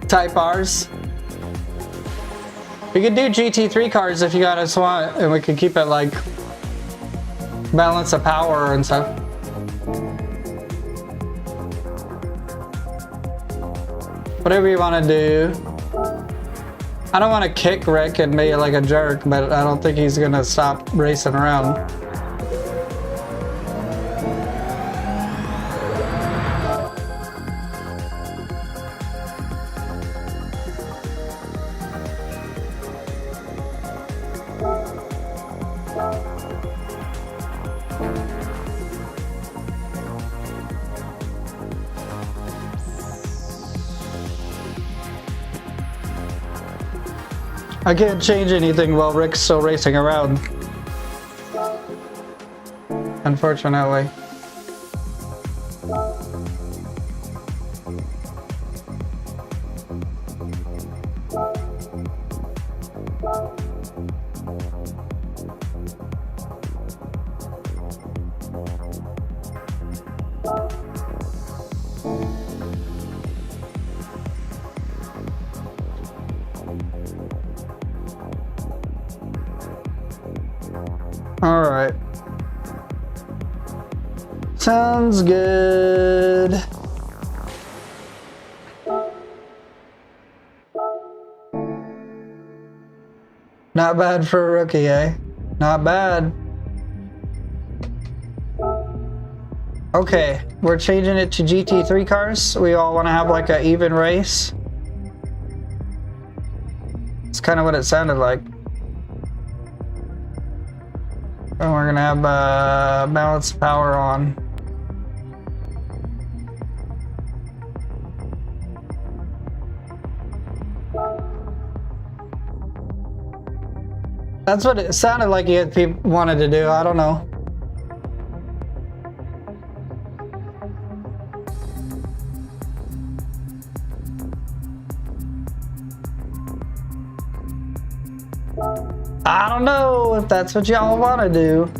Type R's? We could do GT3 cars if you guys want, and we could keep it like balance of power and stuff. Whatever you want to do. I don't want to kick Rick and be like a jerk, but I don't think he's gonna stop racing around. I can't change anything while Rick's still racing around. Unfortunately. Alright. Sounds good. Not bad for a rookie, eh? Not bad. Okay, we're changing it to GT3 cars. We all want to have like an even race. It's kind of what it sounded like. And we're gonna have balance power on. That's what it sounded like you people wanted to do. I don't know. I don't know if that's what y'all want to do.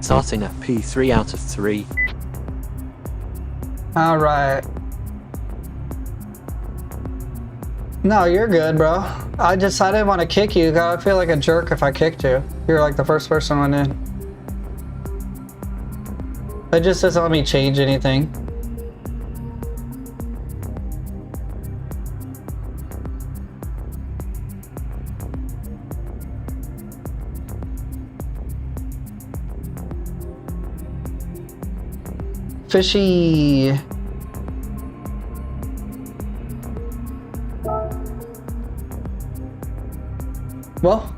Starting at P3 out of 3. All right. No, you're good, bro. I didn't want to kick you. I feel like a jerk if I kicked you. You're like the first person went in. It just doesn't let me change anything. Fishy. Well,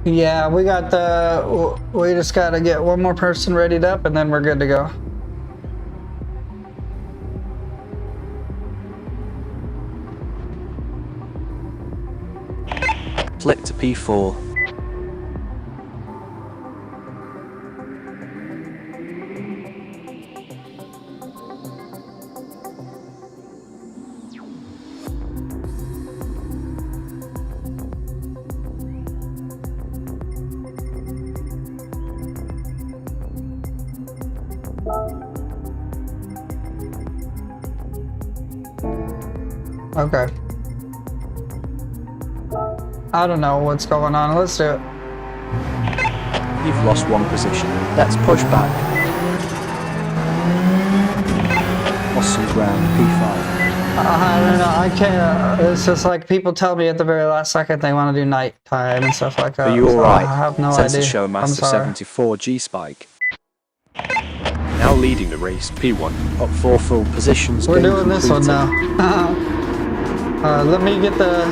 yeah, we just gotta get one more person readied up and then we're good to go. Flip to P4. Okay. I don't know what's going on. Let's do it. You've lost one position. Let's push back. Lost some ground, P5. I don't know. I can't. It's just like people tell me at the very last second they want to do nighttime and stuff like that. Are you so alright? I have no Sensors idea. show a I'm Master sorry. 74 G-Spike. Now leading the race, P1. Up 4 full positions. We're game doing this one completed. now. Let me get the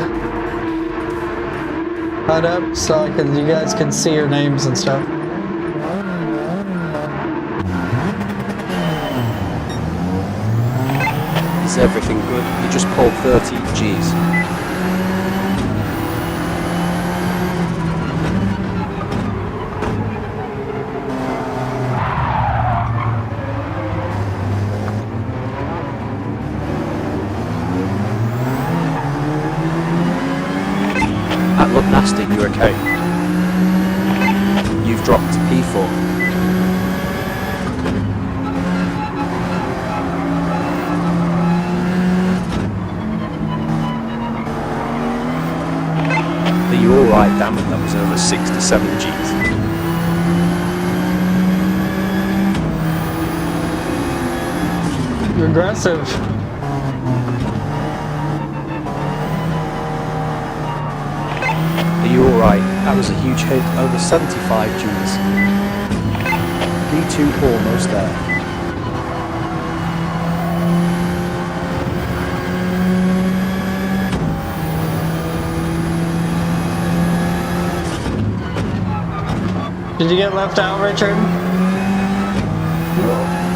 HUD up so you guys can see your names and stuff. Is everything good? You just pulled 30 Gs. That looked nasty, you okay? You've dropped to P4. Are you alright? Damn it, that was over 67 Gs. You're aggressive. Are you alright? That was a huge hit, over 75 Gs. D2 almost there. Did you get left out, Richard?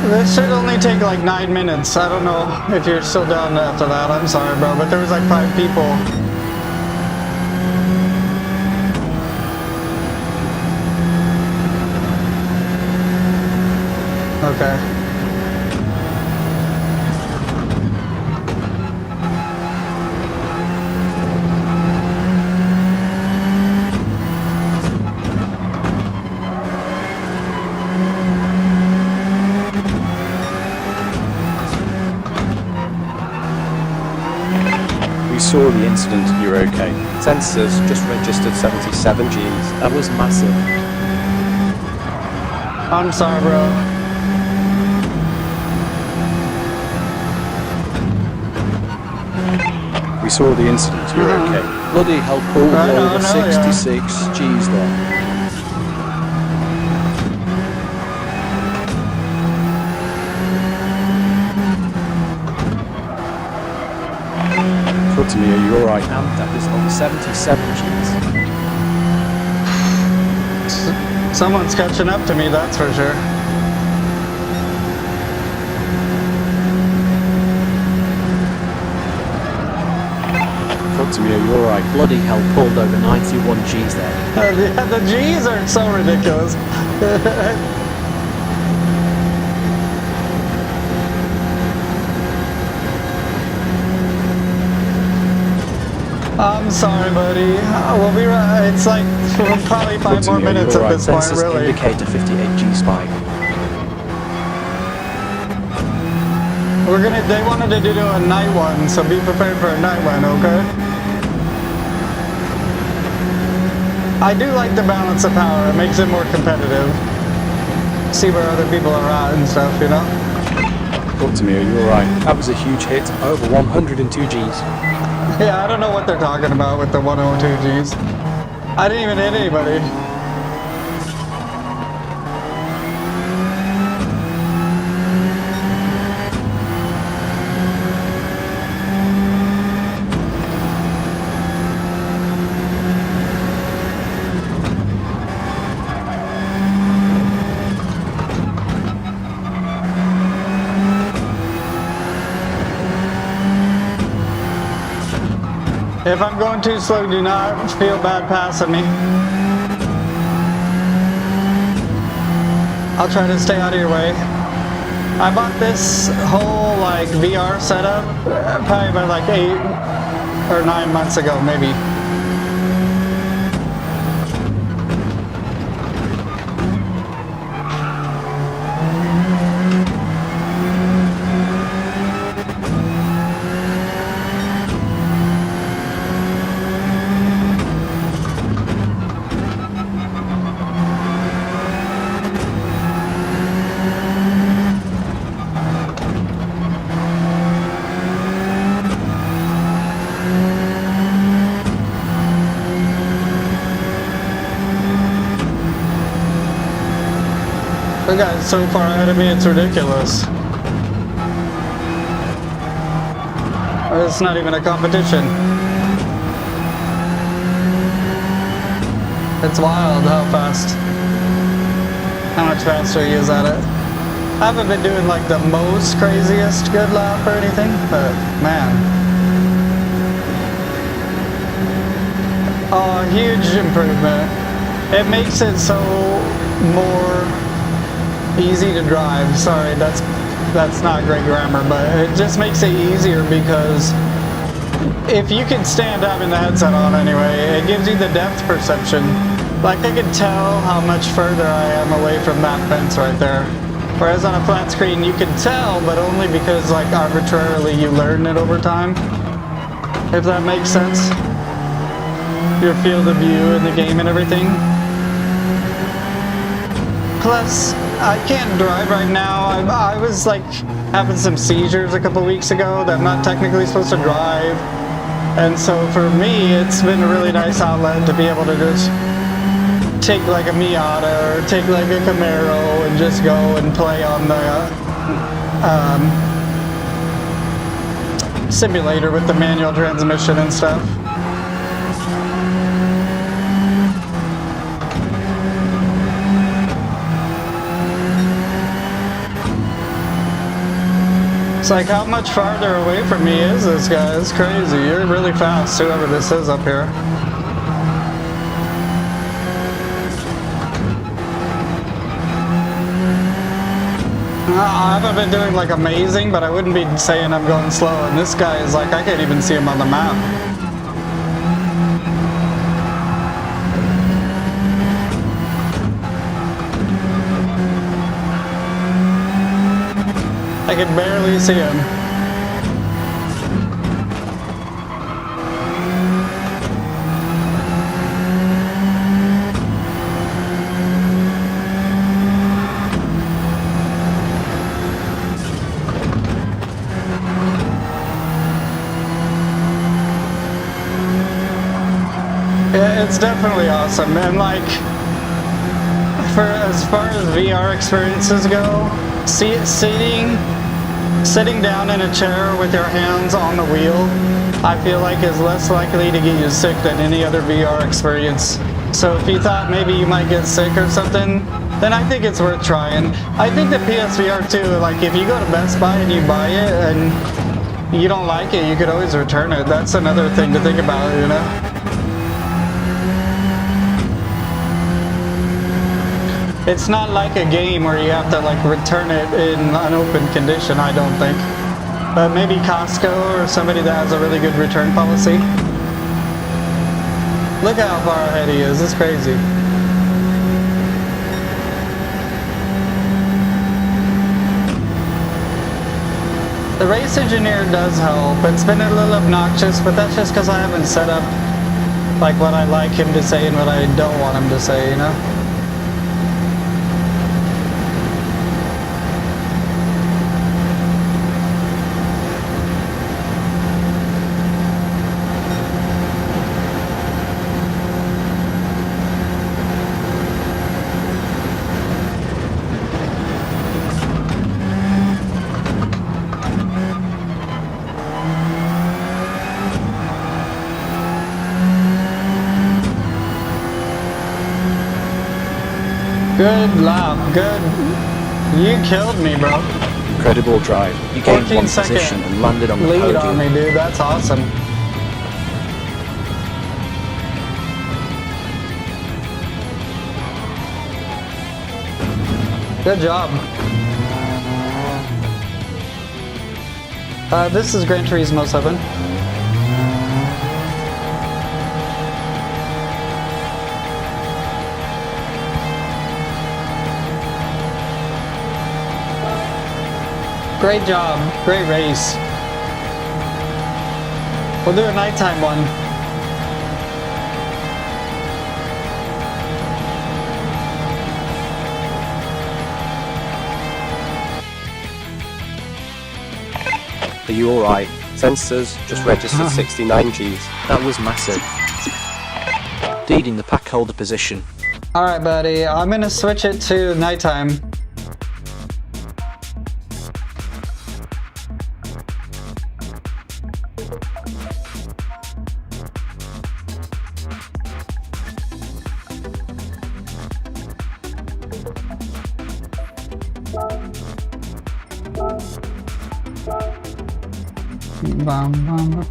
This should only take like 9 minutes. I don't know if you're still down after that. I'm sorry, bro, but there was like 5 people. Okay. We saw the incident, you're okay. Sensors just registered 77 Gs. That was massive. I'm sorry, bro. We saw the incident, you're okay. Bloody hell, pulled I know, over yeah. 66 Gs there. Talk to me, are you alright? And that was over 77 Gs. Someone's catching up to me, that's for sure. Talk to me, are you alright? Bloody hell, pulled over 91 Gs there. The G's are so ridiculous. I'm sorry, buddy. We'll be right. It's like probably 5 more minutes at this point, Sensors really. indicate a 58 G spike. They wanted to do a night one, so be prepared for a night one, okay? I do like the balance of power. It makes it more competitive. See where other people are at and stuff, you know? Talk to me, are you alright? That was a huge hit, over 102 Gs. Yeah, I don't know what they're talking about with the 102 Gs. I didn't even hit anybody. If I'm going too slow, do not feel bad passing me. I'll try to stay out of your way. I bought this whole like VR setup probably about like 8 or 9 months ago, maybe. guy's so far ahead of me, it's ridiculous. It's not even a competition. It's wild how fast, how much faster he is at it. I haven't been doing like the most craziest good lap or anything, but man. Oh, huge improvement. It makes it so more easy to drive. Sorry, that's not great grammar, but it just makes it easier because if you can stand having the headset on anyway, it gives you the depth perception. Like I can tell how much further I am away from that fence right there. Whereas on a flat screen you can tell, but only because like arbitrarily you learn it over time. If that makes sense. Your field of view in the game and everything. Plus, I can't drive right now. I was like having some seizures a couple weeks ago that I'm not technically supposed to drive. And so for me, it's been a really nice outlet to be able to just take like a Miata or take like a Camaro and just go and play on the simulator with the manual transmission and stuff. It's like, how much farther away from me is this guy? It's crazy. You're really fast, whoever this is up here. I haven't been doing like amazing, but I wouldn't be saying I'm going slow. And this guy is like, I can't even see him on the map. I can barely see him. Yeah, it's definitely awesome, and like, for as far as VR experiences go, sitting down in a chair with your hands on the wheel, I feel like is less likely to get you sick than any other VR experience. So if you thought maybe you might get sick or something, then I think it's worth trying. I think the PSVR 2, like if you go to Best Buy and you buy it and you don't like it, you could always return it. That's another thing to think about, you know? It's not like a game where you have to like return it in an open condition, I don't think. But maybe Costco or somebody that has a really good return policy. Look how far ahead he is, it's crazy. The race engineer does help. It's been a little obnoxious, but that's just because I haven't set up like what I like him to say and what I don't want him to say, you know? Good lap, good. You killed me, bro. Incredible drive. You gained 1 position and landed on the lead podium. on me, dude. That's awesome. Good job. This is Gran Turismo 7. Great job. Great race. We'll do a nighttime one. Are you alright? Sensors just registered 69 Gs. That was massive. Leading the pack holder position. Alright, buddy. I'm gonna switch it to nighttime. Bum, bum, bum.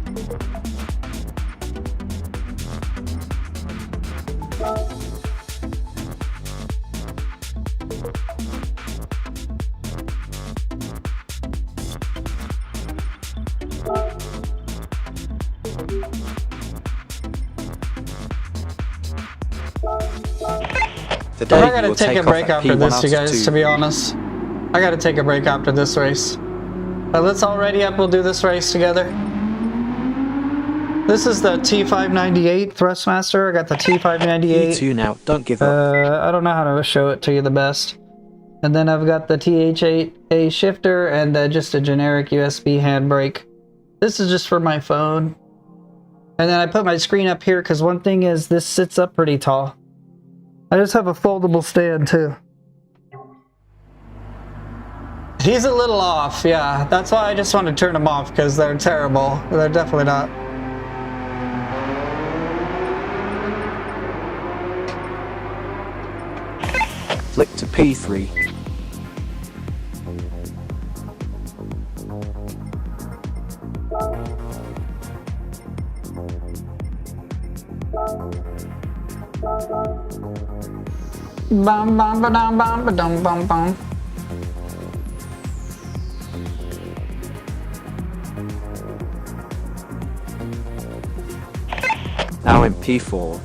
The I day gotta you will take a take break off at after P1 this, you guys, altitude. to be honest. I gotta take a break after this race. But let's all ready up, we'll do this race together. This is the T598 Thrustmaster. I got the T598. P2 now, don't give up. I don't know how to show it to you the best. And then I've got the TH8A shifter and just a generic USB handbrake. This is just for my phone. And then I put my screen up here because one thing is this sits up pretty tall. I just have a foldable stand too. He's a little off, yeah. That's why I just want to turn them off because they're terrible. They're definitely not. Flick to P3. Bum bum ba dum bum ba dum bum bum. Now in P4.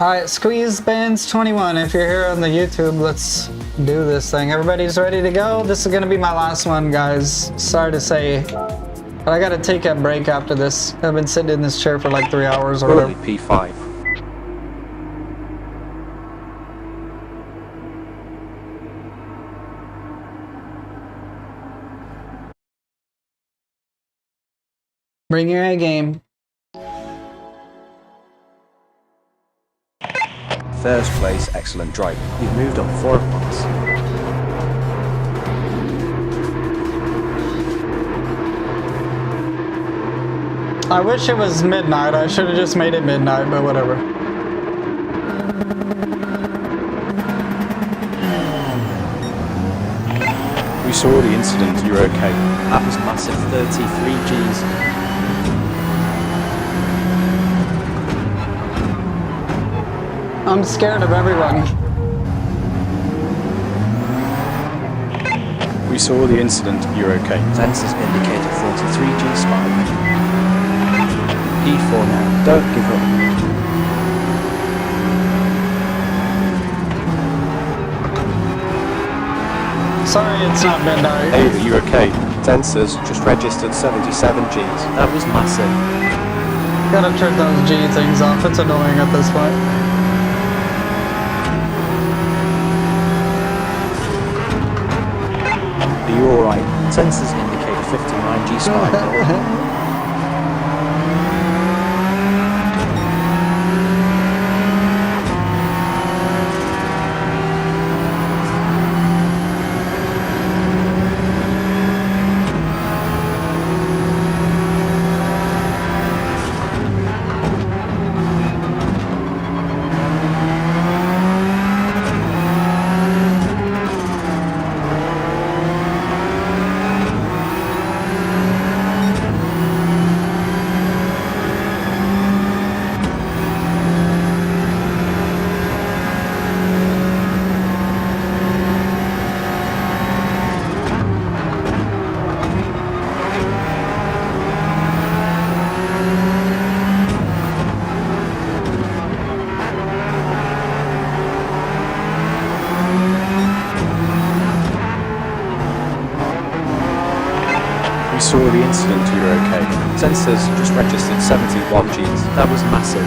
Alright, Squeeze Bands 21. If you're here on the YouTube, let's do this thing. Everybody's ready to go? This is gonna be my last one, guys. Sorry to say. But I gotta take a break after this. I've been sitting in this chair for like 3 hours or Currently whatever. P5. Bring your A game. First place, excellent driving. You've moved up 4 points. I wish it was midnight. I should have just made it midnight, but whatever. We saw the incident, you're okay. That was massive, 33 Gs. I'm scared of everyone. We saw the incident, you're okay. Sensors indicate a 43 G spike. P4 now, don't give up. Sorry it's not midnight. Hey, you're okay. Sensors just registered 77 Gs. That was massive. Gotta turn those G things off. It's annoying at this point. Are you alright? Sensors indicate a 59 G spike. Saw the incident, you're okay. Sensors just registered 71 Gs. That was massive.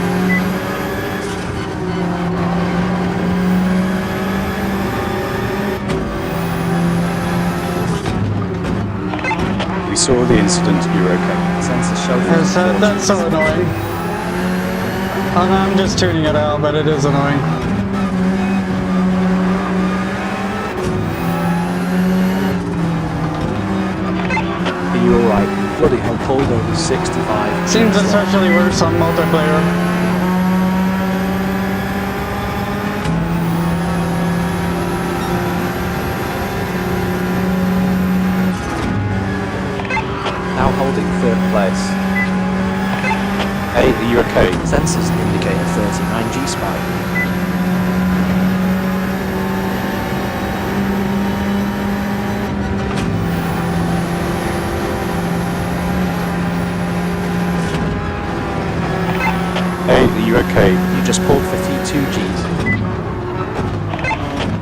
We saw the incident, you're okay. Sensors show That's so annoying. I'm just tuning it out, but it is annoying. Are you alright? Bloody hell, pulled over 65. Seems especially worse on multiplayer. place. Hey, are you okay? Sensors indicate a 39G spike. Hey, are you okay? You just pulled 52 Gs.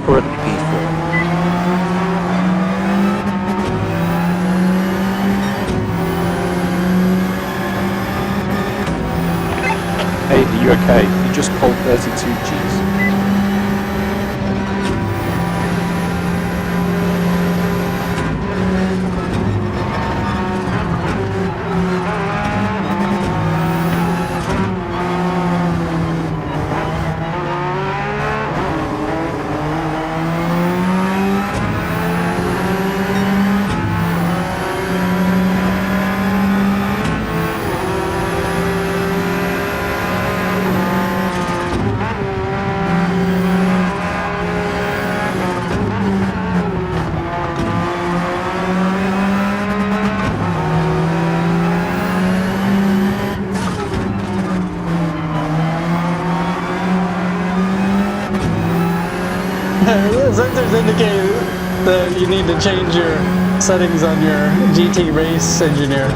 Currently P4. Hey, are you okay? You just pulled 32 Gs. Sensors indicate that you need to change your settings on your GT Race Engineer.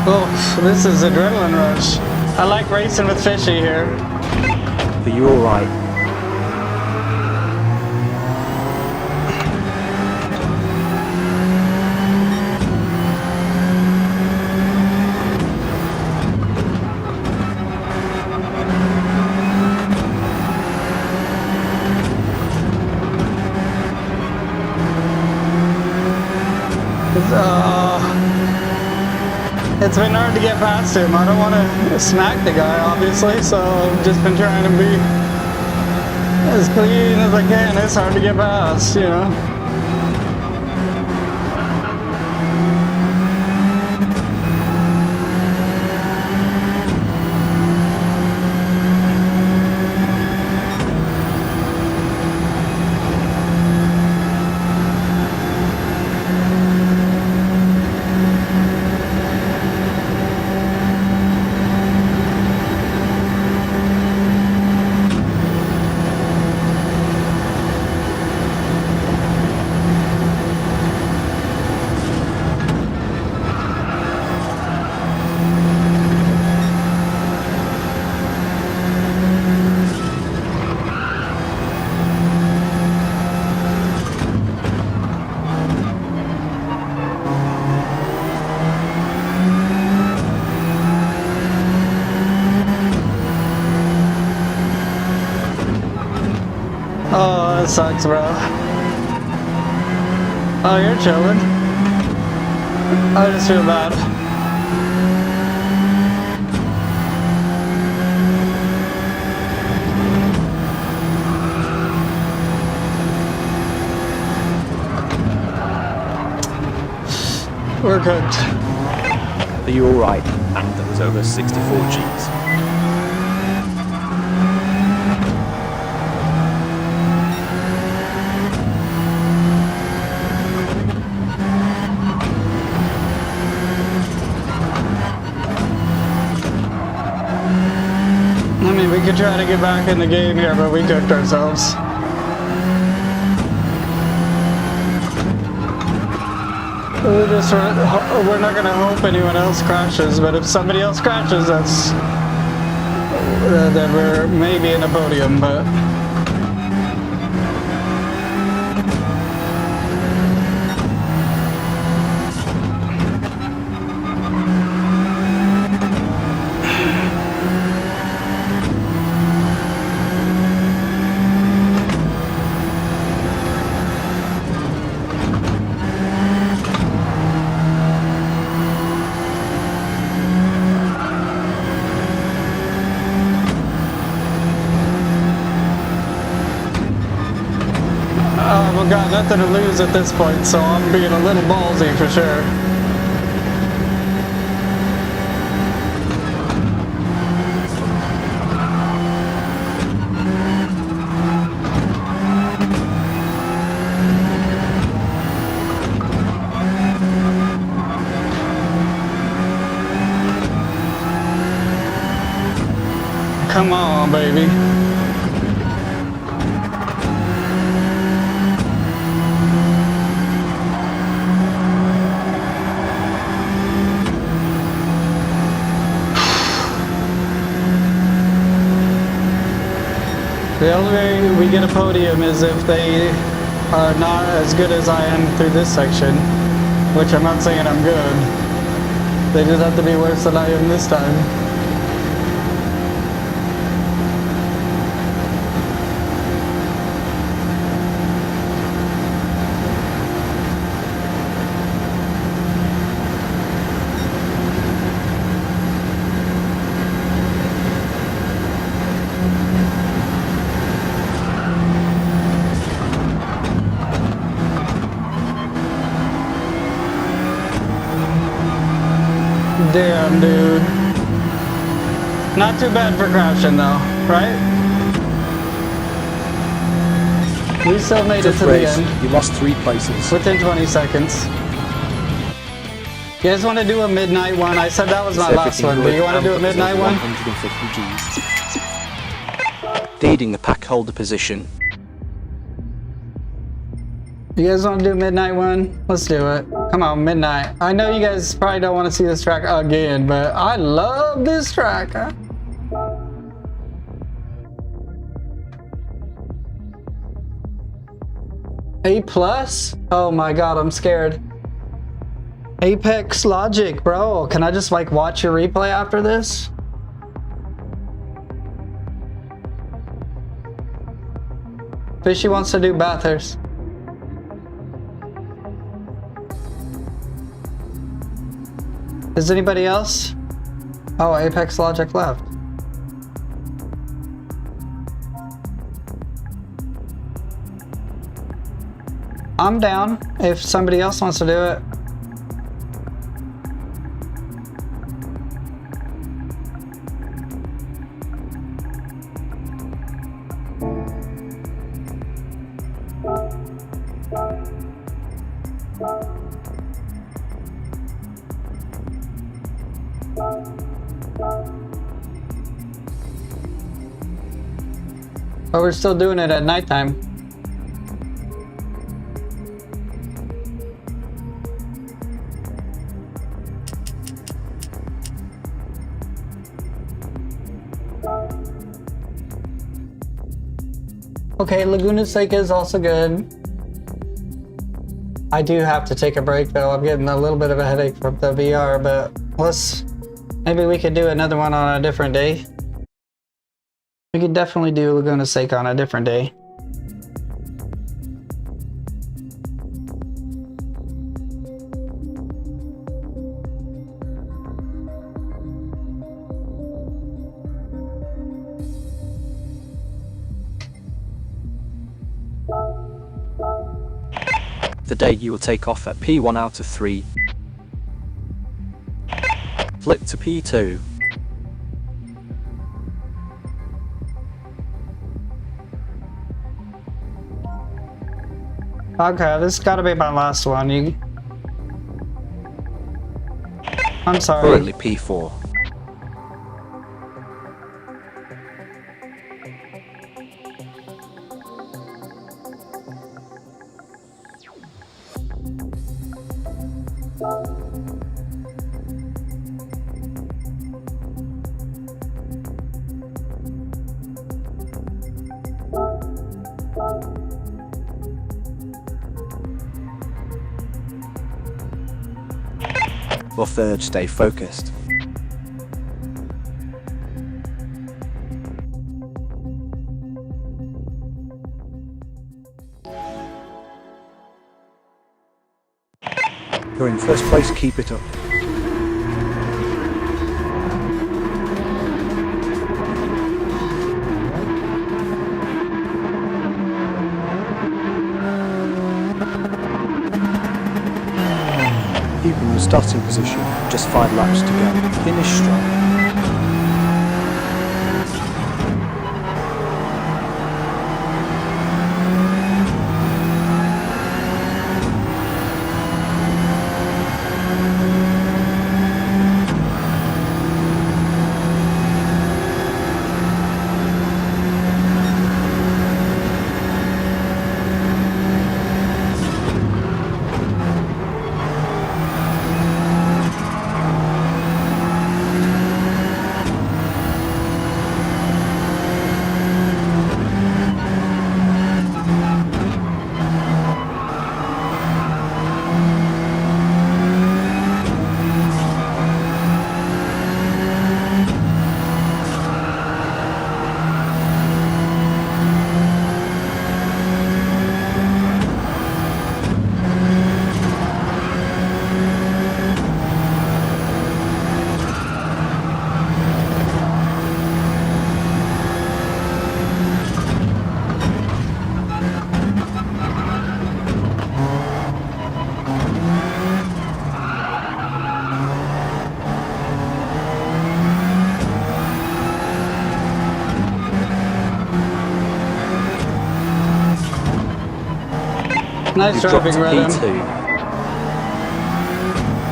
Oh, this is adrenaline rush. I like racing with Fishy here. Are you alright? It's been hard to get past him. I don't want to smack the guy, obviously, so I've just been trying to be as clean as I can. It's hard to get past, you know. Oh, that sucks, bro. Oh, you're chilling. I just feel bad. We're cooked. Are you alright? And that was over 64 Gs. I mean, we could try to get back in the game here, but we cooked ourselves. We're not gonna hope anyone else crashes, but if somebody else crashes, that's then we're maybe in a podium, but. I've got nothing to lose at this point, so I'm being a little ballsy for sure. Come on, baby. The only way we get a podium is if they are not as good as I am through this section, which I'm not saying I'm good. They just have to be worse than I am this time. Damn, dude. Not too bad for crashing, though, right? We still made it Tough to the race. end You lost 3 places. within 20 seconds. You guys want to do a midnight one? I said that was my Is last everything one, but good? you want to do a Output is midnight over one? 150 Gs. Leading the pack holder position. You guys want to do a midnight one? Let's do it. Come on, midnight. I know you guys probably don't want to see this track again, but I love this track. Huh? A plus? Oh my god, I'm scared. Apex Logic, bro. Can I just like watch your replay after this? Fishy wants to do Bathurst. Is anybody else? Oh, Apex Logic left. I'm down if somebody else wants to do it. But we're still doing it at nighttime. Okay, Laguna Seca is also good. I do have to take a break though. I'm getting a little bit of a headache from the VR, but maybe we could do another one on a different day. We could definitely do Laguna Seca on a different day. The day you will take off at P1 out of 3. Flip to P2. Okay, this gotta be my last one. I'm sorry. Currently P4. For third, stay focused. You're in first place, keep it up. Keep in the starting position, just 5 laps to go. Finish strong. Nice You've dropped driving, to Redden. P2.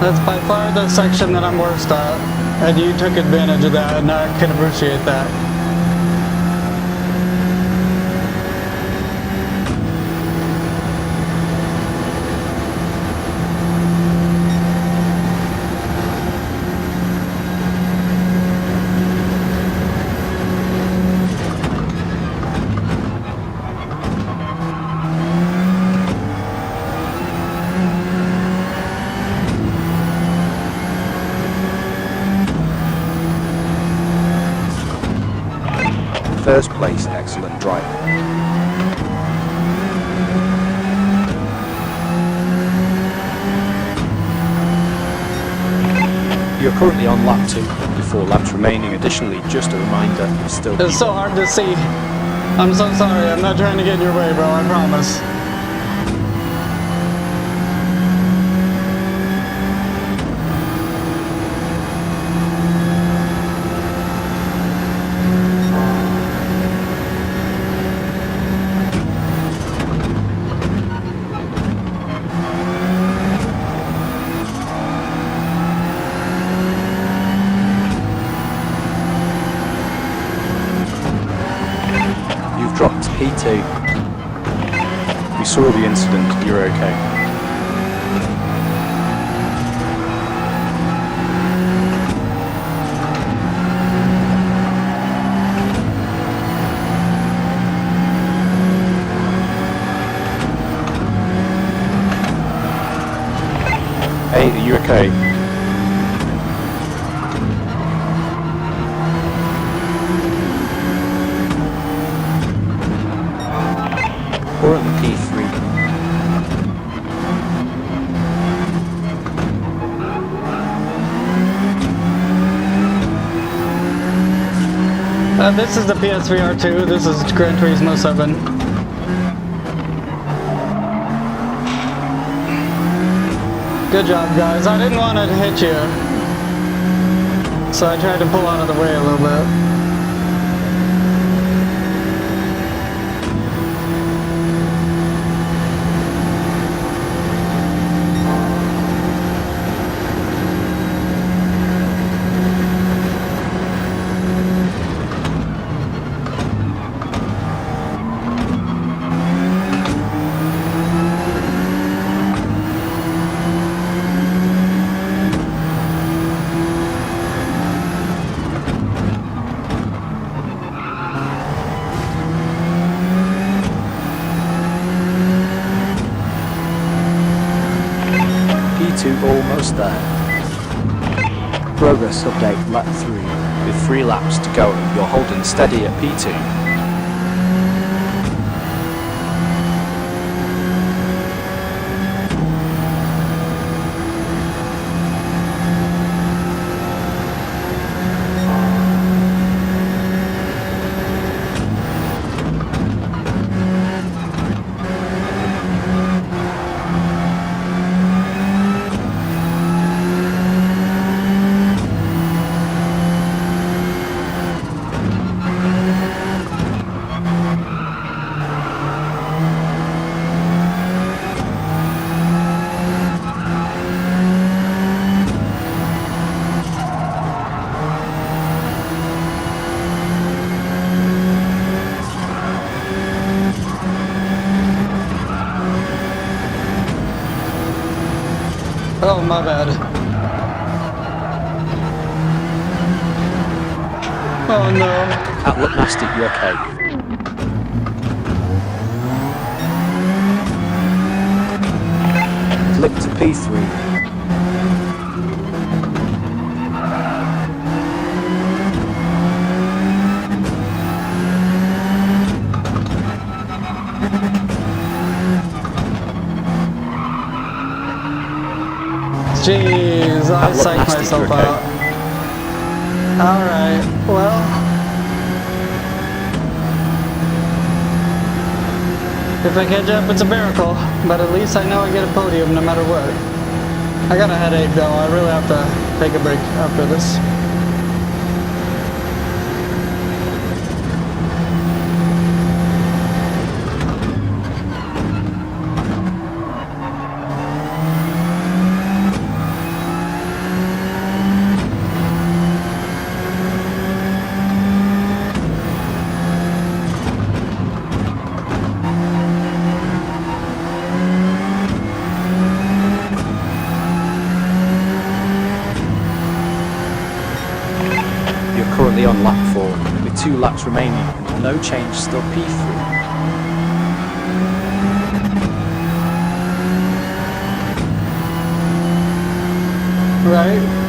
That's by far the section that I'm worst at, and you took advantage of that, and I can appreciate that. First place, excellent driving. You're currently on lap 2, with 4 laps remaining. Additionally, just a reminder, you're still... It's so hard to see. I'm so sorry. I'm not trying to get in your way, bro. I promise. Dropped to P2. We saw the incident, you're okay. Hey, are you okay? Currently P3. This is the PSVR2. This is Gran Turismo 7. Good job, guys. I didn't want to hit you, so I tried to pull out of the way a little bit. Almost there. Progress update lap 3. With 3 laps to go, you're holding steady at P2. Oh, my bad. Oh no. Thrustmaster, you okay? Click to P3. Jeez, I psyched Thrustmaster, myself you okay? out. Alright, well. If I catch up, it's a miracle, but at least I know I get a podium no matter what. I got a headache though, I really have to take a break after this. laps remaining and no change, still P3. Right?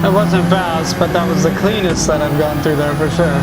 It wasn't fast, but that was the cleanest that I've gone through there for sure.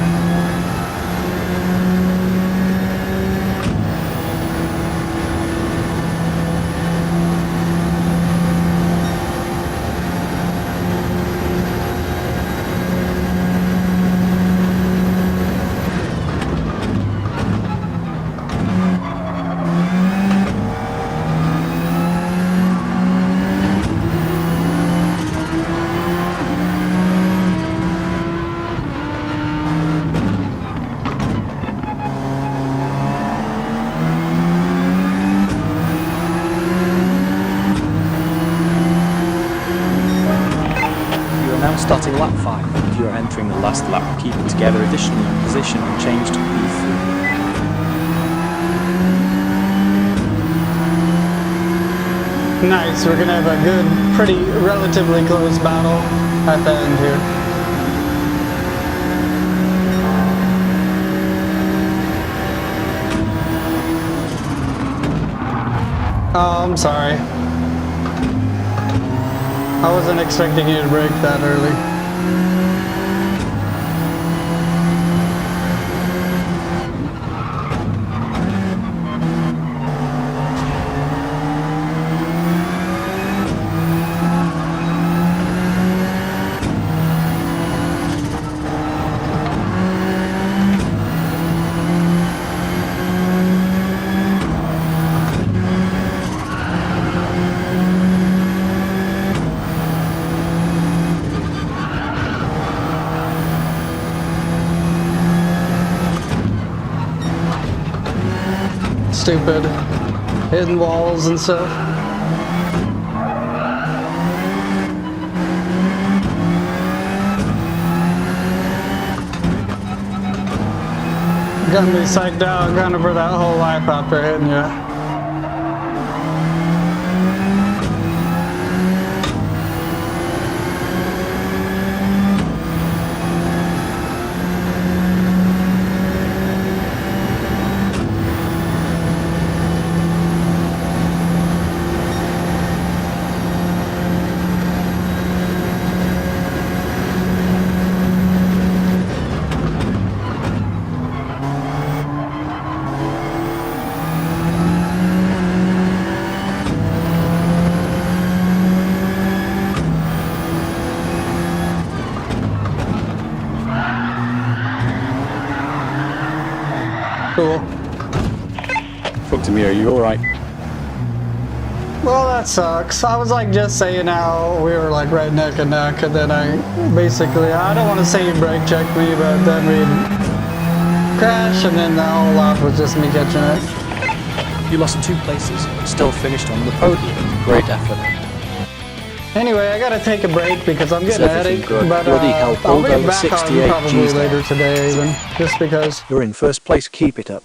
Starting lap 5. If you are entering the last lap, keep it together additionally in position and change to P3. Nice, we're gonna have a good, pretty, relatively close battle at the end here. Oh, I'm sorry. I wasn't expecting you to break that early. Stupid hidden walls and stuff. Gonna be psyched out, kind of for that whole life after hitting you. Cool. Talk to me, are you alright? Well, that sucks. I was like just saying how we were like right neck and neck, and then I don't want to say you brake checked me, but then we crashed, and then the whole lap was just me catching it. You lost 2 places, but still finished on the podium. Great effort. Anyway, I gotta take a break because I'm getting a headache, good? but Bloody hell, I'll pulled be over back 68 on probably Gs later there. today even, just because. You're in first place, keep it up.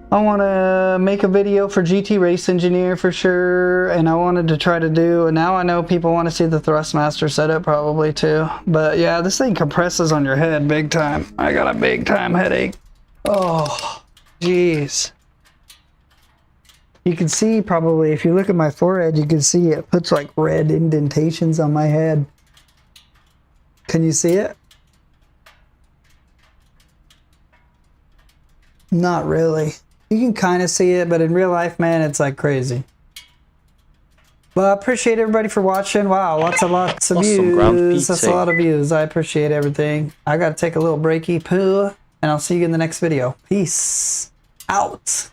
I want to make a video for GT Race Engineer for sure, and I wanted to try to do, and now I know people want to see the Thrustmaster setup probably too. But yeah, this thing compresses on your head big time. I got a big time headache. Oh, jeez. You can see probably, if you look at my forehead, you can see it puts like red indentations on my head. Can you see it? Not really. You can kind of see it, but in real life, man, it's like crazy. Well, I appreciate everybody for watching. Wow, lots of Awesome, Ground views. That's a PT. lot of views. I appreciate everything. I got to take a little breaky poo, and I'll see you in the next video. Peace out.